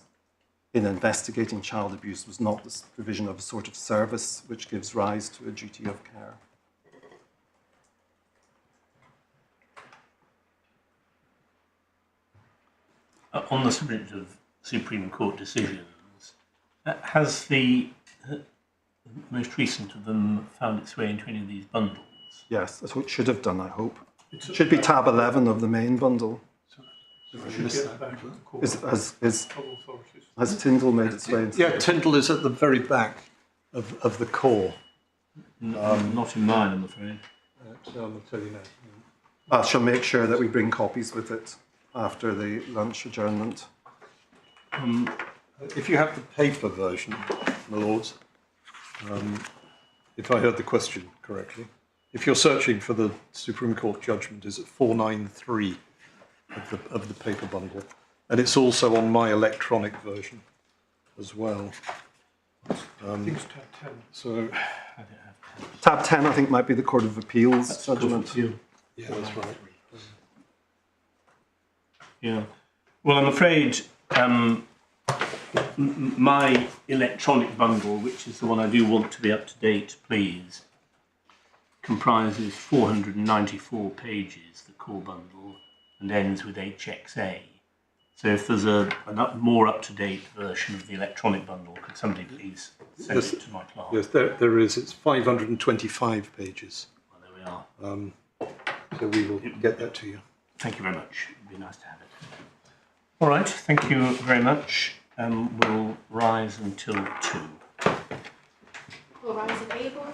in investigating child abuse was not the provision of a sort of service which gives rise to a duty of care. On the subject of Supreme Court decisions, has the most recent of them found its way into any of these bundles? Yes, that's what it should have done, I hope. It should be tab 11 of the main bundle. Has Tyndall made its way into Yeah, Tyndall is at the very back of the core. Not in mine, I'm afraid. I'll tell you now. I shall make sure that we bring copies with it after the lunch adjournment. If you have the paper version, my lords, if I heard the question correctly, if you're searching for the Supreme Court judgment, is it 493 of the paper bundle, and it's also on my electronic version as well. I think it's tab 10. So Tab 10, I think, might be the Court of Appeals judgment. yeah, that's right. Yeah. Well, I'm afraid my electronic bundle, which is the one I do want to be up to date, please, comprises 494 pages, the core bundle, and ends with HXA. So if there's a more up-to-date version of the electronic bundle, could somebody please send it to my clerk? Yes, there is. It's 525 pages. Well, there we are. So we will get that to you. Thank you very much. It'd be nice to have it. All right, thank you very much. We'll rise until 2. All rise if able.